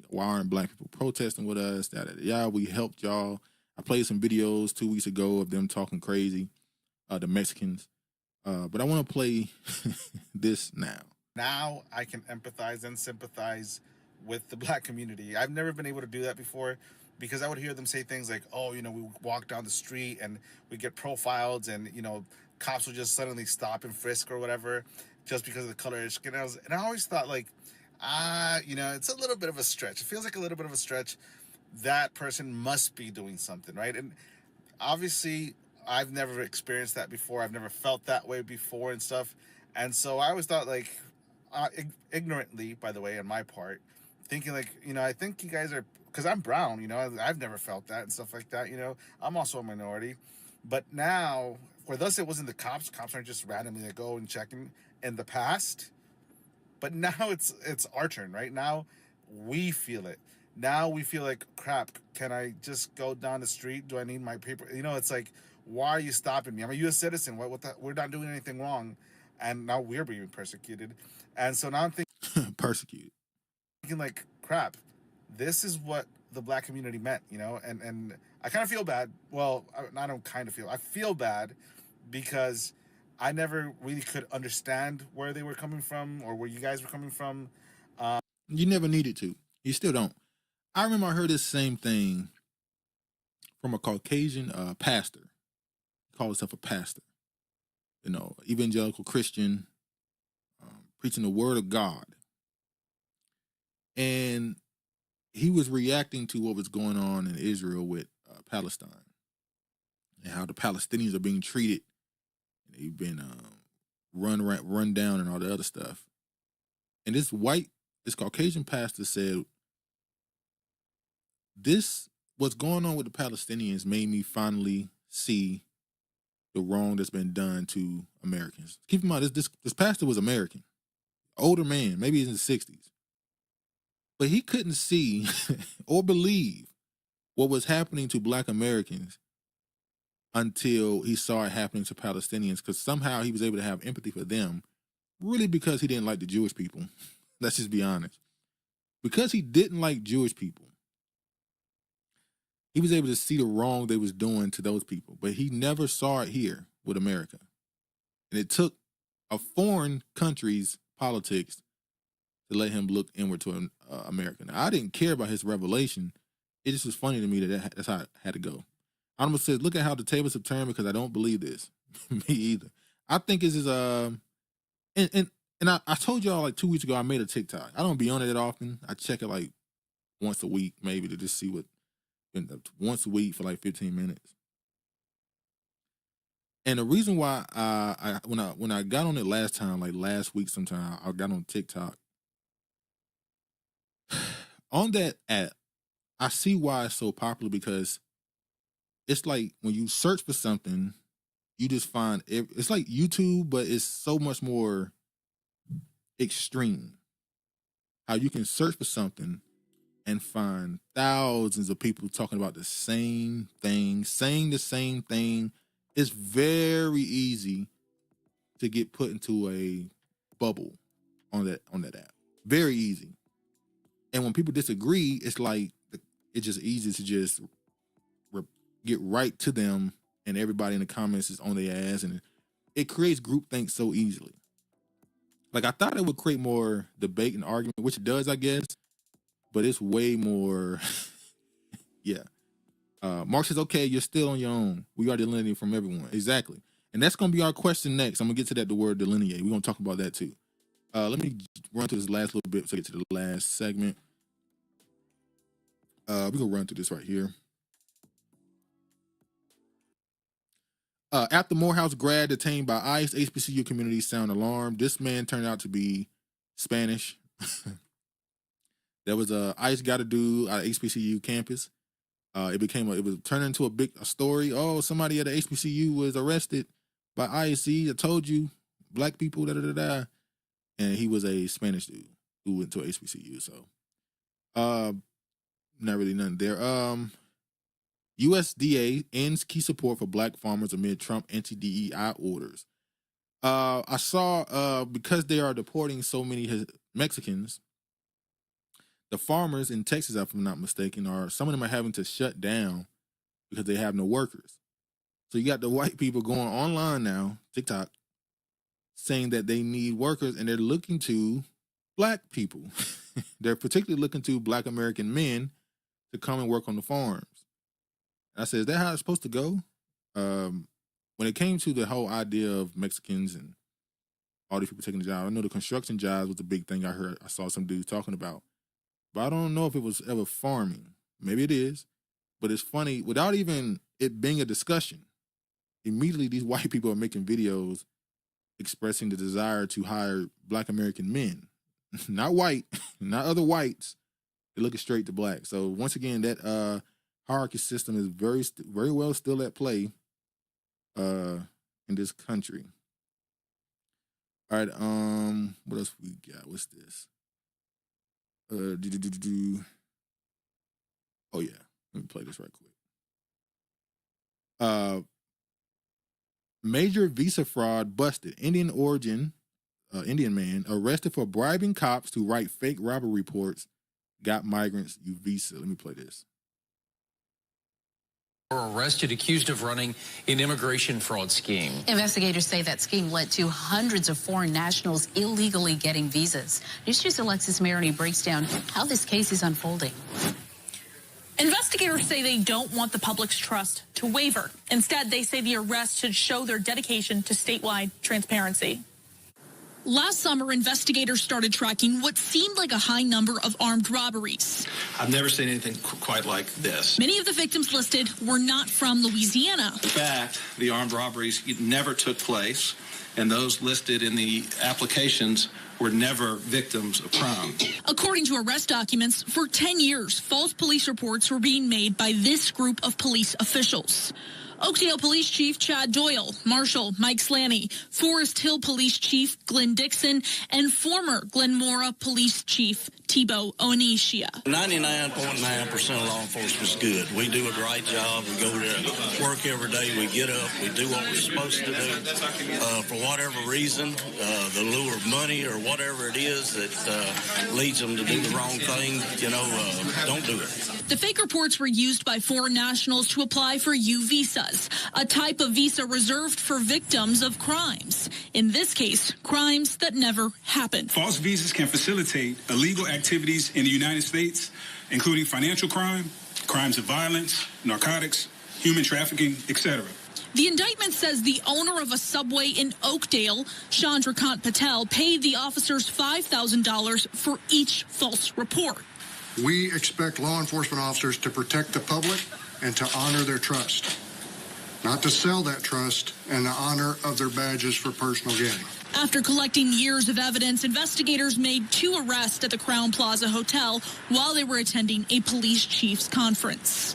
Why aren't black people protesting with us? Yeah, we helped y'all. I played some videos 2 weeks ago of them talking crazy, the Mexicans. But I want to play this now. Now I can empathize and sympathize with the black community. I've never been able to do that before because I would hear them say things like, oh, you know, we walk down the street and we get profiled and, you know, cops will just suddenly stop and frisk or whatever just because of the color of their skin. And I always thought like, you know, it's a little bit of a stretch. It feels like a little bit of a stretch. That person must be doing something, right? And obviously, I've never experienced that before. I've never felt that way before and stuff. And so I always thought, like, ignorantly, by the way, on my part, thinking like, you know, I think you guys are, because I'm brown, you know, I've never felt that and stuff like that, you know. I'm also a minority. But now, for us, it wasn't the cops. Cops aren't just randomly like, go and checking in the past. But now it's our turn, right? Now we feel it. Now we feel like, crap, can I just go down the street? Do I need my paper? You know, it's like, why are you stopping me? I'm a U.S. citizen. We're not doing anything wrong. And now we're being persecuted. And so now I'm thinking... Persecuted. Thinking like, crap, this is what the black community meant, you know? And I kind of feel bad. Well, I don't kind of feel. I feel bad because I never really could understand where they were coming from or where you guys were coming from. You never needed to. You still don't. I remember I heard this same thing from a Caucasian pastor. He called himself a pastor. You know, evangelical Christian, preaching the word of God. And he was reacting to what was going on in Israel with Palestine and how the Palestinians are being treated. They've been run down and all the other stuff. And this Caucasian pastor said, what's going on with the Palestinians made me finally see the wrong that's been done to Americans. Keep in mind, this pastor was American, older man, maybe in his 60s. But he couldn't see or believe what was happening to Black Americans until he saw it happening to Palestinians, because somehow he was able to have empathy for them, really because he didn't like the Jewish people. Let's just be honest. Because he didn't like Jewish people, he was able to see the wrong they was doing to those people, but he never saw it here with America. And it took a foreign country's politics to let him look inward to America. Now, I didn't care about his revelation. It just was funny to me that that's how it had to go. I almost said, look at how the tables have turned, because I don't believe this. Me either. I think this is and I told y'all like 2 weeks ago I made a TikTok. I don't be on it that often. I check it like once a week, maybe, to just see what, once a week for like 15 minutes. And the reason why when I got on it last time, like last week sometime, I got on TikTok. On that app, I see why it's so popular, because it's like when you search for something, you just find it's like YouTube, but it's so much more extreme. How you can search for something and find thousands of people talking about the same thing, saying the same thing. It's very easy to get put into a bubble on that app. Very easy. And when people disagree, it's like it's just easy to just get right to them, and everybody in the comments is on their ass, and it creates groupthink so easily. Like, I thought it would create more debate and argument, which it does, I guess, but it's way more, yeah. Mark says, okay, you're still on your own. We are delineating from everyone. Exactly. And that's going to be our question next. I'm going to get to that, the word delineate. We're going to talk about that too. Let me run through this last little bit so I get to the last segment. We're going to run through this right here. After Morehouse grad detained by ICE, HBCU community sound alarm. This man turned out to be Spanish. There was a ICE got a dude at HBCU campus. It was turning into a story. Oh, somebody at the HBCU was arrested by ICE. I told you, black people, da. And he was a Spanish dude who went to a HBCU. So, not really nothing there. USDA ends key support for black farmers amid Trump anti-DEI orders. I saw because they are deporting so many Mexicans, the farmers in Texas, if I'm not mistaken, some of them are having to shut down because they have no workers. So you got the white people going online now, TikTok, saying that they need workers, and they're looking to black people. They're particularly looking to black American men to come and work on the farms. And I said, is that how it's supposed to go? When it came to the whole idea of Mexicans and all these people taking the job, I know the construction jobs was a big thing I saw some dudes talking about. But I don't know if it was ever farming. Maybe it is. But it's funny, without even it being a discussion, immediately these white people are making videos expressing the desire to hire black American men. Not white, not other whites. They're looking straight to black. So once again, that hierarchy system is very well still at play in this country. All right, what else we got? What's this? Oh yeah, let me play this right quick. Major visa fraud busted. Indian man arrested for bribing cops to write fake robbery reports. Got migrants you visa. Let me play this. Were arrested accused of running an immigration fraud scheme. Investigators say that scheme led to hundreds of foreign nationals illegally getting visas. News 2's Alexis Maroney breaks down how this case is unfolding. Investigators say they don't want the public's trust to waver. Instead, they say the arrest should show their dedication to statewide transparency. Last summer, investigators started tracking what seemed like a high number of armed robberies. I've never seen anything quite like this. Many of the victims listed were not from Louisiana. In fact, the armed robberies never took place, and those listed in the applications were never victims of crime. According to arrest documents, for 10 years, false police reports were being made by this group of police officials. Oakdale Police Chief Chad Doyle, Marshal Mike Slaney, Forest Hill Police Chief Glenn Dixon, and former Glenmora Police Chief Tebow Onicia. 99.9% of law enforcement is good. We do a great job. We go to work every day. We get up. We do what we're supposed to do. For whatever reason, the lure of money or whatever it is that leads them to do the wrong thing, don't do it. The fake reports were used by foreign nationals to apply for U visas, a type of visa reserved for victims of crimes. In this case, crimes that never happened. False visas can facilitate illegal activities in the United States, including financial crime, crimes of violence, narcotics, human trafficking, etc. The indictment says the owner of a Subway in Oakdale, Chandrakant Patel, paid the officers $5,000 for each false report. We expect law enforcement officers to protect the public and to honor their trust, not to sell that trust and the honor of their badges for personal gain. After collecting years of evidence, investigators made 2 arrests at the Crown Plaza Hotel while they were attending a police chief's conference.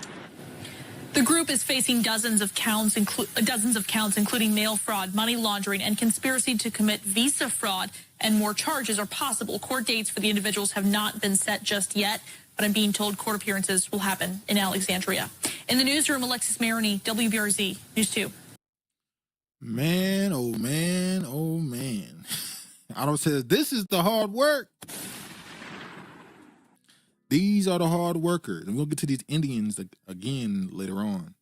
The group is facing dozens of counts, including mail fraud, money laundering, and conspiracy to commit visa fraud, and more charges are possible. Court dates for the individuals have not been set just yet, but I'm being told court appearances will happen in Alexandria. In the newsroom, Alexis Maroney, WBRZ News 2. Man, oh man, oh man. Otto says, this is the hard work. These are the hard workers. And we'll get to these Indians again later on.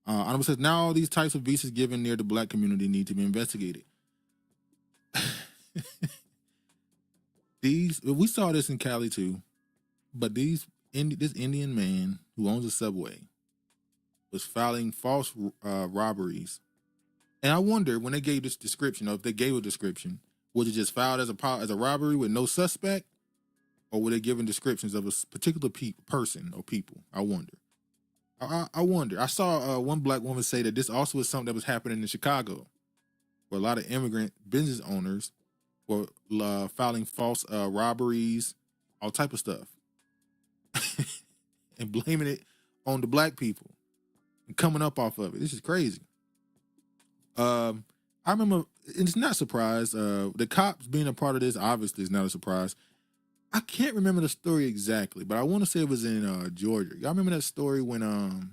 Otto says, now all these types of visas given near the black community need to be investigated. We saw this in Cali too, but this Indian man who owns a Subway was filing false robberies. And I wonder, when they gave this description, or if they gave a description, was it just filed as a robbery with no suspect? Or were they giving descriptions of a particular person or people? I wonder. I wonder. I saw one black woman say that this also is something that was happening in Chicago, where a lot of immigrant business owners were filing false robberies, all type of stuff, and blaming it on the black people and coming up off of it. This is crazy. I remember, and it's not a surprise. The cops being a part of this obviously is not a surprise. I can't remember the story exactly, but I want to say it was in Georgia. Y'all remember that story when the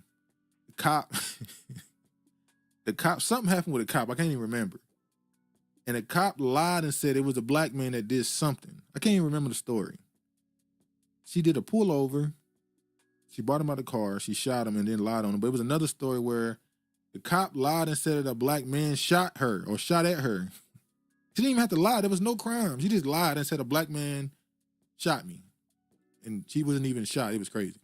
cop, something happened with a cop. I can't even remember. And the cop lied and said it was a black man that did something. I can't even remember the story. She did a pullover. She brought him out of the car. She shot him and then lied on him. But it was another story where the cop lied and said that a black man shot her or shot at her. She didn't even have to lie. There was no crime. She just lied and said a black man shot me. And she wasn't even shot. It was crazy.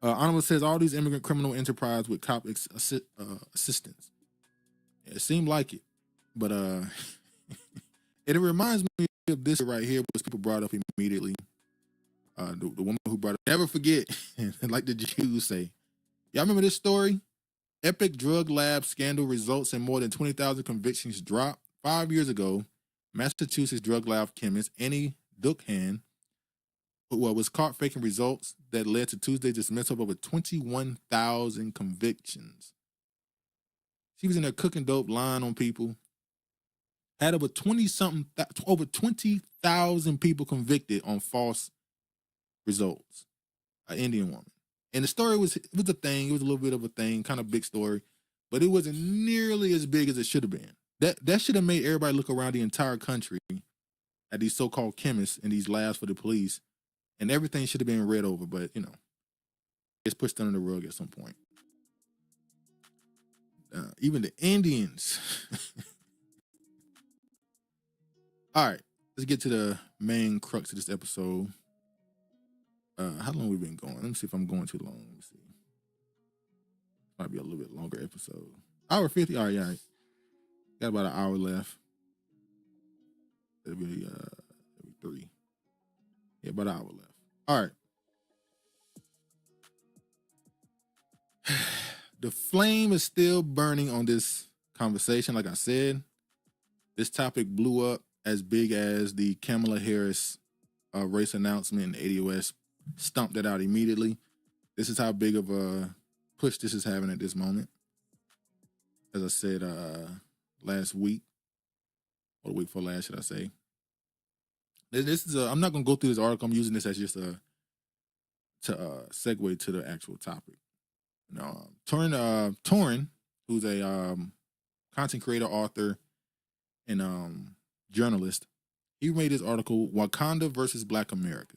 Honorable says all these immigrant criminal enterprise with cop assistance. It seemed like it. But it reminds me of this right here, which people brought up immediately. The woman who brought it. Never forget, like the Jews say. Y'all remember this story? Epic drug lab scandal results in more than 20,000 convictions dropped. 5 years ago, Massachusetts drug lab chemist Annie Dukhan was caught faking results that led to Tuesday's dismissal of over 21,000 convictions. She was in there cooking dope, lying on people. Had over 20,000 people convicted on false results. An Indian woman. And the story was a thing. It was a little bit of a thing, kind of big story, but it wasn't nearly as big as it should have been. That should have made everybody look around the entire country at these so-called chemists in these labs for the police, and everything should have been read over, but, it's pushed under the rug at some point. Even the Indians. All right, let's get to the main crux of this episode. How long have we been going? Let me see if I'm going too long. Let me see. Might be a little bit longer episode. Hour 50. All right. Got about an hour left. It'll be 3. Yeah, about an hour left. All right. The flame is still burning on this conversation. Like I said, this topic blew up as big as the Kamala Harris race announcement, and ADOS stumped it out immediately. This is how big of a push this is having at this moment. As I said last week, or the week before last, should I say. This is I'm not going to go through this article. I'm using this as just to segue to the actual topic. You know, Torin, who's a content creator, author, and journalist, he made this article, Wakanda versus Black America,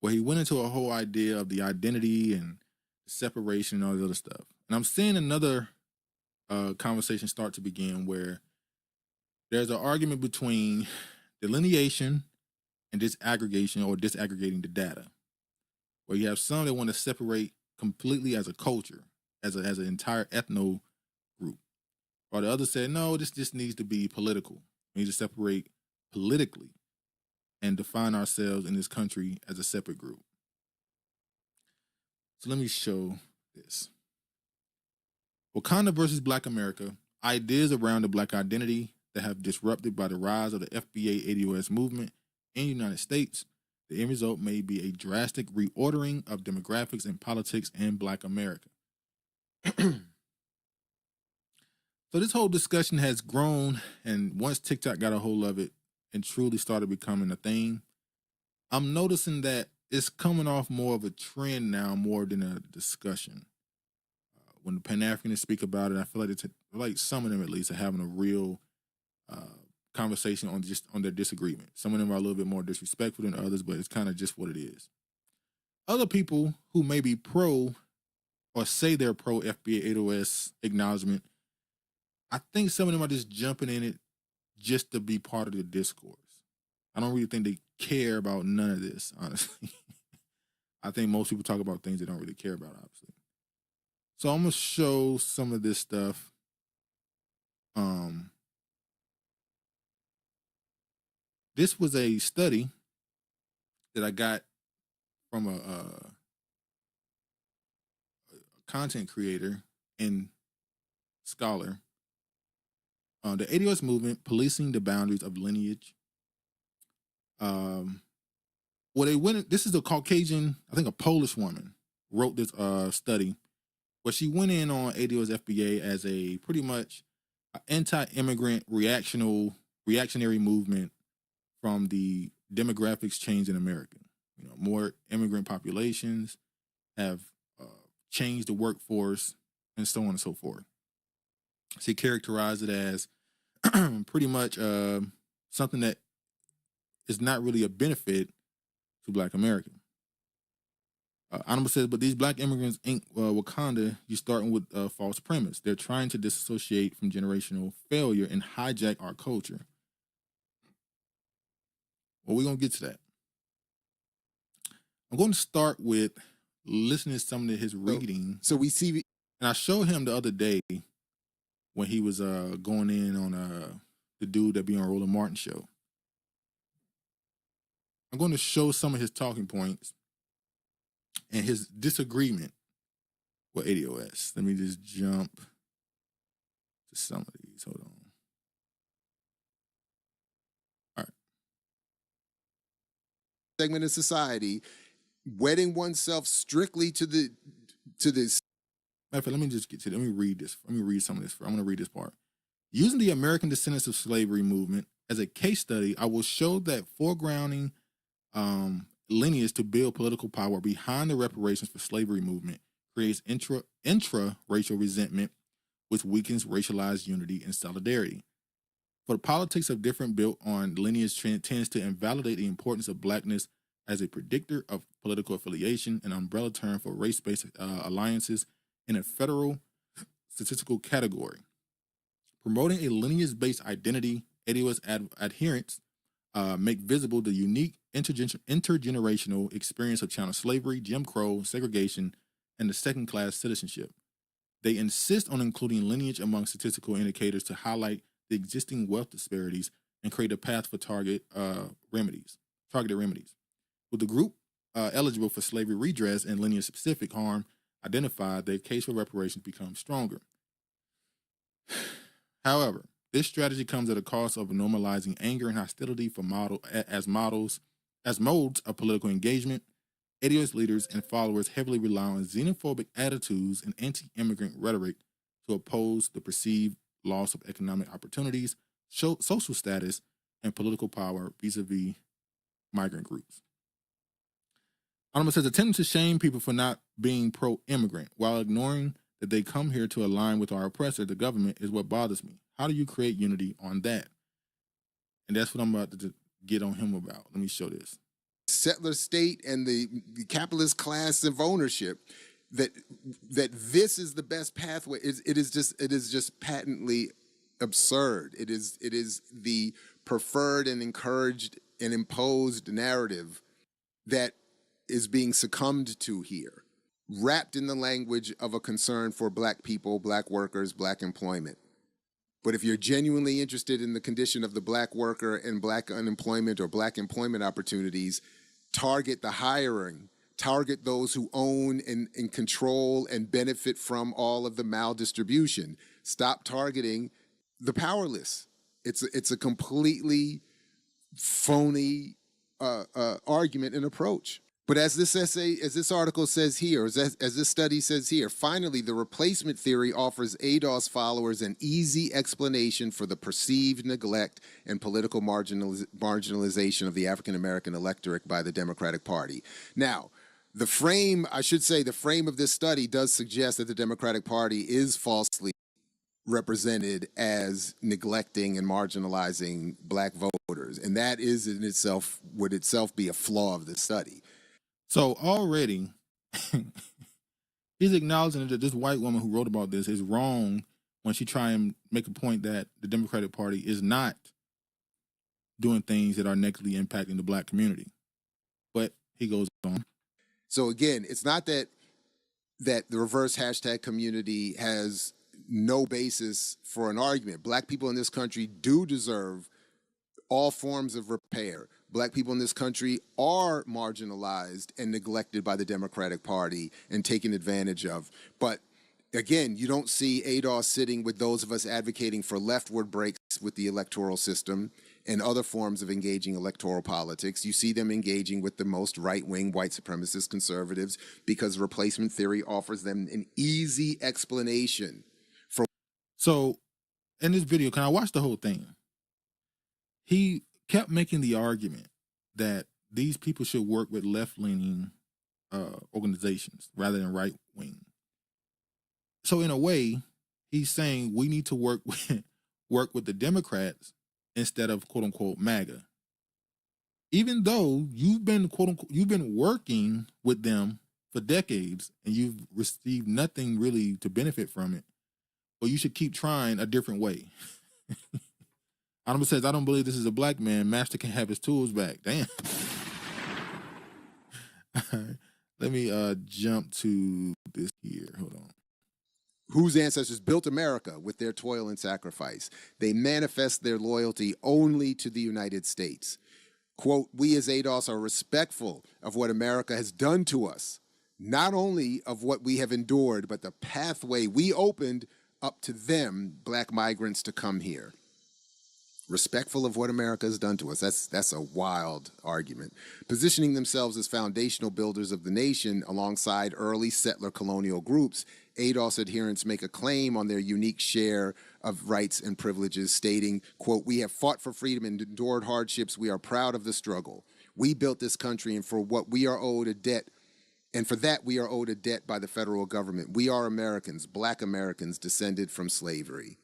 where he went into a whole idea of the identity and separation and all this other stuff. And I'm seeing another conversation start to begin where there's an argument between delineation and disaggregation or disaggregating the data, where you have some that want to separate completely as a culture, as an entire ethno group, while the others said, no, this just needs to be political. We need to separate politically and define ourselves in this country as a separate group. So let me show this. Wakanda versus Black America, ideas around the Black identity that have disrupted by the rise of the FBA ADOS movement in the United States. The end result may be a drastic reordering of demographics and politics in Black America. So this whole discussion has grown, and once TikTok got a hold of it and truly started becoming a thing, I'm noticing that it's coming off more of a trend now more than a discussion. When the Pan-Africanists speak about it, I feel like some of them at least are having a real conversation on their disagreement. Some of them are a little bit more disrespectful than others, but it's kind of just what it is. Other people who may be pro or say they're pro FBA ADOS acknowledgement, I think some of them are just jumping in it just to be part of the discourse. I don't really think they care about none of this, honestly. I think most people talk about things they don't really care about, obviously. So I'm going to show some of this stuff. This was a study that I got from a content creator and scholar. The ADOS movement, policing the boundaries of lineage. This is a Caucasian, I think a Polish woman, wrote this study where she went in on ADOS FBA as a pretty much anti-immigrant reactionary movement from the demographics change in America. You know, more immigrant populations have changed the workforce and so on and so forth. She characterized it as pretty much something that is not really a benefit to Black America. Honorable says, but these Black immigrants ain't Wakanda. You're starting with a false premise. They're trying to disassociate from generational failure and hijack our culture. Well, we're going to get to that. I'm going to start with listening to some of his reading. So we see, and I showed him the other day when he was going in on the dude that be on Roland Martin show. I'm going to show some of his talking points and his disagreement with ADOS. Let me just jump to some of these. Hold on. All right. Segment of society, wedding oneself strictly to this. Let me just get to it. Let me read this. Let me read some of this. I'm going to read this part. Using the American descendants of slavery movement as a case study, I will show that foregrounding lineage to build political power behind the reparations for slavery movement creates intra-racial resentment, which weakens racialized unity and solidarity. For the politics of different built on lineage tends to invalidate the importance of Blackness as a predictor of political affiliation, an umbrella term for race-based alliances in a federal statistical category. Promoting a lineage-based identity, ADOS adherents make visible the unique intergenerational experience of chattel slavery, Jim Crow, segregation, and the second-class citizenship. They insist on including lineage among statistical indicators to highlight the existing wealth disparities and create a path for targeted remedies. With the group eligible for slavery redress and lineage-specific harm identified, their case for reparations becomes stronger. However, this strategy comes at a cost of normalizing anger and hostility for modes of political engagement. ADOS leaders and followers heavily rely on xenophobic attitudes and anti-immigrant rhetoric to oppose the perceived loss of economic opportunities, social status, and political power vis-a-vis migrant groups. Anonymous says, attempting to shame people for not being pro-immigrant while ignoring that they come here to align with our oppressor, the government, is what bothers me. How do you create unity on that? And that's what I'm about to get on him about. Let me show this. Settler state and the capitalist class of ownership, that this is the best pathway. It is just patently absurd. It is the preferred and encouraged and imposed narrative that is being succumbed to here, wrapped in the language of a concern for Black people, Black workers, Black employment. But if you're genuinely interested in the condition of the Black worker and Black unemployment or Black employment opportunities, target the hiring, target those who own and control and benefit from all of the maldistribution. Stop targeting the powerless. It's a completely phony argument and approach. But as this article says here, as this study says here, finally, the replacement theory offers ADOS followers an easy explanation for the perceived neglect and political marginalization of the African-American electorate by the Democratic Party. Now, the frame of this study does suggest that the Democratic Party is falsely represented as neglecting and marginalizing Black voters. And that is in itself, would itself be a flaw of the study. So already, he's acknowledging that this white woman who wrote about this is wrong when she try and make a point that the Democratic Party is not doing things that are negatively impacting the Black community. But he goes on. So again, it's not that the reverse hashtag community has no basis for an argument. Black people in this country do deserve all forms of repair. Black people in this country are marginalized and neglected by the Democratic Party and taken advantage of. But again, you don't see ADOS sitting with those of us advocating for leftward breaks with the electoral system and other forms of engaging electoral politics. You see them engaging with the most right-wing white supremacist conservatives because replacement theory offers them an easy explanation for. So in this video, can I watch the whole thing? He kept making the argument that these people should work with left-leaning organizations rather than right-wing. So in a way, he's saying we need to work with the Democrats instead of quote unquote MAGA. Even though you've been quote unquote, you've been working with them for decades and you've received nothing really to benefit from it, but you should keep trying a different way. Anonymous says, I don't believe this is a Black man. Master can have his tools back. Damn. Let me jump to this here. Hold on. Whose ancestors built America with their toil and sacrifice. They manifest their loyalty only to the United States. Quote, we as ADOS are respectful of what America has done to us, not only of what we have endured, but the pathway we opened up to them, Black migrants, to come here. Respectful of what America has done to us. That's a wild argument. Positioning themselves as foundational builders of the nation alongside early settler colonial groups, ADOS adherents make a claim on their unique share of rights and privileges, stating, quote, we have fought for freedom and endured hardships. We are proud of the struggle. We built this country, and for what we are owed a debt, and for that we are owed a debt by the federal government. We are Americans, Black Americans, descended from slavery.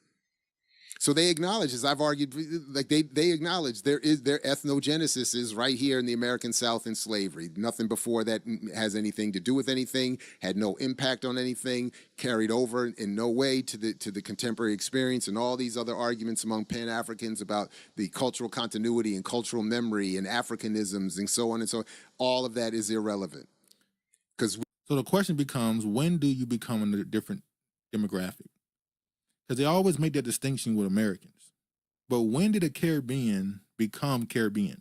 So they acknowledge, as I've argued, like they acknowledge their ethnogenesis is right here in the American South in slavery. Nothing before that has anything to do with anything, had no impact on anything, carried over in no way to the contemporary experience, and all these other arguments among Pan-Africans about the cultural continuity and cultural memory and Africanisms and so on and so on. All of that is irrelevant. So the question becomes, when do you become a different demographic? Because they always make that distinction with Americans. But when did a Caribbean become Caribbean?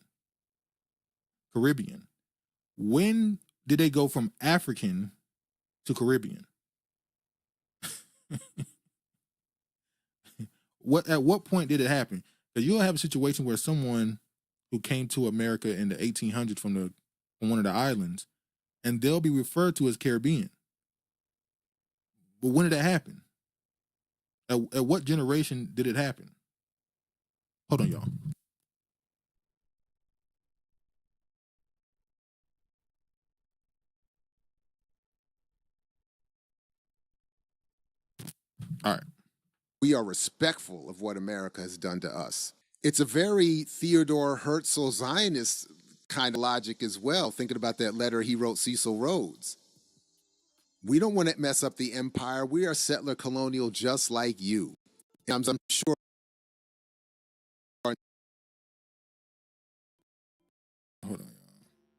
When did they go from African to Caribbean? At what point did it happen? Because you'll have a situation where someone who came to America in the 1800s from one of the islands and they'll be referred to as Caribbean. But when did that happen? At what generation did it happen? Hold on, y'all. All right. We are respectful of what America has done to us. It's a very Theodore Herzl Zionist kind of logic as well, thinking about that letter he wrote Cecil Rhodes. We don't want to mess up the empire. We are settler colonial just like you. I'm sure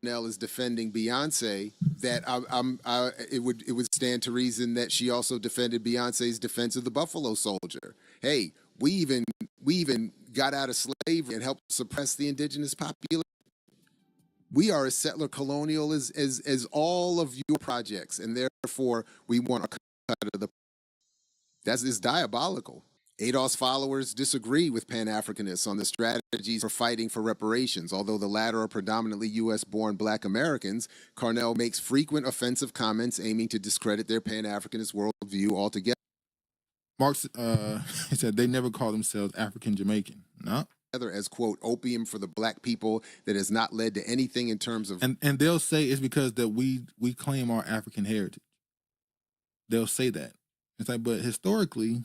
Nell is defending Beyonce, that it would stand to reason that she also defended Beyonce's defense of the Buffalo Soldier. Hey, we even got out of slavery and helped suppress the indigenous population. We are as settler colonial as all of your projects, and therefore we want a cut of the. That is diabolical. ADOS followers disagree with Pan-Africanists on the strategies for fighting for reparations. Although the latter are predominantly U.S.-born Black Americans, Carnell makes frequent offensive comments aiming to discredit their Pan-Africanist worldview altogether. Marx, he said they never call themselves African-Jamaican. No. As, quote, opium for the Black people that has not led to anything in terms of... And they'll say it's because that we claim our African heritage. They'll say that. It's like, but historically...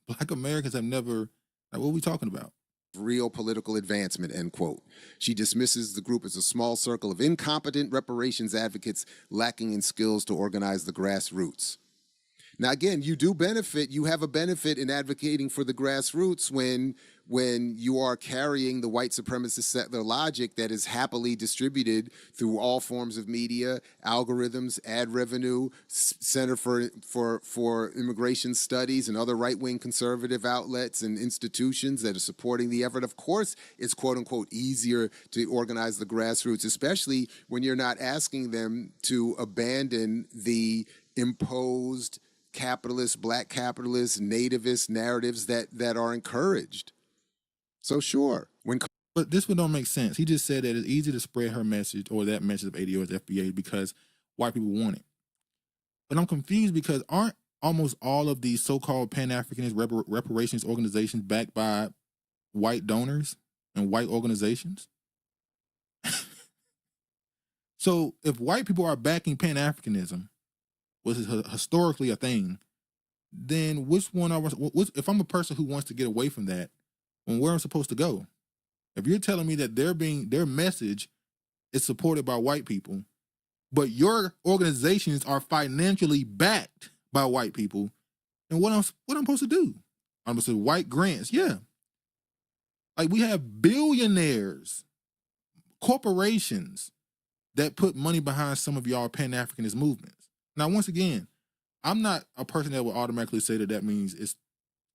Black Americans have never, like, what are we talking about? Real political advancement, end quote. She dismisses the group as a small circle of incompetent reparations advocates lacking in skills to organize the grassroots. Now, again, you have a benefit in advocating for the grassroots when you are carrying the white supremacist settler logic that is happily distributed through all forms of media, algorithms, ad revenue, Center for Immigration Studies, and other right-wing conservative outlets and institutions that are supporting the effort. Of course, it's quote-unquote easier to organize the grassroots, especially when you're not asking them to abandon the imposed capitalist, Black capitalist, nativist narratives that are encouraged. So sure. But this one don't make sense. He just said that it's easy to spread her message or that message of ADOS, FBA because white people want it. But I'm confused because aren't almost all of these so-called Pan-Africanist reparations organizations backed by white donors and white organizations? So if white people are backing Pan-Africanism, which is historically a thing, then which one if I'm a person who wants to get away from that, then where am I supposed to go? If you're telling me that their message is supported by white people, but your organizations are financially backed by white people, then what I'm supposed to do? I'm supposed to white grants, yeah. Like we have billionaires, corporations that put money behind some of y'all Pan-Africanist movements. Now, once again, I'm not a person that will automatically say that means it's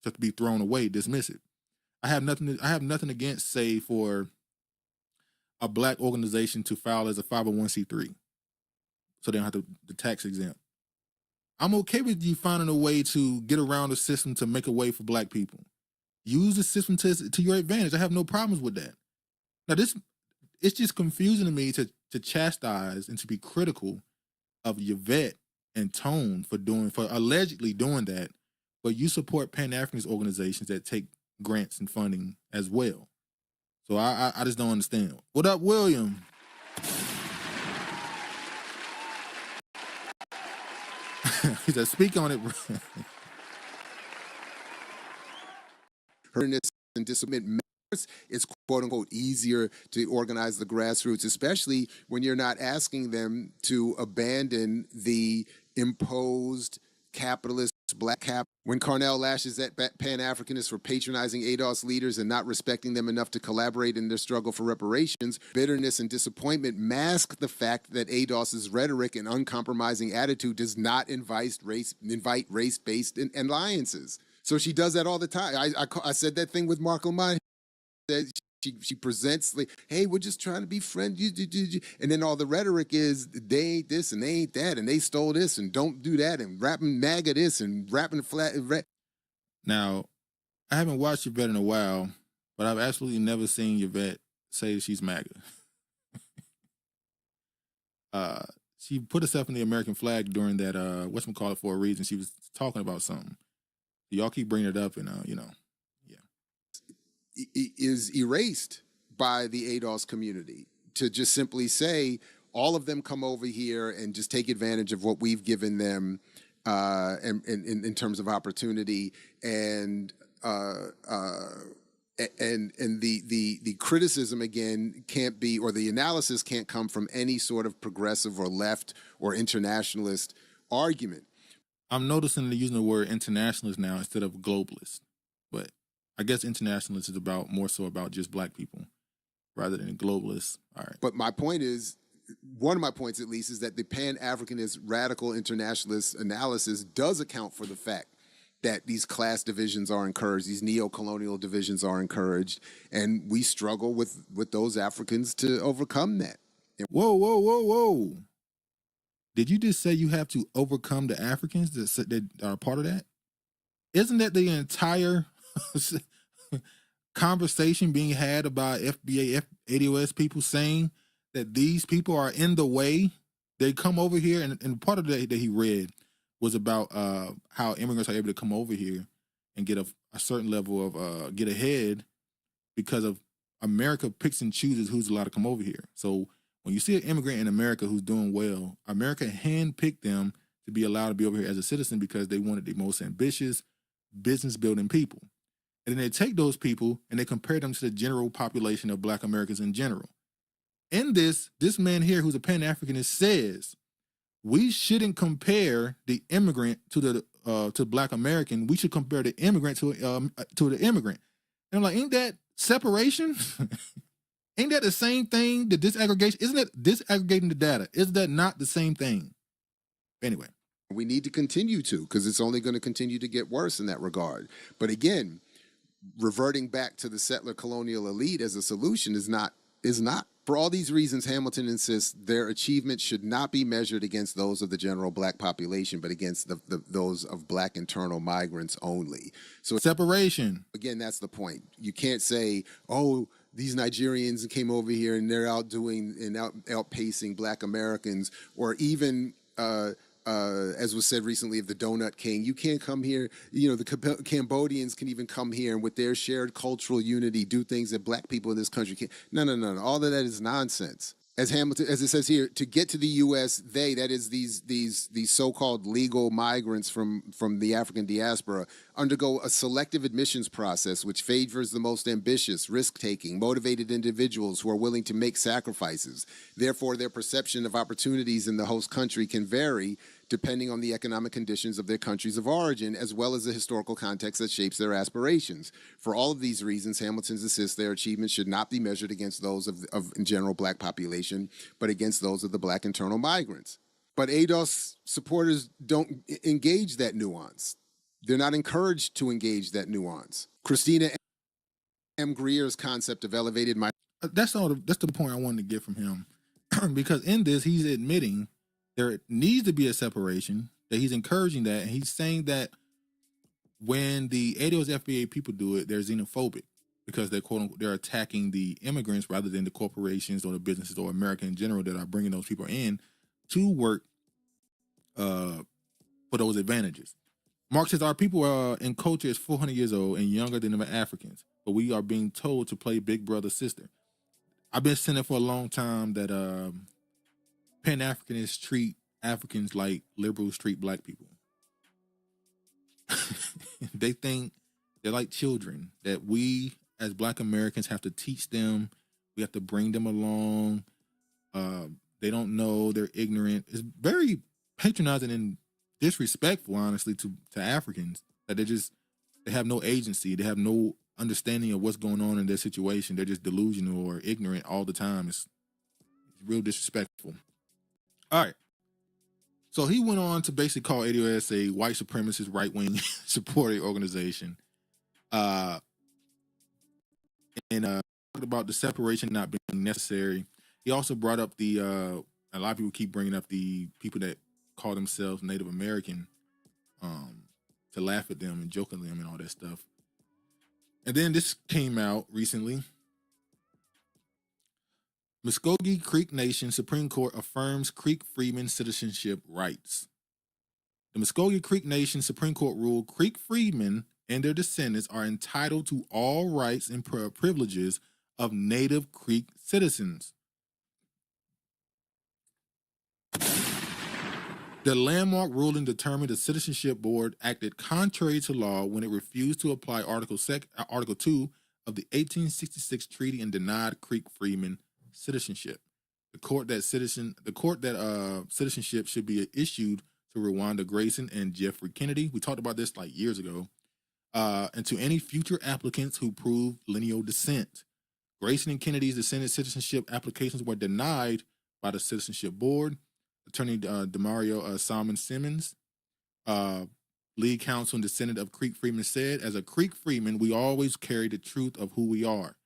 just to be thrown away, dismiss it. I have nothing against, say, for a Black organization to file as a 501c3, so they don't have the tax exempt. I'm okay with you finding a way to get around the system to make a way for Black people. Use the system to your advantage. I have no problems with that. Now, it's just confusing to me to chastise and to be critical of Yvette and Tone for allegedly doing that, but you support Pan-Africanist organizations that take grants and funding as well. So I just don't understand. What up, William? He said, speak on it. Herness and discipline. It's quote-unquote easier to organize the grassroots, especially when you're not asking them to abandon the imposed capitalist Black cap. When Carnell lashes at Pan-Africanists for patronizing ADOS leaders and not respecting them enough to collaborate in their struggle for reparations, bitterness and disappointment mask the fact that ADOS's rhetoric and uncompromising attitude does not invite race-based alliances. So she does that all the time. I said that thing with Malcolm-Jamal. She presents like, hey, we're just trying to be friends. And then all the rhetoric is they ain't this and they ain't that and they stole this and don't do that and rapping MAGA this and rapping flat. Now, I haven't watched Yvette in a while, but I've absolutely never seen Yvette say she's MAGA. she put herself in the American flag during that whatchamacallit for a reason. She was talking about something. Y'all keep bringing it up, and is erased by the ADOS community to just simply say all of them come over here and just take advantage of what we've given them and in terms of opportunity and the criticism again can't be, or the analysis can't come from any sort of progressive or left or internationalist argument. I'm noticing they're using the word internationalist now instead of globalist, but I guess internationalist is more so about just black people rather than globalist. All right. But my point is, one of my points at least, is that the Pan-Africanist radical internationalist analysis does account for the fact that these class divisions are encouraged, these neo-colonial divisions are encouraged, and we struggle with those Africans to overcome that. Whoa. Did you just say you have to overcome the Africans that are part of that? Isn't that the entire conversation being had about FBA, ADOS people saying that these people are in the way? They come over here, and part of that he read was about how immigrants are able to come over here and get a certain level of get ahead because of America picks and chooses who's allowed to come over here. So when you see an immigrant in America who's doing well, America handpicked them to be allowed to be over here as a citizen because they wanted the most ambitious, business-building people. And then they take those people and they compare them to the general population of black Americans in general. In this man here who's a Pan-Africanist says, we shouldn't compare the immigrant to the black American. We should compare the immigrant to the immigrant. And I'm like, ain't that separation? Ain't that the same thing? The disaggregation? Isn't that disaggregating the data? Is that not the same thing? Anyway. We need to continue to, because it's only going to continue to get worse in that regard. But again, reverting back to the settler colonial elite as a solution is not. For all these reasons, Hamilton insists their achievements should not be measured against those of the general black population, but against those of black internal migrants only. So separation. Again, that's the point. You can't say, oh, these Nigerians came over here and they're outdoing and outpacing black Americans, or even as was said recently of the Donut King, you can't come here. You know, the Cambodians can even come here and with their shared cultural unity do things that black people in this country can't. No. All of that is nonsense. As Hamilton, as it says here, to get to the U.S., that is these so-called legal migrants from the African diaspora, undergo a selective admissions process which favors the most ambitious, risk-taking, motivated individuals who are willing to make sacrifices. Therefore, their perception of opportunities in the host country can vary depending on the economic conditions of their countries of origin, as well as the historical context that shapes their aspirations. For all of these reasons, Hamilton insists their achievements should not be measured against those of in general black population, but against those of the black internal migrants. But ADOS supporters don't engage that nuance. They're not encouraged to engage that nuance. Christina M. Greer's concept of elevated that's the point I wanted to get from him. Because in this, he's admitting there needs to be a separation, that he's encouraging that, and he's saying that when the ADOS FBA people do it, they're xenophobic because they're attacking the immigrants rather than the corporations or the businesses or America in general that are bringing those people in to work for those advantages. Mark says, our people in culture is 400 years old and younger than the Africans, but we are being told to play big brother sister. I've been saying it for a long time that Pan-Africanists treat Africans like liberals treat black people. They think they're like children, that we as black Americans have to teach them, we have to bring them along. They don't know, they're ignorant. It's very patronizing and disrespectful, honestly, to Africans, that they have no agency, they have no understanding of what's going on in their situation. They're just delusional or ignorant all the time. It's real disrespectful. All right. So he went on to basically call ADOS a white supremacist right-wing supporting organization. And talked about the separation not being necessary. He also brought up a lot of people keep bringing up the people that call themselves Native American to laugh at them and joke at them and all that stuff. And then this came out recently. Muskogee Creek Nation Supreme Court affirms Creek freedmen citizenship rights. The Muskogee Creek Nation Supreme Court ruled Creek freedmen and their descendants are entitled to all rights and privileges of native Creek citizens. The landmark ruling determined the Citizenship Board acted contrary to law when it refused to apply Article 2 of the 1866 treaty and denied Creek freedmen citizenship. The court that citizenship should be issued to Rwanda Grayson and Jeffrey Kennedy. We talked about this like years ago. And to any future applicants who prove lineal descent. Grayson and Kennedy's descendant citizenship applications were denied by the Citizenship Board. Attorney Demario Salmon Simmons, lead counsel and descendant of Creek freedmen, said, as a Creek freedman, we always carry the truth of who we are.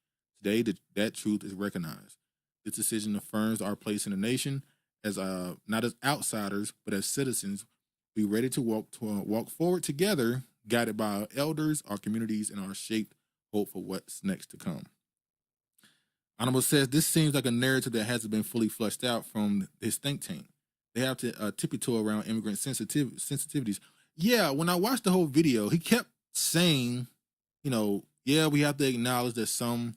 Today, that truth is recognized. This decision affirms our place in the nation as not as outsiders, but as citizens. Be ready to walk forward together, guided by our elders, our communities, and our shaped hope for what's next to come. Honorable says this seems like a narrative that hasn't been fully fleshed out from his think tank. They have to tiptoe around immigrant sensitivities. Yeah, when I watched the whole video, he kept saying, we have to acknowledge that some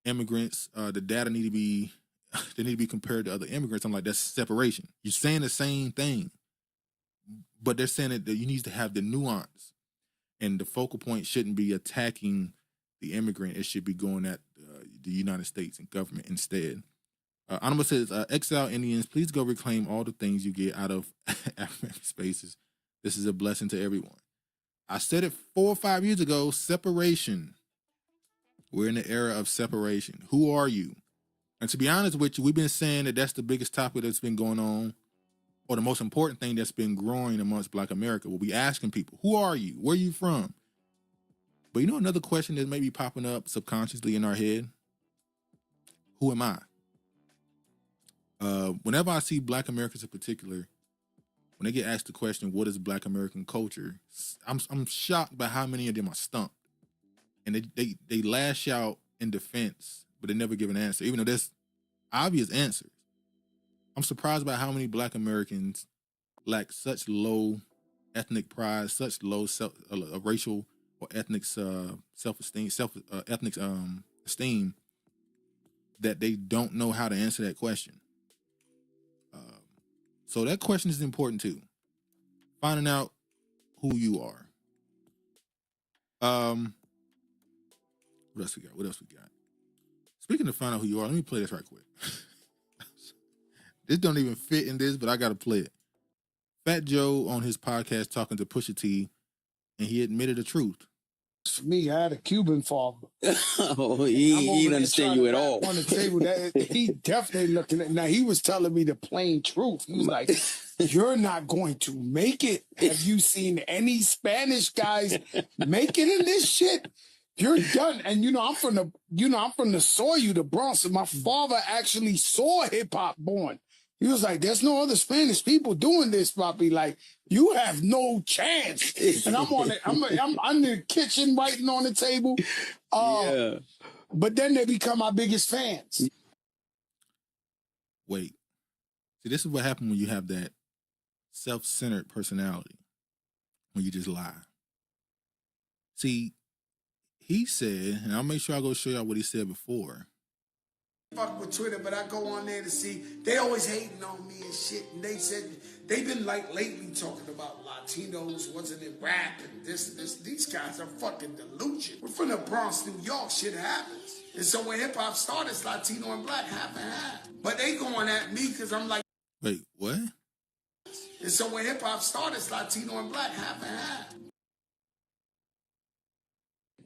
immigrants, the data need to be compared to other immigrants. I'm like, that's separation. You're saying the same thing, but they're saying that you need to have the nuance, and the focal point shouldn't be attacking the immigrant. It should be going at the United States and government instead. Honorable says, exile Indians, please go reclaim all the things you get out of African spaces. This is a blessing to everyone. I said it 4 or 5 years ago, separation. We're in the era of separation. Who are you? And to be honest with you, we've been saying that that's the biggest topic that's been going on, or the most important thing that's been growing amongst Black America. We'll be asking people, who are you? Where are you from? But another question that may be popping up subconsciously in our head, who am I? Whenever I see Black Americans in particular, when they get asked the question, what is Black American culture? I'm shocked by how many of them are stumped. And they lash out in defense, but they never give an answer, even though there's obvious answers. I'm surprised by how many Black Americans lack such low ethnic pride, such low racial or ethnic self-esteem, esteem, that they don't know how to answer that question. So that question is important too. Finding out who you are. What else we got? Speaking of find out who you are, let me play this right quick. This don't even fit in this, but I gotta play it. Fat Joe on his podcast talking to Pusha T, and he admitted the truth. For me, I had a Cuban father. Oh, he didn't understand you at all. On the table, he definitely looking at. Now he was telling me the plain truth. He was like, "You're not going to make it. Have you seen any Spanish guys make it in this shit? You're done." And I'm from the soil, the Bronx. And my father actually saw hip hop born. He was like, "There's no other Spanish people doing this, Poppy. Like, you have no chance." And I'm on it. I'm in the kitchen writing on the table. Yeah. But then they become my biggest fans. Wait. See, this is what happened when you have that self-centered personality, when you just lie. See, he said, and I'll make sure I go show y'all what he said before. Fuck with Twitter, but I go on there to see. They always hating on me and shit. And they said they've been like lately talking about Latinos wasn't in rap and this. These guys are fucking delusion. We're from the Bronx, New York. Shit happens. And so when hip hop started, it's Latino and Black half and half. But they going at me because I'm like, wait, what? And so when hip hop started, it's Latino and Black half and half.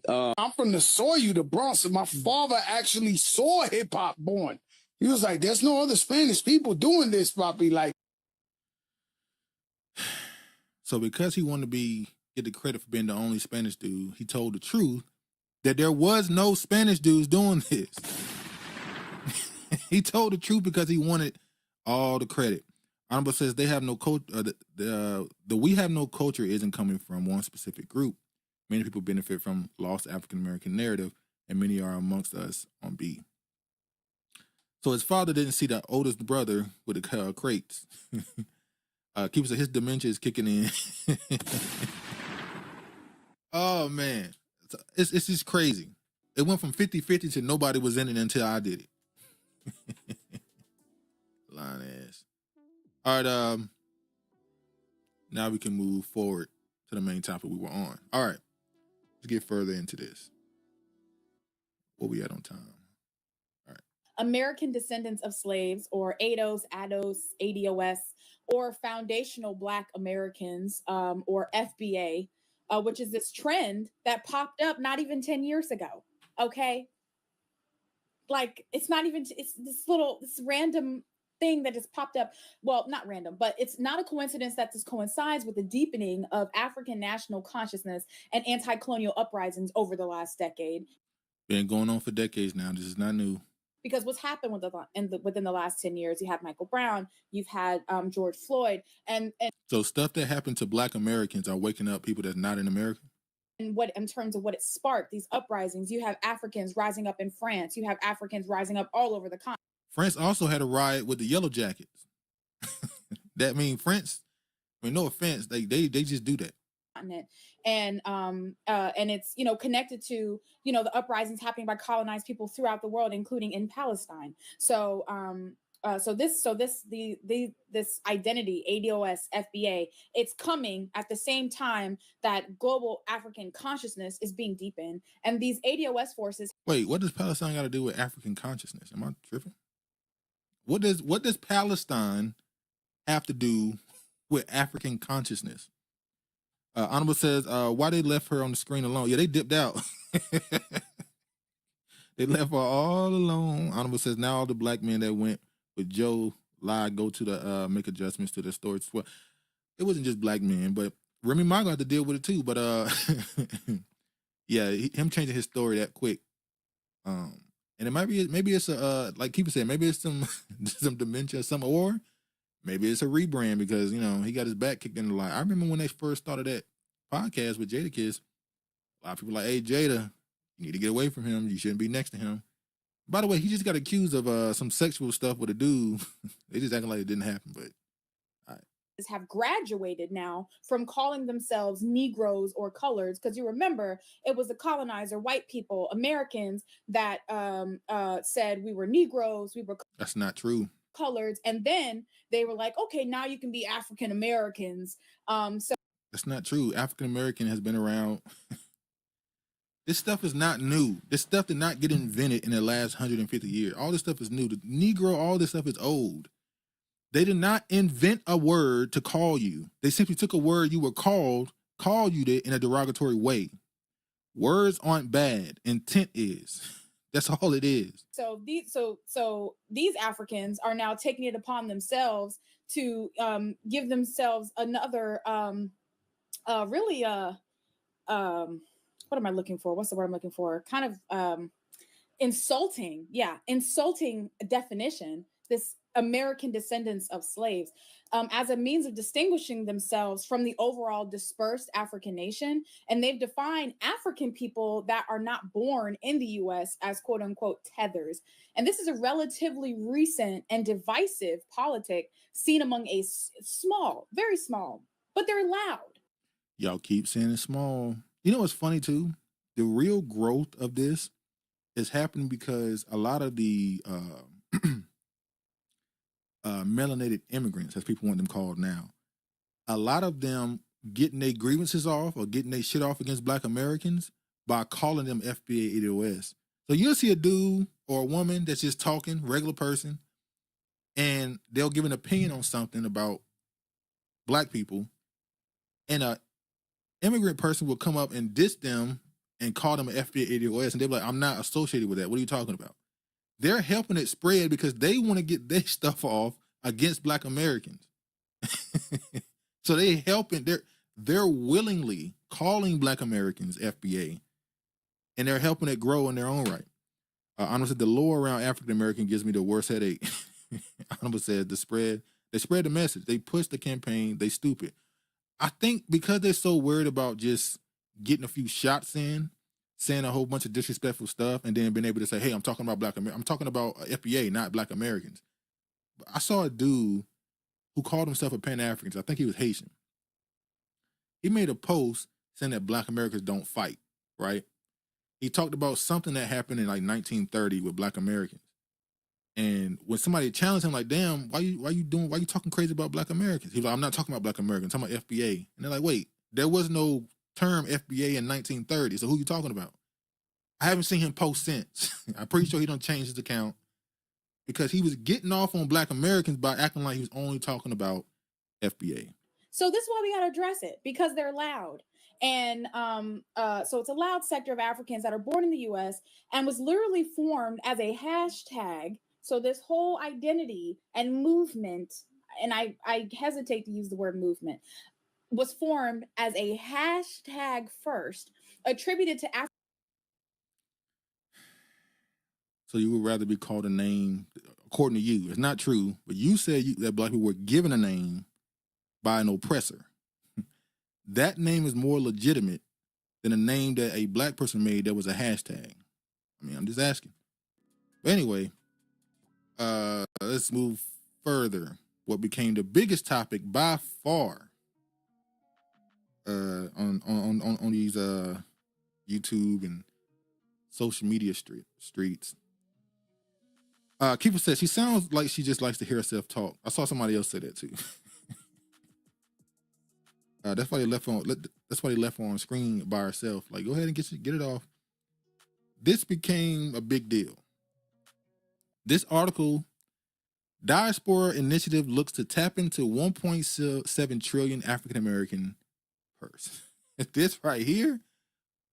I'm from the soil, the Bronx, and my father actually saw hip hop born. He was like, "There's no other Spanish people doing this, Poppy." Like, so because he wanted to get the credit for being the only Spanish dude, he told the truth that there was no Spanish dudes doing this. He told the truth because he wanted all the credit. Honorable says they have no culture. The we have no culture isn't coming from one specific group. Many people benefit from lost African-American narrative, and many are amongst us on B. So his father didn't see the oldest brother with the crates. Keeps his dementia is kicking in. Oh man, it's just crazy. It went from 50-50 to nobody was in it until I did it. Lying ass. All right, now we can move forward to the main topic we were on. All right, let's get further into this. What we at on time? American descendants of slaves, or ADOS, ADOS, or foundational Black Americans, or FBA, which is this trend that popped up not even 10 years ago. Okay. Like it's this random thing that just popped up. Well, not random, but it's not a coincidence that this coincides with the deepening of African national consciousness and anti-colonial uprisings over the last decade. Been going on for decades now. This is not new. Because what's happened within the last 10 years, you have Michael Brown, you've had George Floyd, and so stuff that happened to Black Americans are waking up people that's not in America. And what, in terms of what it sparked, these uprisings, you have Africans rising up in France, you have Africans rising up all over the continent. France also had a riot with the Yellow Jackets. That mean France. I mean, no offense, they just do that. And it's connected to the uprisings happening by colonized people throughout the world, including in Palestine. So this identity, ADOS, FBA, it's coming at the same time that global African consciousness is being deepened, and these ADOS forces. Wait, what does Palestine got to do with African consciousness? Am I tripping? What does Palestine have to do with African consciousness? Honorable says, why they left her on the screen alone? Yeah, they dipped out. They left her all alone. Honorable says, now all the Black men that went with Joe lied go to the make adjustments to their stories. Well, it wasn't just Black men, but Remy Ma got to deal with it too. But yeah, him changing his story that quick. And it might be, maybe it's like people said, maybe it's some dementia, or maybe it's a rebrand because, he got his back kicked in a lot. I remember when they first started that podcast with Jadakiss, a lot of people were like, hey, Jada, you need to get away from him. You shouldn't be next to him. By the way, he just got accused of some sexual stuff with a dude. They just acting like it didn't happen, but all right. Have graduated now from calling themselves Negroes or coloreds, because you remember it was the colonizer, white people, Americans that said we were Negroes, we were. That's not true. Coloreds, and then they were like, okay, now you can be African Americans. So that's not true. African American has been around. This stuff is not new. This stuff did not get invented in the last 150 years. All this stuff is new. The Negro, all this stuff is old. They did not invent a word to call you. They simply took a word you were called you that in a derogatory way. Words aren't bad. Intent is. That's all it is. So these Africans are now taking it upon themselves to give themselves another what am I looking for? What's the word I'm looking for? Kind of insulting definition. This American descendants of slaves, as a means of distinguishing themselves from the overall dispersed African nation. And they've defined African people that are not born in the U.S. as quote unquote tethers. And this is a relatively recent and divisive politic seen among a small, very small, but they're loud. Y'all keep saying it's small. You know what's funny too? The real growth of this is happening because a lot of the melanated immigrants, as people want them called now, a lot of them getting their grievances off or getting their shit off against Black Americans by calling them FBA ADOS. So you'll see a dude or a woman that's just talking, regular person, and they'll give an opinion on something about Black people, and a immigrant person will come up and diss them and call them an FBA ADOS, and they'll be like, I'm not associated with that. What are you talking about? They're helping it spread because they want to get their stuff off against Black Americans. So they helping, they're willingly calling Black Americans FBA, and they're helping it grow in their own right. Honorable said the law around African American gives me the worst headache. Honorable said they spread the message. They push the campaign. They stupid. I think because they're so worried about just getting a few shots in, saying a whole bunch of disrespectful stuff and then being able to say, hey, I'm talking about Black Americans. I'm talking about FBA, not Black Americans. But I saw a dude who called himself a Pan-African. I think he was Haitian. He made a post saying that Black Americans don't fight, right? He talked about something that happened in like 1930 with Black Americans. And when somebody challenged him, like, damn, why you talking crazy about Black Americans? He was like, I'm not talking about Black Americans, I'm talking about FBA. And they're like, wait, there was no term FBA in 1930, so who you talking about? I haven't seen him post since. I'm pretty sure he done changed his account because he was getting off on Black Americans by acting like he was only talking about FBA. So this is why we got to address it, because they're loud. And so it's a loud sector of Africans that are born in the U.S. and was literally formed as a hashtag. So this whole identity and movement, and I hesitate to use the word movement, was formed as a hashtag first, attributed to Africa. So you would rather be called a name, according to you. It's not true, but you said that Black people were given a name by an oppressor. That name is more legitimate than a name that a Black person made that was a hashtag. I mean, I'm just asking. But anyway, let's move further. What became the biggest topic by far on these YouTube and social media streets. Keeper says she sounds like she just likes to hear herself talk. I saw somebody else say that too. That's why they left her on screen by herself. Like, go ahead and get it off. This became a big deal. This article, Diaspora Initiative looks to tap into 1.7 trillion African American purse. This right here,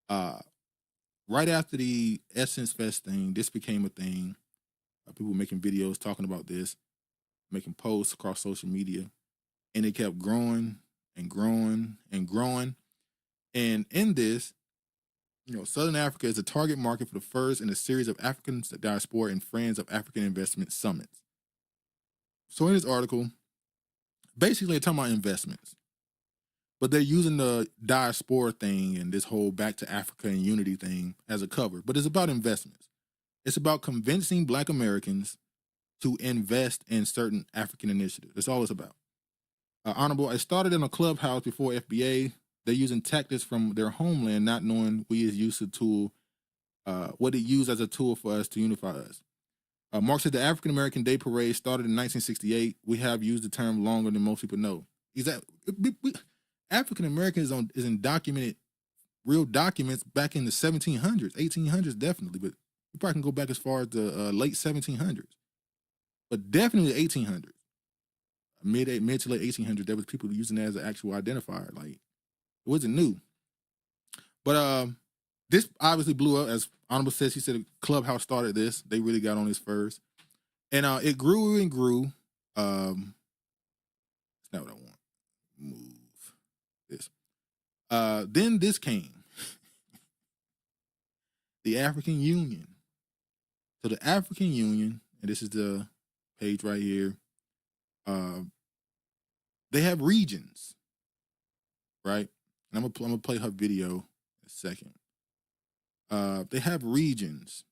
right after the Essence Fest thing, this became a thing. People making videos talking about this, making posts across social media, and it kept growing and growing and growing. And in this, Southern Africa is a target market for the first in a series of African diaspora and Friends of African Investment summits. So in this article, basically they're talking about investments, but they're using the diaspora thing and this whole back to Africa and unity thing as a cover, but it's about investments. It's about convincing Black Americans to invest in certain African initiatives. That's all it's about. Honorable, I started in a clubhouse before FBA. They're using tactics from their homeland, not knowing we is used to tool, what it used as a tool for us to unify us. Mark said the African American Day Parade started in 1968. We have used the term longer than most people know. African American is in documented, real documents back in the 1700s, 1800s definitely, but you probably can go back as far as the late 1700s, but definitely the 1800s. Mid to late 1800s, there was people using that as an actual identifier. Like, it wasn't new. But this obviously blew up. As Honorable says, she said the Clubhouse started this. They really got on this first. And it grew and grew. That's not what I want. Move this. Then this came. The African Union. So the African Union, and this is the page right here, they have regions, right? And I'm gonna play her video in a second. They have regions.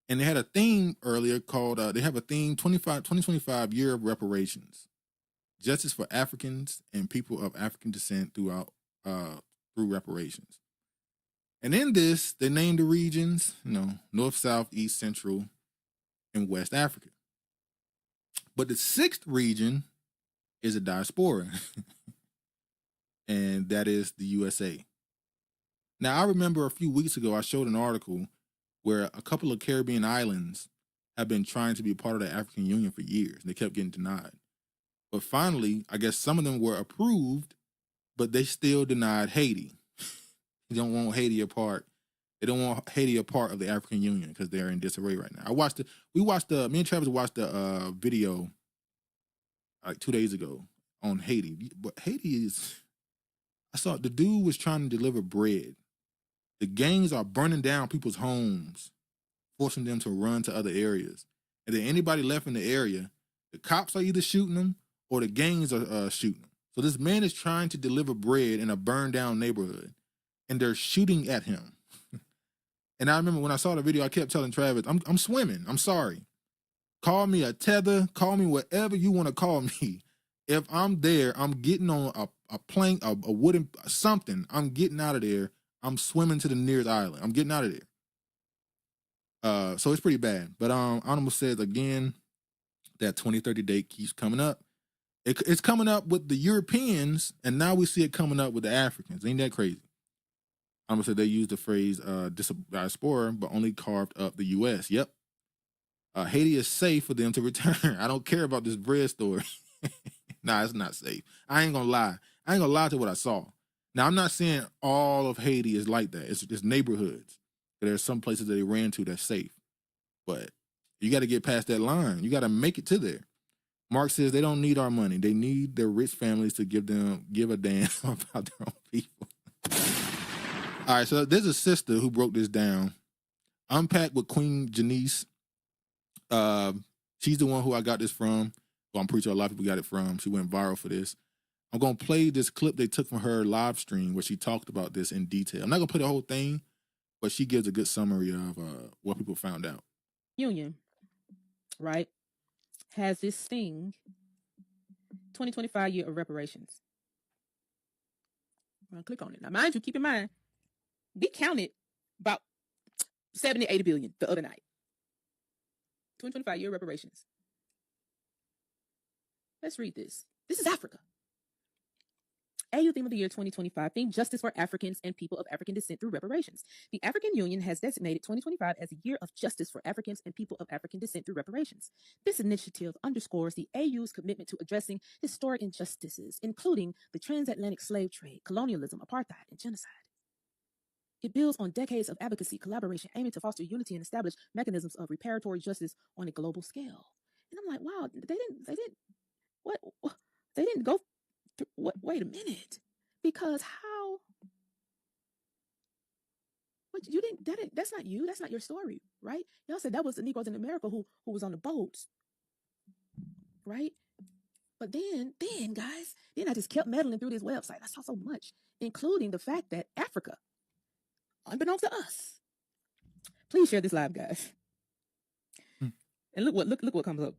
And they had a theme earlier called, they have a theme, 2025 Year of Reparations. Justice for Africans and people of African descent through reparations. And in this, they named the regions, North, South, East, Central, and West Africa. But the sixth region is a diaspora, and that is the USA. Now, I remember a few weeks ago, I showed an article where a couple of Caribbean islands have been trying to be a part of the African Union for years, and they kept getting denied. But finally, I guess some of them were approved, but they still denied Haiti. They don't want Haiti a part. They don't want Haiti a part of the African Union because they're in disarray right now. Me and Travis watched the video like 2 days ago on Haiti. But Haiti I saw the dude was trying to deliver bread. The gangs are burning down people's homes, forcing them to run to other areas. And then anybody left in the area, the cops are either shooting them or the gangs are shooting them. So this man is trying to deliver bread in a burned down neighborhood. and they're shooting at him. And I remember when I saw the video, I kept telling Travis, I'm swimming. I'm sorry. Call me a tether. Call me whatever you want to call me. If I'm there, I'm getting on a plank, a wooden something. I'm getting out of there. I'm swimming to the nearest island. I'm getting out of there. So it's pretty bad. But Honorable says again that 2030 date keeps coming up. It's coming up with the Europeans, and now we see it coming up with the Africans. Ain't that crazy? Honorable said they used the phrase diaspora, but only carved up the U.S. Yep. Haiti is safe for them to return. I don't care about this bread story. Nah, it's not safe. I ain't gonna lie. I ain't gonna lie to what I saw. Now, I'm not saying all of Haiti is like that. It's neighborhoods. There's some places that they ran to that's safe. But you got to get past that line. You got to make it to there. Mark says they don't need our money. They need their rich families to give a damn about their own people. All right, so there's a sister who broke this down. Unpack with Queen Janice. She's the one who I got this from. Well, I'm pretty sure a lot of people got it from. She went viral for this. I'm going to play this clip they took from her live stream where she talked about this in detail. I'm not going to play the whole thing, but she gives a good summary of what people found out. Union, right, has this thing, 2025 year of reparations. I'm going to click on it. Now, mind you, keep in mind, we counted about 70, 80 billion the other night. 2025 year reparations. Let's read this. This is Africa. AU theme of the year 2025, theme justice for Africans and people of African descent through reparations. The African Union has designated 2025 as a year of justice for Africans and people of African descent through reparations. This initiative underscores the AU's commitment to addressing historic injustices, including the transatlantic slave trade, colonialism, apartheid, and genocide. It builds on decades of advocacy, collaboration, aiming to foster unity and establish mechanisms of reparatory justice on a global scale. And I'm like, wow, they didn't go through, what, wait a minute, because how, what, you didn't, that's not you, that's not your story, right? Y'all said that was the Negroes in America who was on the boats, right? But then guys, then I just kept meddling through this website. I saw so much, including the fact that Africa, unbeknownst to us, please share this live, guys. And look what comes up.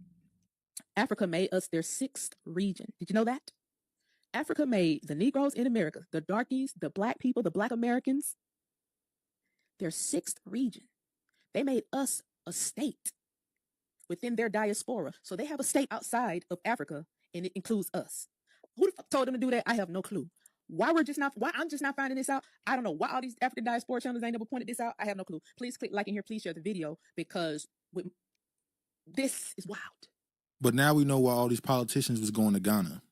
Africa made us their 6th region. Did you know that? Africa made the Negroes in America, the darkies, the black people, the black Americans, their 6th region. They made us a state within their diaspora. So they have a state outside of Africa, and it includes us. Who the fuck told them to do that? I have no clue. Why I'm just not finding this out? I don't know why all these African diaspora channels ain't never pointed this out. I have no clue. Please click like in here. Please share the video, because this is wild. But now we know why all these politicians was going to Ghana.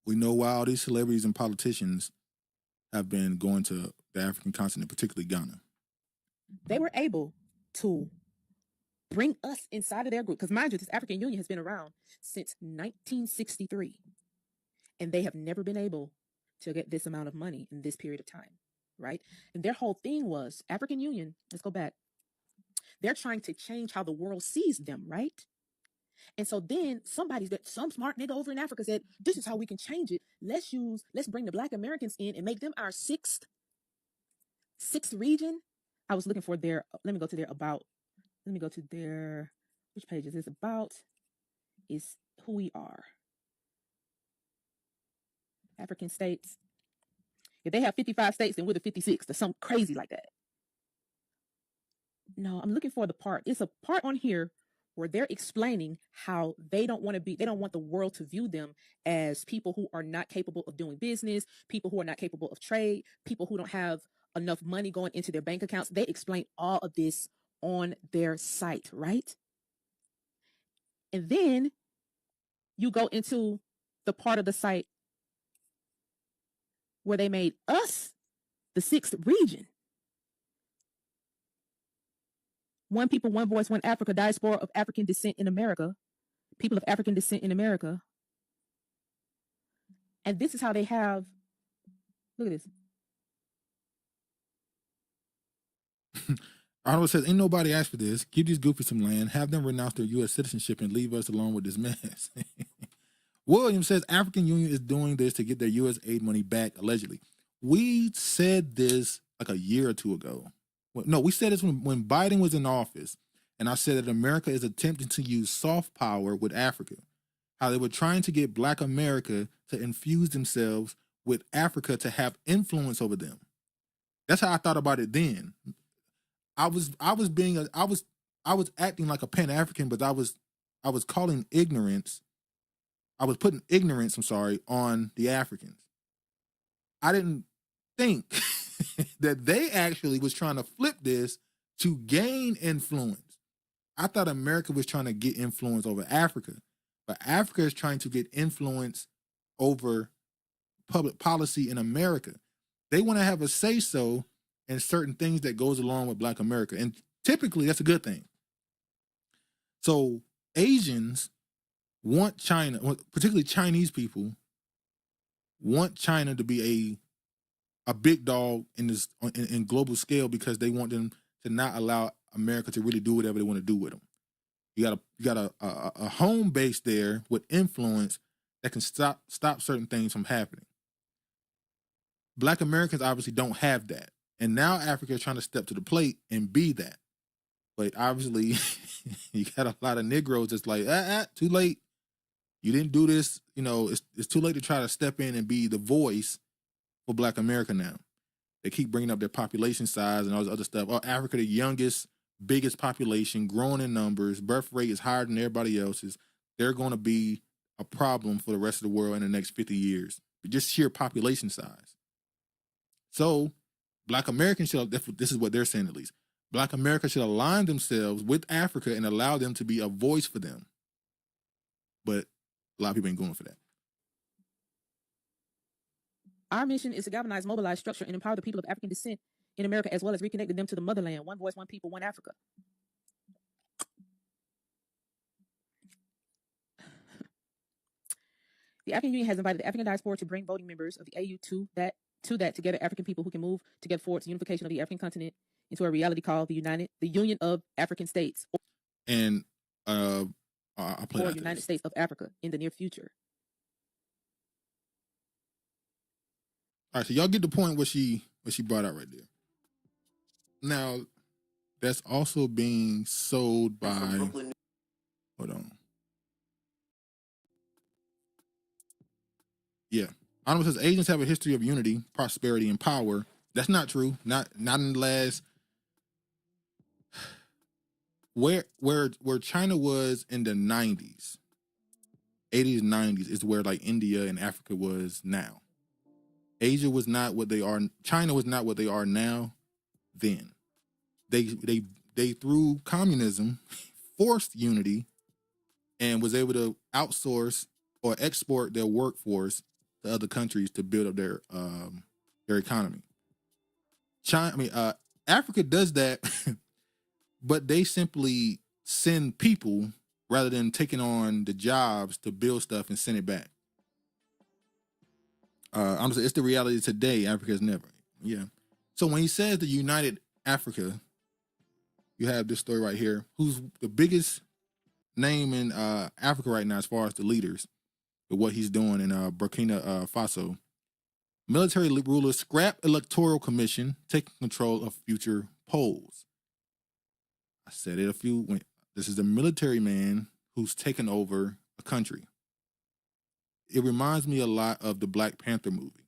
We know why all these celebrities and politicians have been going to the African continent, particularly Ghana. They were able to bring us inside of their group. Because mind you, this African Union has been around since 1963. And they have never been able to get this amount of money in this period of time, right? And their whole thing was, African Union, let's go back. They're trying to change how the world sees them, right? And so then some smart nigga over in Africa said, this is how we can change it. Let's bring the black Americans in and make them our sixth region. I was looking for let me go to their, which page is this about? Is who we are. African states. If they have 55 states, then we're the 56. There's something crazy like that. No, I'm looking for the part. It's a part on here where they're explaining how they don't want the world to view them as people who are not capable of doing business, people who are not capable of trade, people who don't have enough money going into their bank accounts. They explain all of this on their site, right? And then you go into the part of the site where they made us the 6th region. One people, one voice, one Africa, diaspora of African descent in America, people of African descent in America. And this is how they have, look at this. Arnold says, ain't nobody asked for this. Give these goofies some land, have them renounce their U.S. citizenship and leave us alone with this mess. William says, African Union is doing this to get their U.S. aid money back, allegedly. We said this like a year or two ago. No, we said this when Biden was in office, and I said that America is attempting to use soft power with Africa. How they were trying to get Black America to infuse themselves with Africa to have influence over them. That's how I thought about it then. I was acting like a Pan-African, but I was calling ignorance. I was putting ignorance, on the Africans. I didn't think that they actually was trying to flip this to gain influence. I thought America was trying to get influence over Africa, but Africa is trying to get influence over public policy in America. They want to have a say-so in certain things that goes along with Black America, and typically that's a good thing. So Asians want China, particularly Chinese people, want China to be a big dog in global scale because they want them to not allow America to really do whatever they want to do with them. You got a home base there with influence that can stop certain things from happening. Black Americans obviously don't have that, and now Africa is trying to step to the plate and be that. But obviously, you got a lot of Negroes that's like, too late. You didn't do this. You know, it's too late to try to step in and be the voice for Black America now. They keep bringing up their population size and all this other stuff. Oh, Africa, the youngest, biggest population, growing in numbers, birth rate is higher than everybody else's. They're going to be a problem for the rest of the world in the next 50 years. Just sheer population size. So, Black Americans should, this is what they're saying at least, Black America should align themselves with Africa and allow them to be a voice for them. But a lot of people ain't going for that. Our mission is to galvanize, mobilize, structure, and empower the people of African descent in America, as well as reconnecting them to the motherland. One voice, one people, one Africa. The African Union has invited the African diaspora to bring voting members of the AU to that together African people who can move together towards the unification of the African continent into a reality called the Union of African States. And I'll play or United States of Africa in the near future. All right, so y'all get the point what she brought out right there. Now, that's also being sold by. Hold on. Yeah, Honorable says Asians have a history of unity, prosperity, and power. That's not true. Not in the last. Where China was in the 90s, 80s, 90s is where like India and Africa was now. Asia was not what they are. China was not what they are now. Then, they through communism forced unity, and was able to outsource or export their workforce to other countries to build up their economy. Africa does that, but they simply send people rather than taking on the jobs to build stuff and send it back. I'm saying it's the reality today. Africa is never. Yeah. So when he says the United Africa, you have this story right here. Who's the biggest name in Africa right now as far as the leaders, with what he's doing in Burkina Faso? Military rulers scrap electoral commission, taking control of future polls. I said it this is a military man who's taken over a country. It reminds me a lot of the Black Panther movie.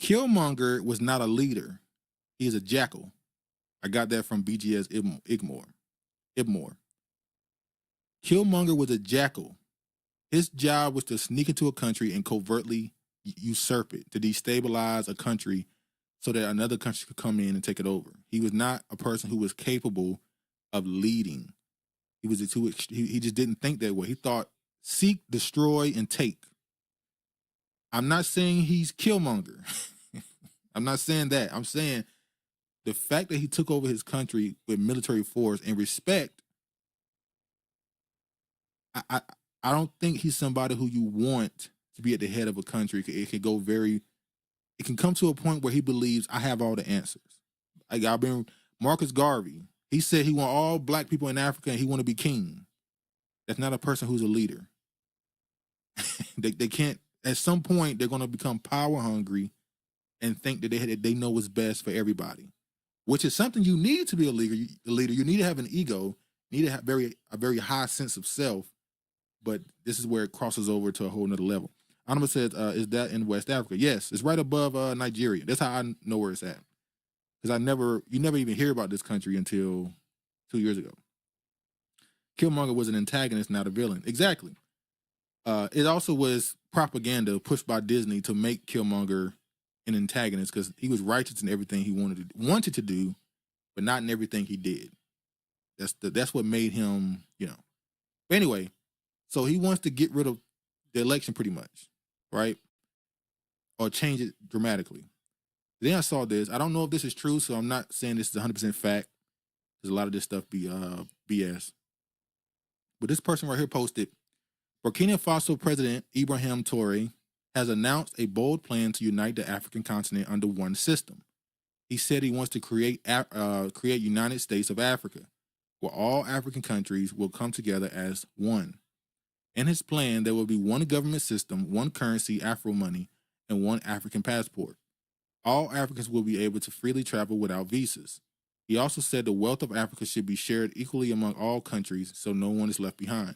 Killmonger was not a leader. He's a jackal. I got that from BGS Ibmore. Killmonger was a jackal. His job was to sneak into a country and covertly usurp it, to destabilize a country so that another country could come in and take it over. He was not a person who was capable of leading. He just didn't think that way. He thought, seek, destroy, and take. I'm not saying he's Killmonger. I'm not saying that. I'm saying the fact that he took over his country with military force and respect, I don't think he's somebody who you want to be at the head of a country. It can come to a point where he believes I have all the answers. Marcus Garvey, he said he want all Black people in Africa and he want to be king. That's not a person who's a leader. They can't. at some point they're going to become power hungry and think that they know what's best for everybody, which is something you need to be a leader. You need to have an ego, you need to have a very high sense of self, but this is where it crosses over to a whole nother level. Honorable says, is that in West Africa? Yes, it's right above Nigeria. That's how I know where it's at. Because you never even hear about this country until 2 years ago. Killmonger was an antagonist, not a villain. Exactly. It also was propaganda pushed by Disney to make Killmonger an antagonist because he was righteous in everything he wanted to do, but not in everything he did. That's what made him, But anyway, so he wants to get rid of the election pretty much, right? Or change it dramatically. Then I saw this. I don't know if this is true, so I'm not saying this is 100% fact because a lot of this stuff be BS. But this person right here posted, Burkina Faso President Ibrahim Traoré has announced a bold plan to unite the African continent under one system. He said he wants to create United States of Africa, where all African countries will come together as one. In his plan, there will be one government system, one currency, Afro money, and one African passport. All Africans will be able to freely travel without visas. He also said the wealth of Africa should be shared equally among all countries so no one is left behind.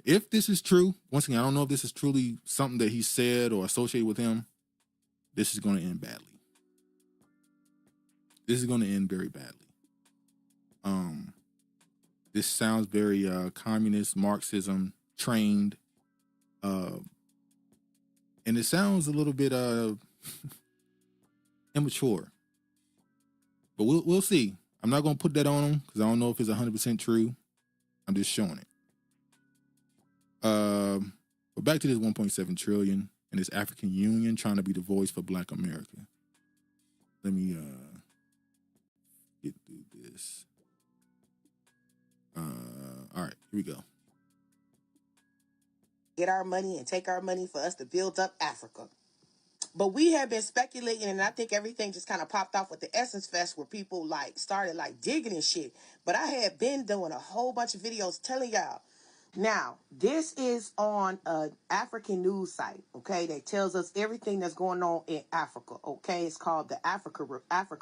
If this is true, once again, I don't know if this is truly something that he said or associated with him, this is going to end badly. This is going to end very badly. This sounds very communist, Marxism trained, and it sounds a little bit immature. But we'll see. I'm not going to put that on him because I don't know if it's 100% true. I'm just showing it. But back to this 1.7 trillion and this African Union trying to be the voice for Black America. Let me get through this. All right, here we go. Get our money and take our money for us to build up Africa. But we have been speculating, and I think everything just kind of popped off with the Essence Fest where people started digging and shit. But I had been doing a whole bunch of videos telling y'all. Now, this is on an African news site, okay, that tells us everything that's going on in Africa, okay? It's called the Africa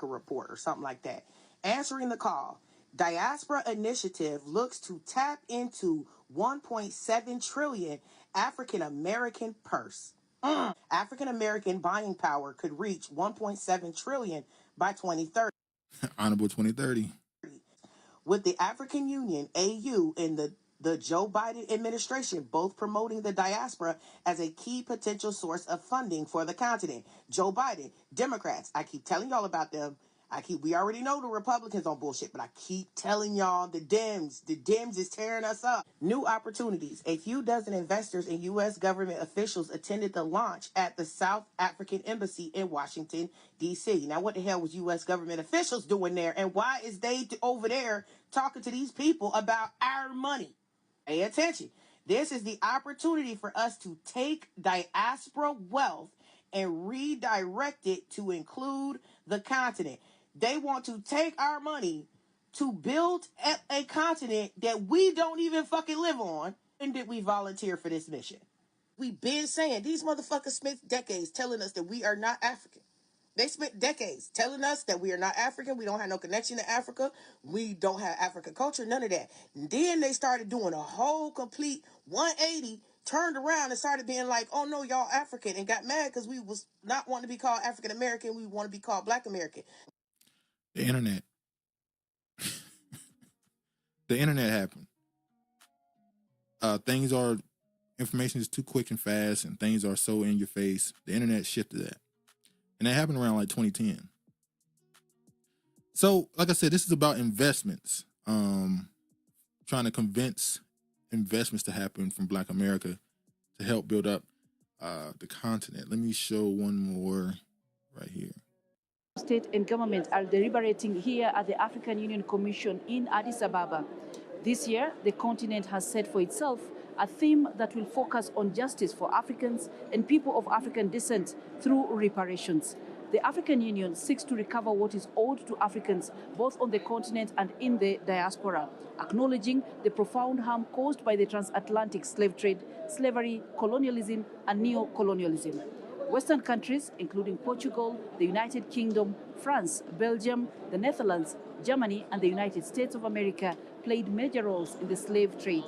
Report or something like that. Answering the call, Diaspora Initiative looks to tap into 1.7 trillion African-American purse. African-American buying power could reach 1.7 trillion by 2030. Honorable 2030. With the African Union, AU, and the Joe Biden administration both promoting the diaspora as a key potential source of funding for the continent. Joe Biden, Democrats, I keep telling y'all about them. We already know the Republicans on bullshit, but I keep telling y'all the Dems is tearing us up. New opportunities. A few dozen investors and U.S. government officials attended the launch at the South African Embassy in Washington, D.C. Now, what the hell was U.S. government officials doing there? And why is they over there talking to these people about our money? Pay attention. This is the opportunity for us to take diaspora wealth and redirect it to include the continent. They want to take our money to build a continent that we don't even fucking live on. And did we volunteer for this mission? We've been saying, these motherfuckers spent decades telling us that we are not African. They spent decades telling us that we are not African. We don't have no connection to Africa. We don't have African culture, none of that. And then they started doing a whole complete 180, turned around and started being like, oh no, y'all African, and got mad because we was not wanting to be called African American. We want to be called Black American. The internet. The internet happened. Information is too quick and fast, and things are so in your face. The internet shifted that. And that happened around 2010. So, like I said, this is about investments. Trying to convince investments to happen from Black America to help build up the continent. Let me show one more right here. State and government are deliberating here at the African Union Commission in Addis Ababa. This year, the continent has set for itself a theme that will focus on justice for Africans and people of African descent through reparations. the African Union seeks to recover what is owed to Africans, both on the continent and in the diaspora, acknowledging the profound harm caused by the transatlantic slave trade, slavery, colonialism, and neo-colonialism. Western countries, including Portugal, the United Kingdom, France, Belgium, the Netherlands, Germany, and the United States of America, played major roles in the slave trade.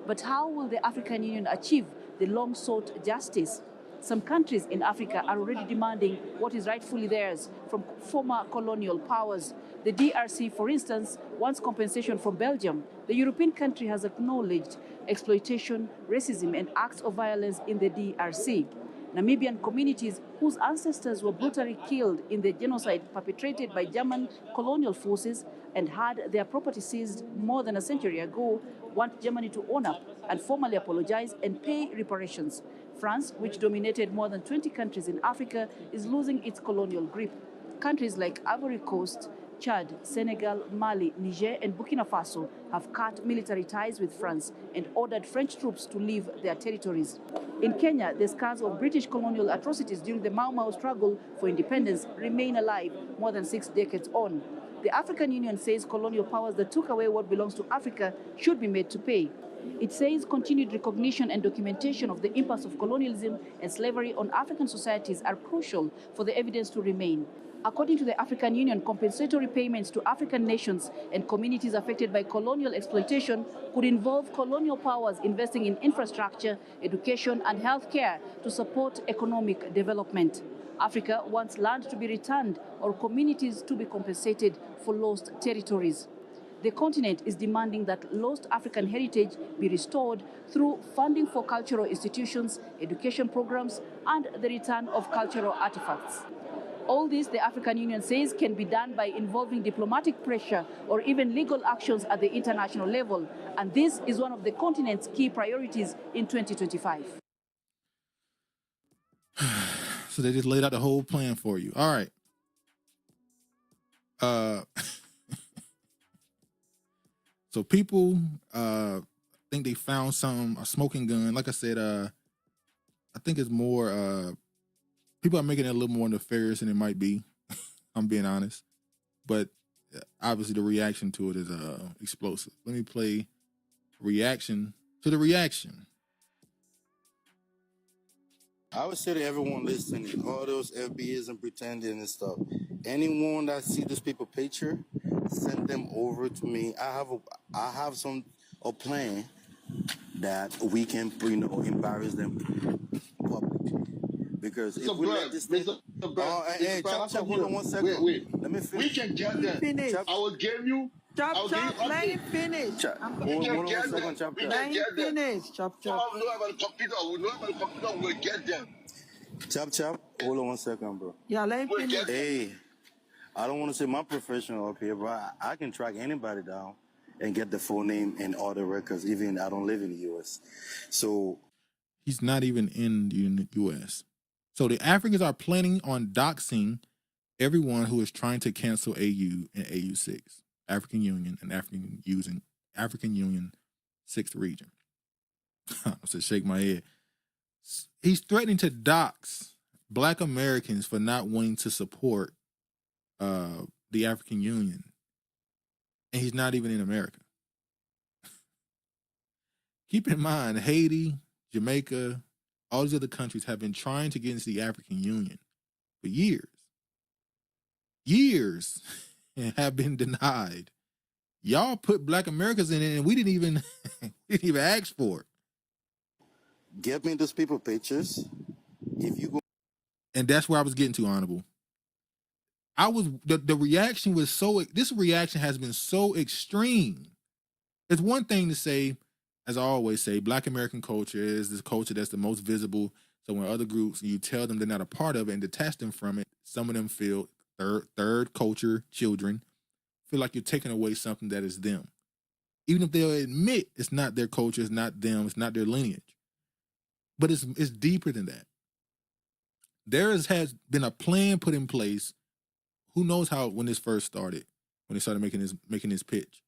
But how will the African Union achieve the long-sought justice? Some countries in Africa are already demanding what is rightfully theirs from former colonial powers. The DRC, for instance, wants compensation from Belgium. The European country has acknowledged exploitation, racism, and acts of violence in the DRC. Namibian communities whose ancestors were brutally killed in the genocide perpetrated by German colonial forces and had their property seized more than a century ago want Germany to own up and formally apologize and pay reparations. France, which dominated more than 20 countries in Africa, is losing its colonial grip. Countries like Ivory Coast, Chad, Senegal, Mali, Niger, and Burkina Faso have cut military ties with France and ordered French troops to leave their territories. In Kenya, the scars of British colonial atrocities during the Mau Mau struggle for independence remain alive more than 6 decades on. The African Union says colonial powers that took away what belongs to Africa should be made to pay. It says continued recognition and documentation of the impacts of colonialism and slavery on African societies are crucial for the evidence to remain. According to the African Union, compensatory payments to African nations and communities affected by colonial exploitation could involve colonial powers investing in infrastructure, education, and healthcare to support economic development. Africa wants land to be returned or communities to be compensated for lost territories. The continent is demanding that lost African heritage be restored through funding for cultural institutions, education programs, and the return of cultural artifacts. All this, the African Union says, can be done by involving diplomatic pressure or even legal actions at the international level. And this is one of the continent's key priorities in 2025. So they just laid out the whole plan for you. All right. So people think they found a smoking gun. Like I said, I think it's more people are making it a little more nefarious than it might be. I'm being honest. But obviously the reaction to it is explosive. Let me play reaction to the reaction. I would say to everyone listening, all those FBAs and pretending and stuff, anyone that see this people picture, send them over to me. I have a plan that we can, embarrass them publicly. Because if we let this thing, hey, chop, hold on 1 second. Wait. Let me finish. We can get them. Finish. I will give you. Chop, let him finish. Hold on 1 second, chop. Let him finish. Chop. Some of them know about the computer. We know about the computer. We'll get them. Chop. Hold on 1 second, bro. Yeah, let him finish. Hey, I don't want to say my professional up here, but I can track anybody down and get the full name and all the records, even I don't live in the U.S. So he's not even in the U.S. So the Africans are planning on doxing everyone who is trying to cancel AU and AU6, African Union and African Union 6th region. I said, shake my head. He's threatening to dox Black Americans for not wanting to support the African Union. And he's not even in America. Keep in mind, Haiti, Jamaica, all these other countries have been trying to get into the African Union for years. And have been denied. Y'all put Black Americans in it and we didn't even ask for it. Give me those people pictures. If you go, and that's where I was getting to, Honorable. The reaction was this reaction has been so extreme. It's one thing to say, as I always say, Black American culture is this culture that's the most visible. So when other groups, you tell them they're not a part of it and detach them from it, some of them feel third culture children feel like you're taking away something that is them. Even if they'll admit it's not their culture, it's not them, it's not their lineage. But it's deeper than that. There has been a plan put in place. Who knows how when this first started, when they started making this pitch.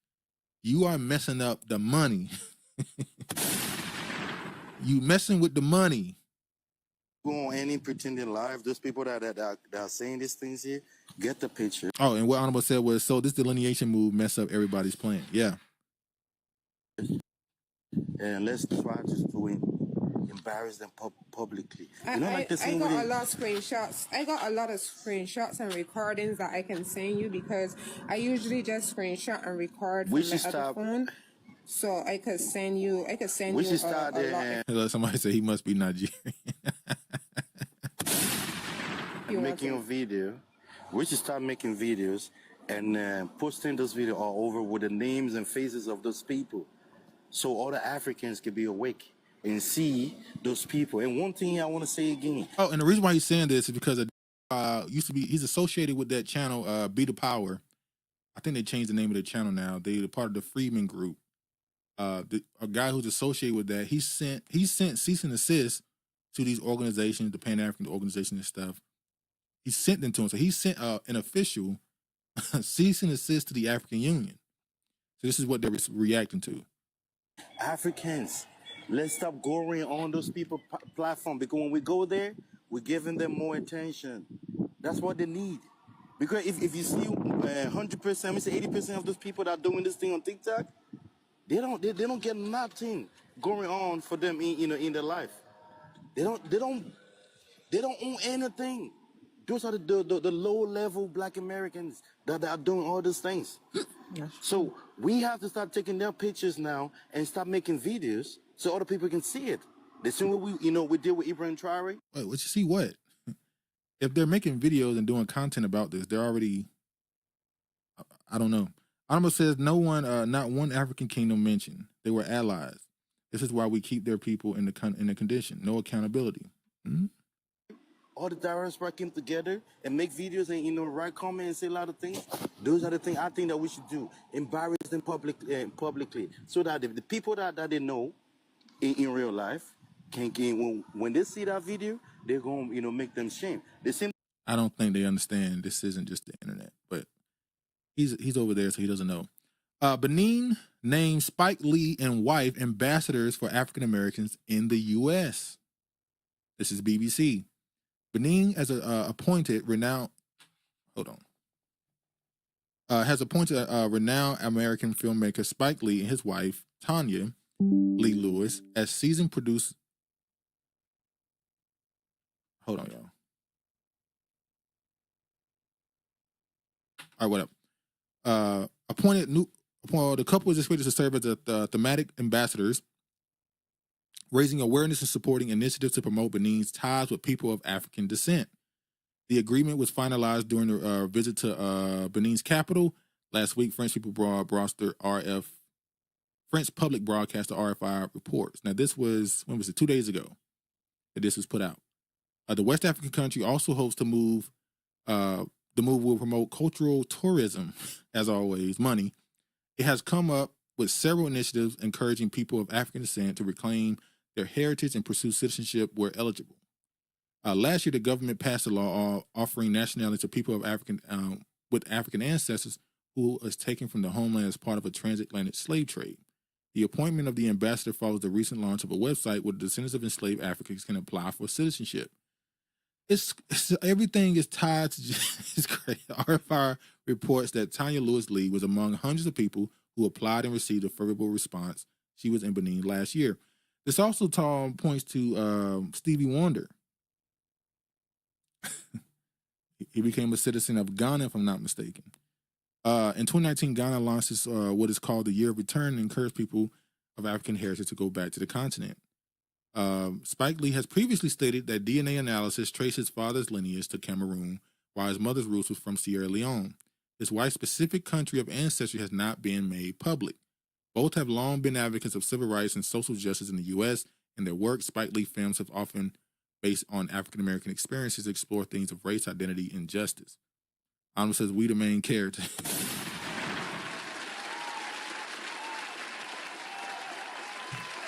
You are messing up the money. You messing with the money Go on any pretending live. Those people that are saying these things here, get the picture. Oh, and what Honorable said was, so this delineation move mess up everybody's plan. Yeah. And let's try just to embarrass them publicly. I got a lot of screenshots. I got a lot of screenshots and recordings that I can send you because I usually just screenshot and record from my other phone. So I could send you. I could send you a lot. Somebody said he must be Nigerian. Making a video. We should start making videos and posting those videos all over with the names and faces of those people, so all the Africans can be awake and see those people. And one thing I want to say again. Oh, and the reason why he's saying this is because he's associated with that channel, Be the Power. I think they changed the name of the channel now. They're part of the Freedmen Group. A guy who's associated with that, he sent cease and desist to these organizations, the Pan-African organization and stuff. He sent them to him. So he sent an official cease and desist to the African Union. So this is what they're reacting to. Africans, let's stop going on those people platform, because when we go there, we're giving them more attention. That's what they need. Because if you see 100%, we say 80% of those people that are doing this thing on TikTok, they don't get nothing going on for them in their life. They don't own anything. Those are the low level Black Americans that are doing all these things. So we have to start taking their pictures now and start making videos so other people can see it. The same way we deal with Ibrahim Traore. Wait, what you see? What? If they're making videos and doing content about this, they're already. I don't know. Honorable says not one African kingdom mentioned. They were allies. This is why we keep their people in the condition. No accountability. Mm-hmm. All the diaspora came together and make videos and write comments and say a lot of things. Those are the things I think that we should do. Embarrass them publicly, so that the people that they know in real life can when they see that video, they're gonna make them shame. I don't think they understand this isn't just the internet, but he's over there, so he doesn't know. Benin named Spike Lee and wife ambassadors for African Americans in the U.S. This is BBC. Benin has appointed renowned. Has appointed renowned American filmmaker Spike Lee and his wife Tanya Lee Lewis as seasoned producer. Hold on, y'all. All right, what up? The couple is expected to serve as the thematic ambassadors, raising awareness and supporting initiatives to promote Benin's ties with people of African descent. The agreement was finalized during the visit to Benin's capital last week. French public broadcaster RFI reports. Now, this was, when was it? 2 days ago that this was put out. The West African country also hopes to move. The move will promote cultural tourism, as always, money. It has come up with several initiatives encouraging people of African descent to reclaim their heritage and pursue citizenship where eligible. Last year, the government passed a law offering nationality to people of with African ancestors who is taken from the homeland as part of a transatlantic slave trade. The appointment of the ambassador follows the recent launch of a website where the descendants of enslaved Africans can apply for citizenship. It's everything is tied to it's crazy. RFI reports that Tanya Lewis Lee was among hundreds of people who applied and received a favorable response. She was in Benin last year. This also points to Stevie Wonder. He became a citizen of Ghana, if I'm not mistaken. In 2019, Ghana launched what is called the Year of Return and encouraged people of African heritage to go back to the continent. Spike Lee has previously stated that DNA analysis traced his father's lineage to Cameroon, while his mother's roots was from Sierra Leone. His wife's specific country of ancestry has not been made public. Both have long been advocates of civil rights and social justice in the U.S., and their work, Spike Lee films, have often based on African-American experiences to explore themes of race, identity, and justice. Almost says, we the main character.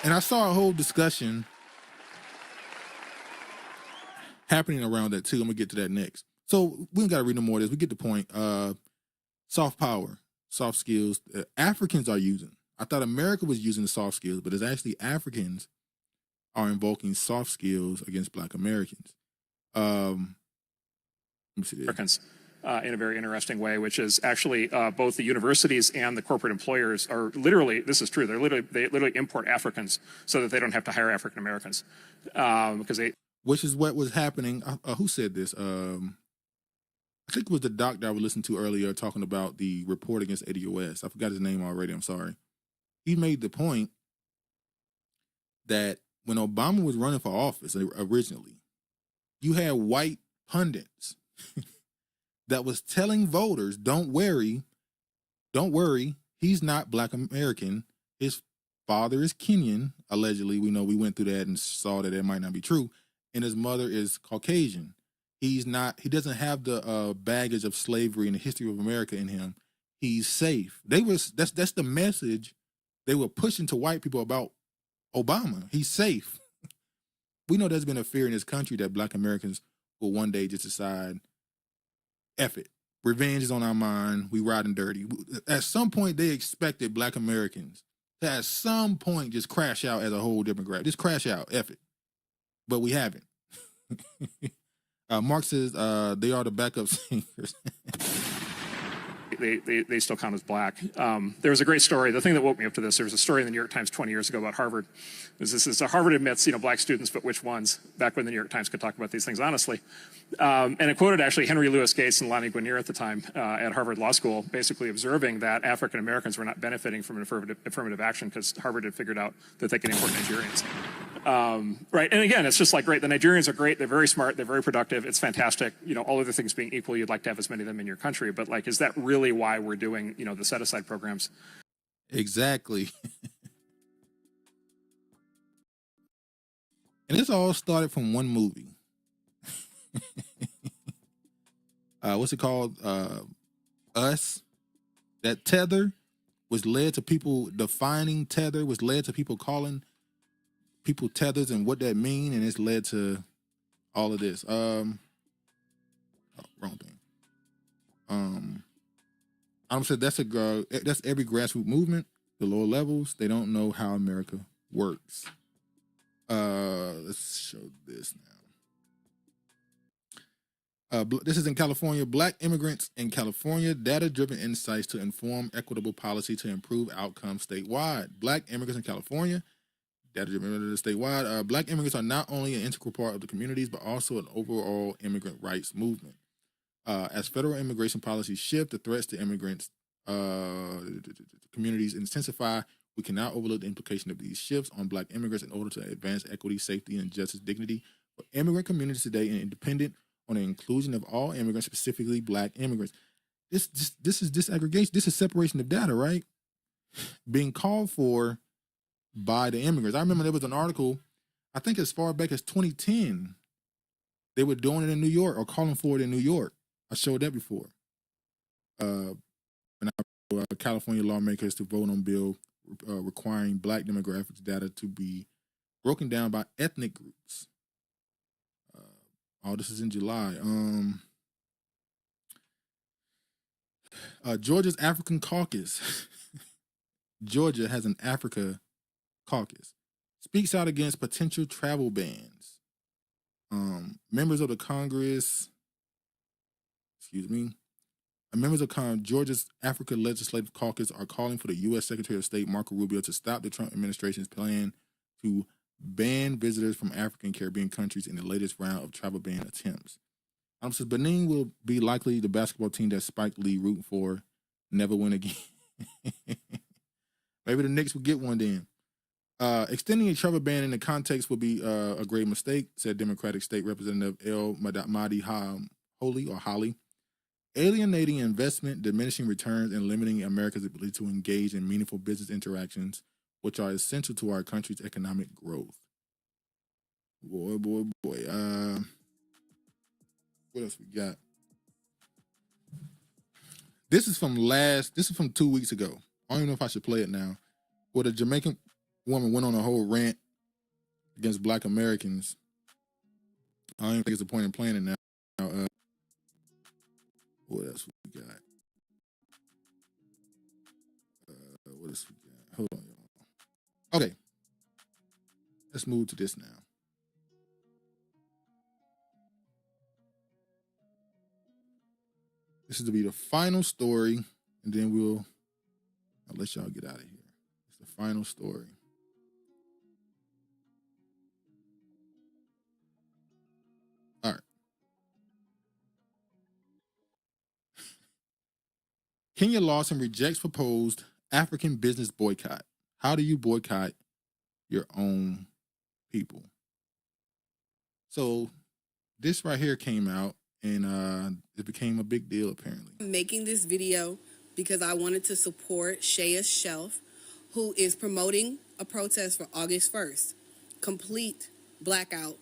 And I saw a whole discussion happening around that too. I'm gonna get to that next. So we don't gotta read no more of this. We get the point. Soft power, soft skills. Africans are using. I thought America was using the soft skills, but it's actually Africans are invoking soft skills against Black Americans. Let me see this. Americans in a very interesting way, which is actually both the universities and the corporate employers are literally, this is true, they literally import Africans so that they don't have to hire African Americans because they. Which is what was happening. Who said this? I think it was the doctor I was listening to earlier talking about the report against ADOS. I forgot his name already. I'm sorry. He made the point that when Obama was running for office originally, you had white pundits that was telling voters, don't worry, he's not Black American. His father is Kenyan, allegedly. We know we went through that and saw that it might not be true. And his mother is Caucasian. He doesn't have the baggage of slavery and the history of America in him. He's safe. That's the message they were pushing to white people about Obama. He's safe. We know there's been a fear in this country that Black Americans will one day just decide, F it. Revenge is on our mind. We riding dirty. At some point, they expected Black Americans to at some point just crash out as a whole demographic. Just crash out. F it. But we haven't. Mark says they are the backup singers. They still count as Black. There was a great story. The thing that woke me up to this, there was a story in the New York Times 20 years ago about Harvard. This is Harvard admits, Black students, but which ones? Back when the New York Times could talk about these things honestly. And it quoted actually Henry Louis Gates and Lonnie Guinier at the time at Harvard Law School, basically observing that African Americans were not benefiting from affirmative action because Harvard had figured out that they could import Nigerians. Right, and again, it's just like great. The Nigerians are great. They're very smart. They're very productive. It's fantastic. All other things being equal, you'd like to have as many of them in your country. But like, is that really why we're doing, the set-aside programs? Exactly. And this all started from one movie. What's it called? Us. That tether was led to people defining tether, was led to people calling people tethers and what that mean, and it's led to all of this. Wrong thing. I'm saying that's every grassroots movement, the lower levels. They don't know how America works. Let's show this now. This is in California. Black immigrants in California, data-driven insights to inform equitable policy to improve outcomes statewide. Black immigrants in California, data-driven statewide. Black immigrants are not only an integral part of the communities, but also an overall immigrant rights movement. As federal immigration policies shift, the threats to immigrants communities intensify. We cannot overlook the implication of these shifts on Black immigrants in order to advance equity, safety, and justice dignity for immigrant communities today, and independent on the inclusion of all immigrants, specifically Black immigrants. This is disaggregation. This is separation of data, right? Being called for by the immigrants. I remember there was an article, I think as far back as 2010, they were doing it in New York or calling for it in New York. I showed that before. California lawmakers to vote on bill requiring Black demographics data to be broken down by ethnic groups. All this is in July. Georgia's African Caucus. Georgia has an Africa caucus. Speaks out against potential travel bans. Members of the Congress, members of Georgia's Africa Legislative Caucus are calling for the U.S. Secretary of State Marco Rubio to stop the Trump administration's plan to ban visitors from African and Caribbean countries in the latest round of travel ban attempts. Says Benin will be likely the basketball team that Spike Lee rooting for never win again. Maybe the Knicks will get one then. Extending a travel ban in the context would be a grave mistake, said Democratic State Representative El Mahdi Holly. Alienating investment, diminishing returns, and limiting America's ability to engage in meaningful business interactions, which are essential to our country's economic growth. Boy. What else we got? This is from 2 weeks ago. I don't even know if I should play it now. Where the Jamaican woman went on a whole rant against Black Americans. I don't even think it's a point in playing it now. What else we got? What else we got? Hold on, y'all. Okay. Let's move to this now. This is to be the final story, and then I'll let y'all get out of here. It's the final story. All right. Kenya Lawson rejects proposed African business boycott. How do you boycott your own people? So this right here came out, and it became a big deal, apparently. I'm making this video because I wanted to support Shannon Sharpe, who is promoting a protest for August 1st. Complete blackout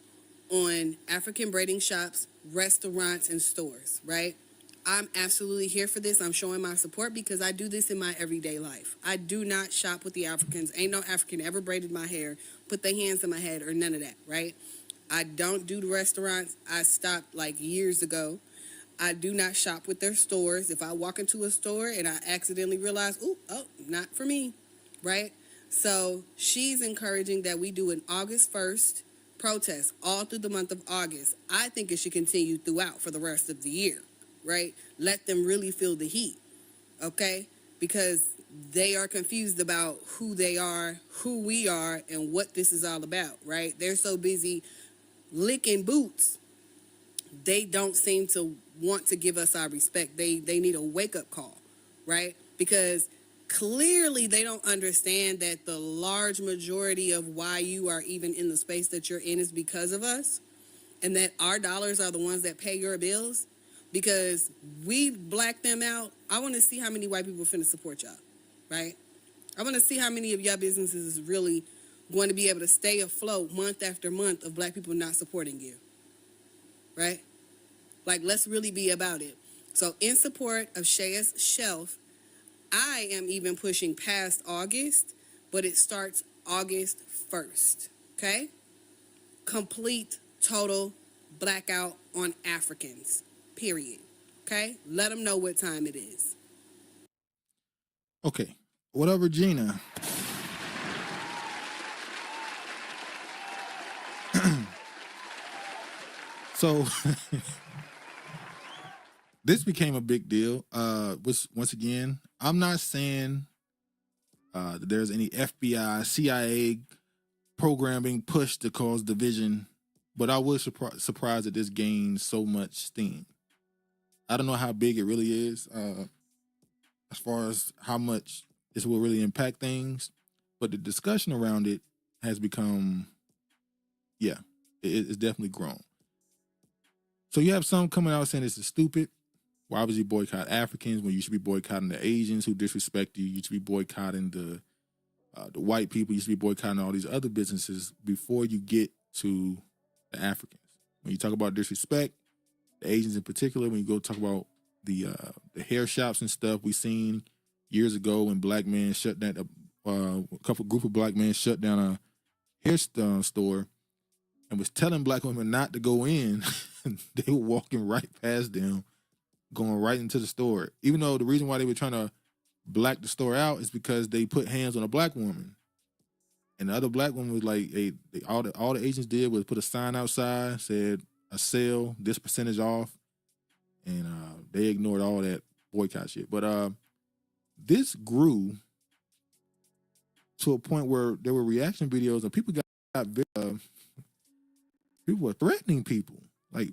on African braiding shops, restaurants, and stores, right? I'm absolutely here for this. I'm showing my support because I do this in my everyday life. I do not shop with the Africans. Ain't no African ever braided my hair, put their hands in my head, or none of that, right? I don't do the restaurants. I stopped like years ago. I do not shop with their stores. If I walk into a store and I accidentally realize, not for me, right? So she's encouraging that we do an August 1st protest all through the month of August. I think it should continue throughout for the rest of the year, right? Let them really feel the heat, okay? Because they are confused about who they are, who we are, and what this is all about, right? They're so busy licking boots, they don't seem to want to give us our respect. They need a wake-up call, right? Because clearly they don't understand that the large majority of why you are even in the space that you're in is because of us, and that our dollars are the ones that pay your bills. Because we black them out, I want to see how many white people finna support y'all, right? I want to see how many of y'all businesses is really going to be able to stay afloat month after month of black people not supporting you, right? Like, let's really be about it. So in support of Shannon Sharpe, I am even pushing past August, but it starts August 1st, okay? Complete, total blackout on Africans, period, okay? Let them know what time it is. Okay, what up, Regina? So this became a big deal. Which, once again, I'm not saying that there's any FBI, CIA programming pushed to cause division, but I was surprised that this gained so much steam. I don't know how big it really is, as far as how much this will really impact things, but the discussion around it has become, it's definitely grown. So you have some coming out saying this is stupid. Why would you boycott Africans when you should be boycotting the Asians who disrespect you? You should be boycotting the white people. You should be boycotting all these other businesses before you get to the Africans. When you talk about disrespect, the Asians in particular, when you go talk about the hair shops and stuff, we seen years ago when black men shut down a group of black men shut down a hair store and was telling black women not to go in. They were walking right past them, going right into the store. Even though the reason why they were trying to black the store out is because they put hands on a black woman. And the other black woman was like, all the Asians did was put a sign outside, said a sale, this percentage off. And they ignored all that boycott shit. But this grew to a point where there were reaction videos and people people were threatening people, like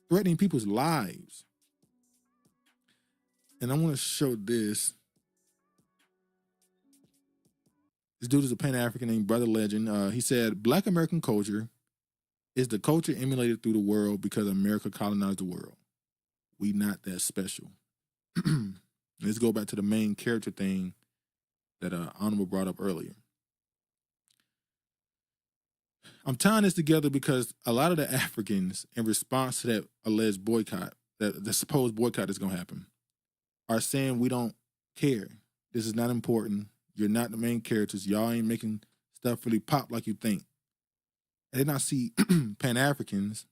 threatening people's lives. And I want to show this. This dude is a Pan-African named Brother Legend. He said, Black American culture is the culture emulated through the world because America colonized the world. We not that special. Let's go back to the main character thing that Honorable brought up earlier. I'm tying this together because a lot of the Africans, in response to that alleged boycott, that the supposed boycott is going to happen, are saying we don't care. This is not important. You're not the main characters. Y'all ain't making stuff really pop like you think. And then I see Pan-Africans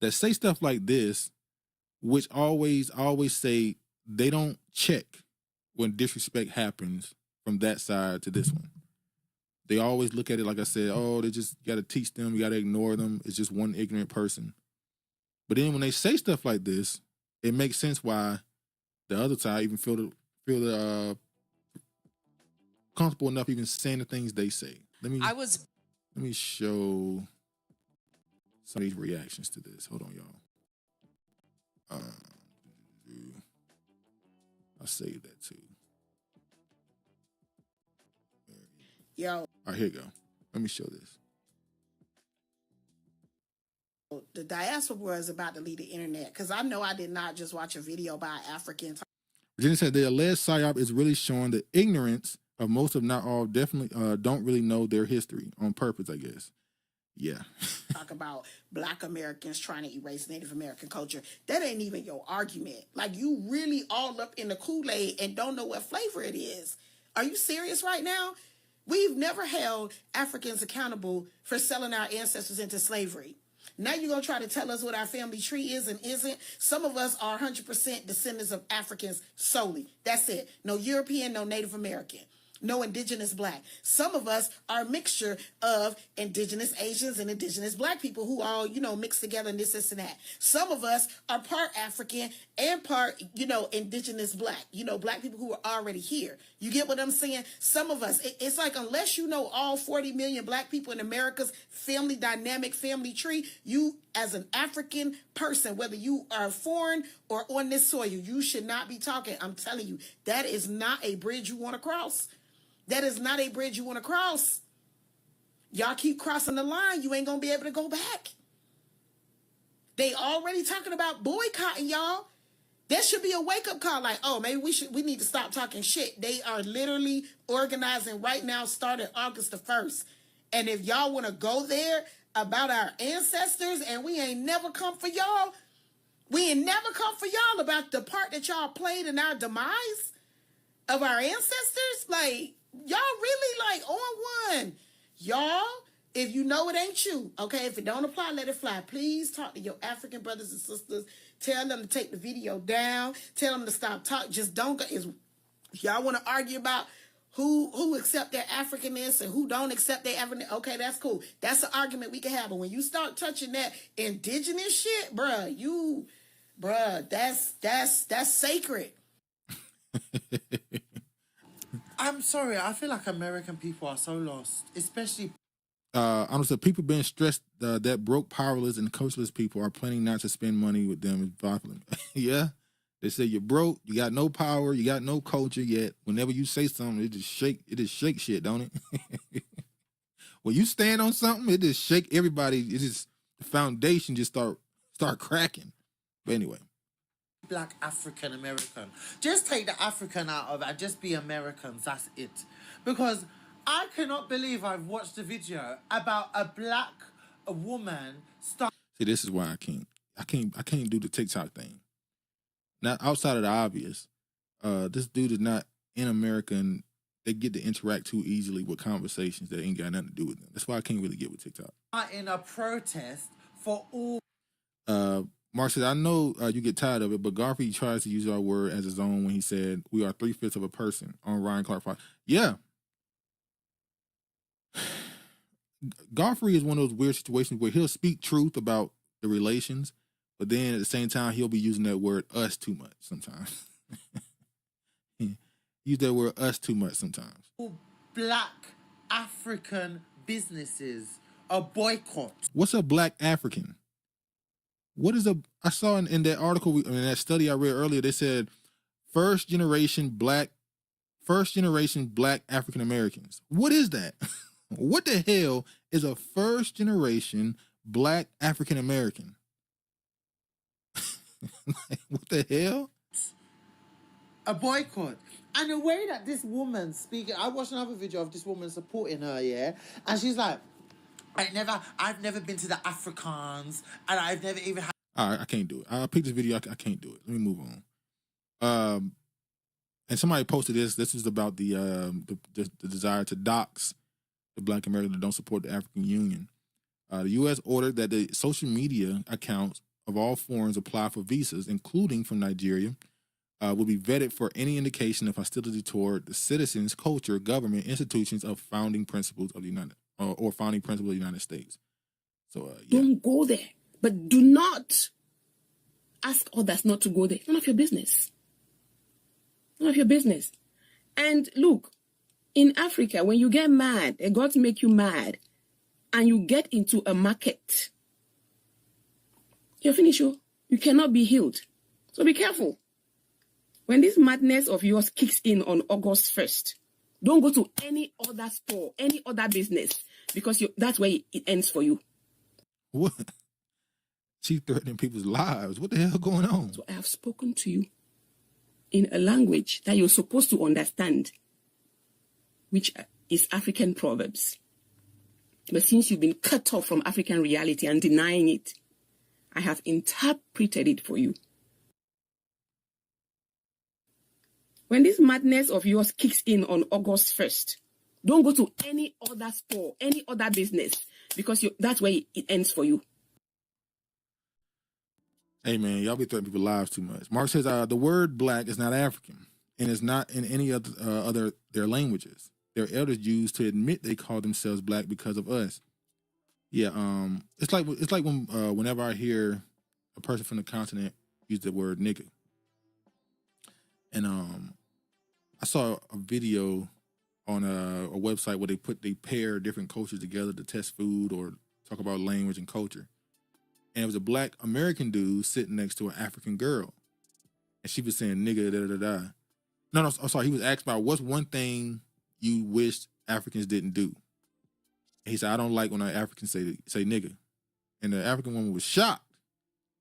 that say stuff like this, which always say they don't check when disrespect happens from that side to this one. they always look at it like I said, oh, they just got to teach them, you got to ignore them. It's just one ignorant person. But then when they say stuff like this, it makes sense why the other side even feel comfortable enough even saying the things they say. Let me show some of these reactions to this. Hold on, y'all. I'll save that too. Yo. All right, here you go. Let me show this. The diaspora is about to leave the internet because I know I did not just watch a video by an African. Virginia said the alleged psyop is really showing the ignorance of most, if not all, definitely don't really know their history on purpose, I guess. Yeah. Talk about Black Americans trying to erase Native American culture. That ain't even your argument. Like, you really all up in the Kool-Aid and don't know what flavor it is. Are you serious right now? We've never held Africans accountable for selling our ancestors into slavery. Now you're going to try to tell us what our family tree is and isn't. Some of us are 100% descendants of Africans solely. That's it. No European, no Native American. No indigenous Black. Some of us are a mixture of indigenous Asians and indigenous Black people who all, mixed together in this and that. Some of us are part African and part, indigenous Black. Black people who are already here. You get what I'm saying? Some of us, it's like unless you know all 40 million Black people in America's family dynamic family tree, you as an African person, whether you are foreign or on this soil, you should not be talking. I'm telling you, that is not a bridge you want to cross. That is not a bridge you want to cross. Y'all keep crossing the line, you ain't going to be able to go back. They already talking about boycotting, y'all. That should be a wake-up call, like, oh, maybe we need to stop talking shit. They are literally organizing right now, starting August the 1st. And if y'all want to go there about our ancestors and we ain't never come for y'all, about the part that y'all played in our demise of our ancestors, like, y'all really like on one. Y'all, if you know it ain't you, okay, if it don't apply, let it fly. Please talk to your African brothers and sisters. Tell them to take the video down. Tell them to stop talking. Just don't go. If y'all want to argue about who accept their Africanness and who don't accept their Africanness, okay, that's cool. That's an argument we can have. But when you start touching that indigenous shit, bruh, that's sacred. I'm sorry, I feel like American people are so lost, especially. Honestly, people being stressed that broke, powerless, and coachless people are planning not to spend money with them. Yeah, they say you're broke, you got no power, you got no culture yet. Whenever you say something, it just shake shit, don't it? When you stand on something, it just shake everybody. It just the foundation just start cracking. But anyway. Black African American. Just take the African out of it and just be Americans. That's it. Because I cannot believe I've watched a video about a black woman. See, this is why I can't do the TikTok thing. Now, outside of the obvious, this dude is not in America, and they get to interact too easily with conversations that ain't got nothing to do with them. That's why I can't really get with TikTok. In a protest for all. Mark said, I know you get tired of it, but Garfield tries to use our word as his own when he said, we are 3/5 of a person on Ryan Clark. Yeah. Godfrey is one of those weird situations where he'll speak truth about the relations, but then at the same time, he'll be using that word us too much sometimes. Use that word us too much sometimes. Black African businesses are boycott. What's a black African? I saw in that article, in that study I read earlier, they said first generation black African Americans. What is that? What the hell is a first generation black African American? What the hell? A boycott. And the way that this woman speaking, I watched another video of this woman supporting her, yeah? And she's like, I've never been to the Afrikaans, and I've never even had. All right, I can't do it. I picked this video. I can't do it. Let me move on. And somebody posted this. This is about the desire to dox the Black Americans that don't support the African Union. The U.S. ordered that the social media accounts of all foreigners apply for visas, including from Nigeria, will be vetted for any indication of hostility toward the citizens, culture, government, institutions of founding principles of the founding principles of the United States. So, Don't go there, but do not ask others not to go there. None of your business. None of your business. And look, in Africa, when you get mad, and God make you mad, and you get into a market, you're finished. You cannot be healed. So be careful. When this madness of yours kicks in on August 1st, don't go to any other store, any other business, because that's where it ends for you. What? She threatening people's lives. What the hell going on? So I have spoken to you in a language that you're supposed to understand, which is African proverbs. But since you've been cut off from African reality and denying it, I have interpreted it for you. When this madness of yours kicks in on August 1st, don't go to any other store, any other business, because that's where it ends for you. Hey, man, y'all be threatening people's lives too much. Mark says the word black is not African, and it's not in any other their languages. Their elders used to admit they call themselves black because of us. Yeah, it's like when whenever I hear a person from the continent use the word nigga, and I saw a video on a website where they pair different cultures together to test food or talk about language and culture. And it was a black American dude sitting next to an African girl. And she was saying nigga, da-da-da-da. No, I'm sorry. He was asked about what's one thing you wish Africans didn't do. And he said, I don't like when Africans say nigga. And the African woman was shocked.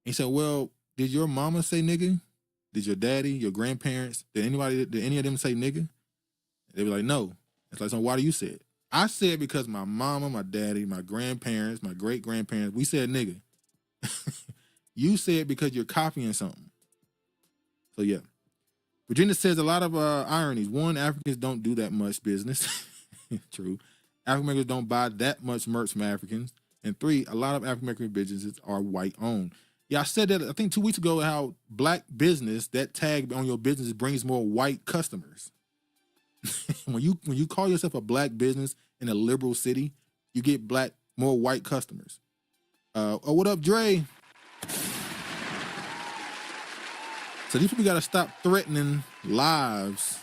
And he said, well, did your mama say nigga? Did your daddy, your grandparents, did any of them say nigga? They were like, no. It's like, so why do you say it? I said because my mama, my daddy, my grandparents, my great-grandparents, we said nigga. You said because you're copying something. So, yeah. Virginia says a lot of ironies. One, Africans don't do that much business. True. African Americans don't buy that much merch from Africans. And three, a lot of African American businesses are white-owned. Yeah, I said that, I think 2 weeks ago, how black business, that tag on your business brings more white customers. When you call yourself a black business in a liberal city, you get more white customers. What up, Dre? So these people got to stop threatening lives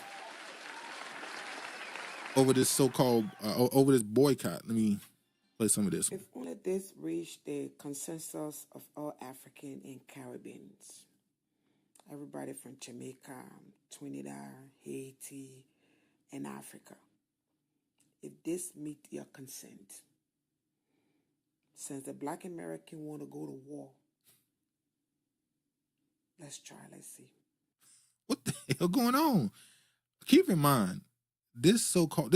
over this so-called, over this boycott. Let me play some of this. If only this reached the consensus of all African and Caribbeans, everybody from Jamaica, Trinidad, Haiti, and Africa, if this meet your consent, since the black American want to go to war, let's see. What the hell going on? Keep in mind, this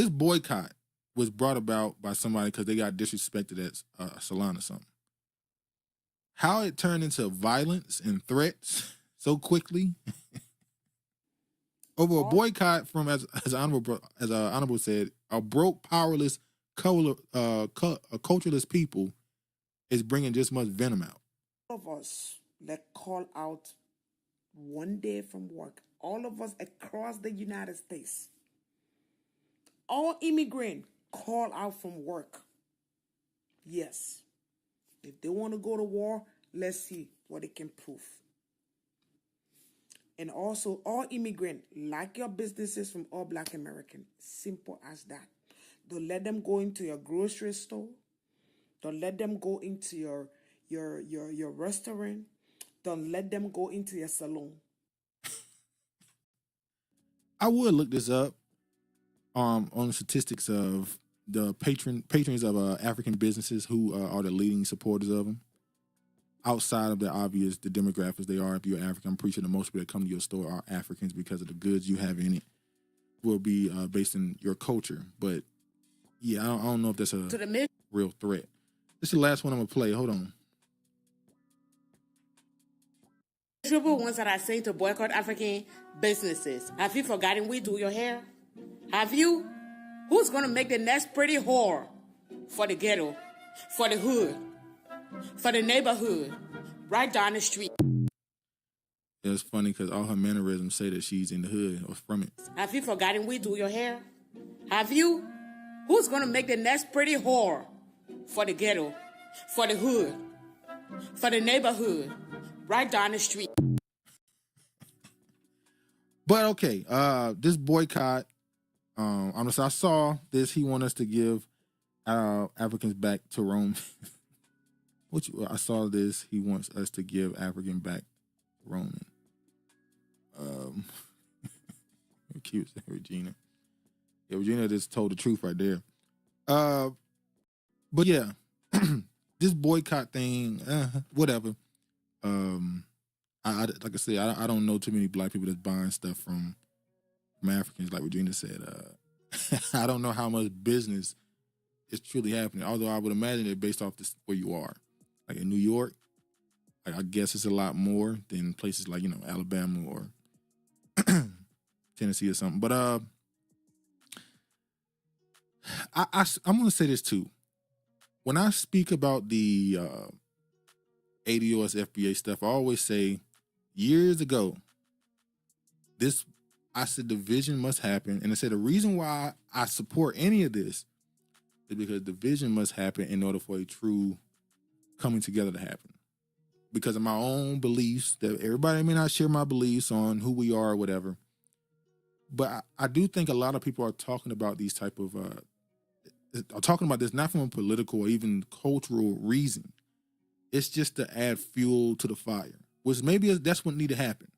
boycott was brought about by somebody because they got disrespected at a salon or something. How it turned into violence and threats so quickly over a boycott from, as Honorable said, a broke, powerless, cultureless people is bringing just much venom out. All of us that call out one day from work, all of us across the United States, all immigrants call out from work. Yes. If they want to go to war, let's see what they can prove. And also, all immigrants, like your businesses from all black Americans, simple as that. Don't let them go into your grocery store. Don't let them go into your restaurant. Don't let them go into your salon. I would look this up on the statistics of the patrons of African businesses who are the leading supporters of them. Outside of the demographics they are, if you're African, I'm pretty sure the most people that come to your store are Africans because of the goods you have in it will be based in your culture. But yeah, I don't know if that's a real threat. This is the last one I'm going to play. Hold on. Triple ones that I say to boycott African businesses. Have you forgotten we do your hair? Have you? Who's going to make the next pretty whore for the ghetto, for the hood, for the neighborhood, right down the street? It's funny because all her mannerisms say that she's in the hood or from it. Have you forgotten we do your hair? Have you? Who's gonna make the next pretty whore for the ghetto, for the hood, for the neighborhood, right down the street? But okay, this boycott. Honestly, I saw this. He wants us to give Africans back to Rome. I saw this. He wants us to give African back to Roman. Cute, Regina. Yeah, Regina just told the truth right there. But yeah, this boycott thing, whatever. I like I said, I don't know too many black people that's buying stuff from Africans, like Regina said. I don't know how much business is truly happening. Although I would imagine it based off this, where you are, like in New York. Like, I guess it's a lot more than places like, Alabama or Tennessee or something. But I'm going to say this too. When I speak about the ADOS FBA stuff, I always say years ago, I said division must happen. And I said the reason why I support any of this is because division must happen in order for a true coming together to happen. Because of my own beliefs, that everybody may not share my beliefs on who we are or whatever. But I do think a lot of people are talking about these type of, are talking about this not from a political or even cultural reason. It's just to add fuel to the fire, which maybe that's what needs to happen.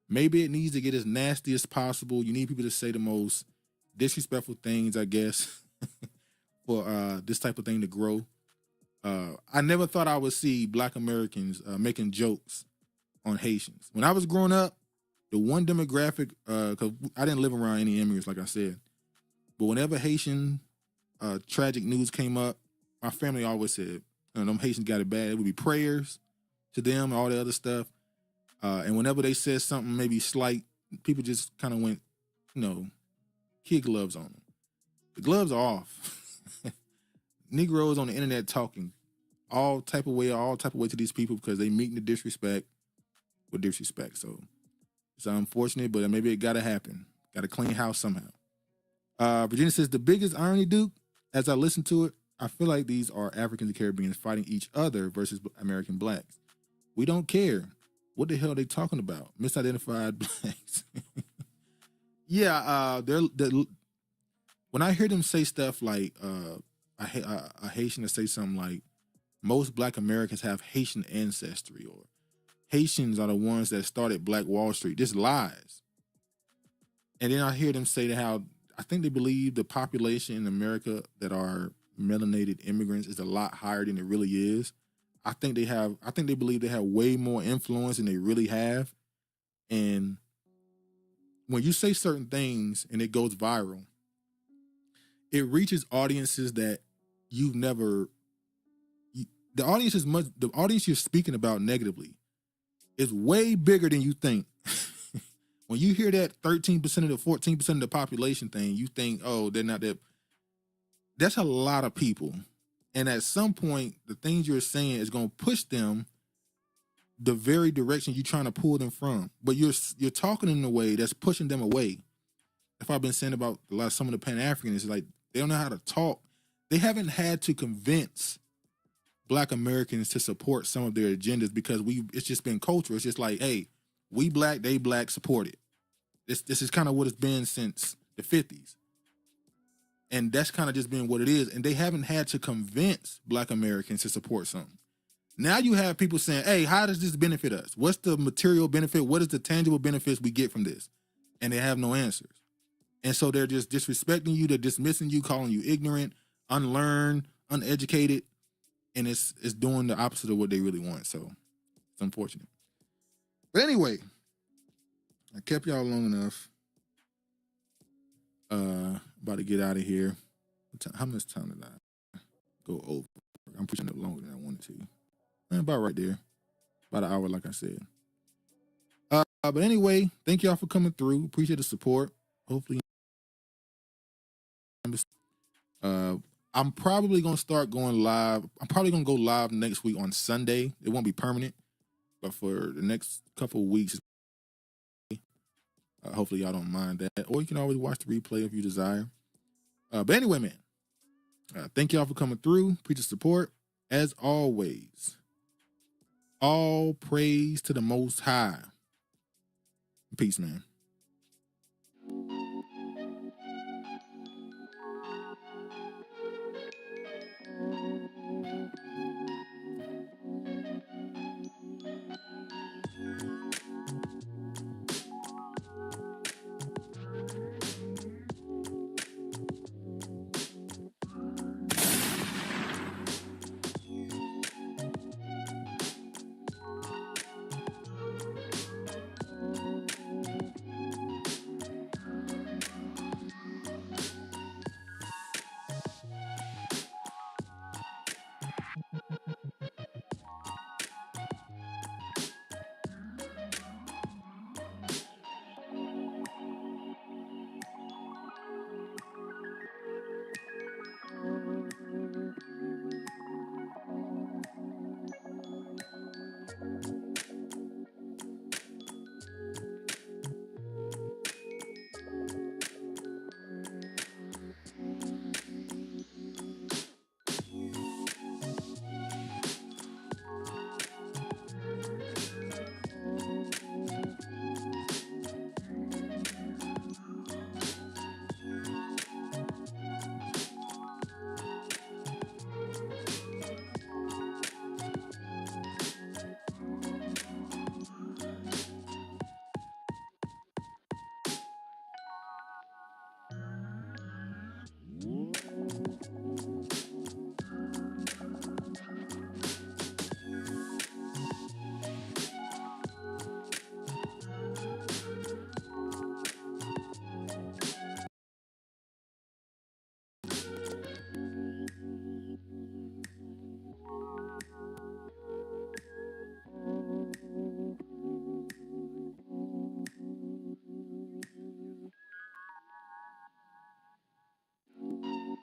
Maybe it needs to get as nasty as possible. You need people to say the most disrespectful things, I guess, for this type of thing to grow. I never thought I would see Black Americans making jokes on Haitians. When I was growing up, the one demographic, because I didn't live around any immigrants, like I said, but whenever Haitian tragic news came up, my family always said, them Haitians got it bad. It would be prayers to them, all the other stuff. And whenever they said something maybe slight, people just kind of went, kid gloves on them. The gloves are off. Negroes on the internet talking all type of way to these people because they meeting the disrespect with disrespect. So it's unfortunate, but maybe it got to happen. Got to clean house somehow. Virginia says, the biggest irony, Duke, as I listen to it, I feel like these are Africans and Caribbeans fighting each other versus American blacks. We don't care. What the hell are they talking about? Misidentified blacks. Yeah, when I hear them say stuff like, a Haitian to say something like, most Black Americans have Haitian ancestry, or Haitians are the ones that started Black Wall Street. This lies. And then I hear them say how I think they believe the population in America that are melanated immigrants is a lot higher than it really is. I think they believe they have way more influence than they really have. And when you say certain things and it goes viral, it reaches audiences that you've never. The audience you're speaking about negatively is way bigger than you think. When you hear that 13% of the 14% of the population thing, you think, oh, they're not that. That's a lot of people. And at some point, the things you're saying is going to push them the very direction you're trying to pull them from. But you're talking in a way that's pushing them away. If I've been saying about some of the Pan-Africans, it's like they don't know how to talk. They haven't had to convince Black Americans to support some of their agendas because it's just been culture. It's just like, hey, we Black, they Black, support it. This is kind of what it's been since the 50s. And that's kind of just been what it is. And they haven't had to convince Black Americans to support something. Now you have people saying, hey, how does this benefit us? What's the material benefit? What is the tangible benefits we get from this? And they have no answers. And so they're just disrespecting you. They're dismissing you, calling you ignorant, unlearned, uneducated. And it's doing the opposite of what they really want. So it's unfortunate. But anyway, I kept y'all long enough. About to get out of here. How much time did I go over? I'm pushing it longer than I wanted to. About right there. About an hour, like I said. But anyway, thank y'all for coming through. Appreciate the support. Hopefully, I'm probably going to start going live. I'm probably going to go live next week on Sunday. It won't be permanent. But for the next couple of weeks, Hopefully y'all don't mind that. Or you can always watch the replay if you desire. But anyway, man, thank y'all for coming through. Appreciate the support. As always, all praise to the Most High. Peace, man.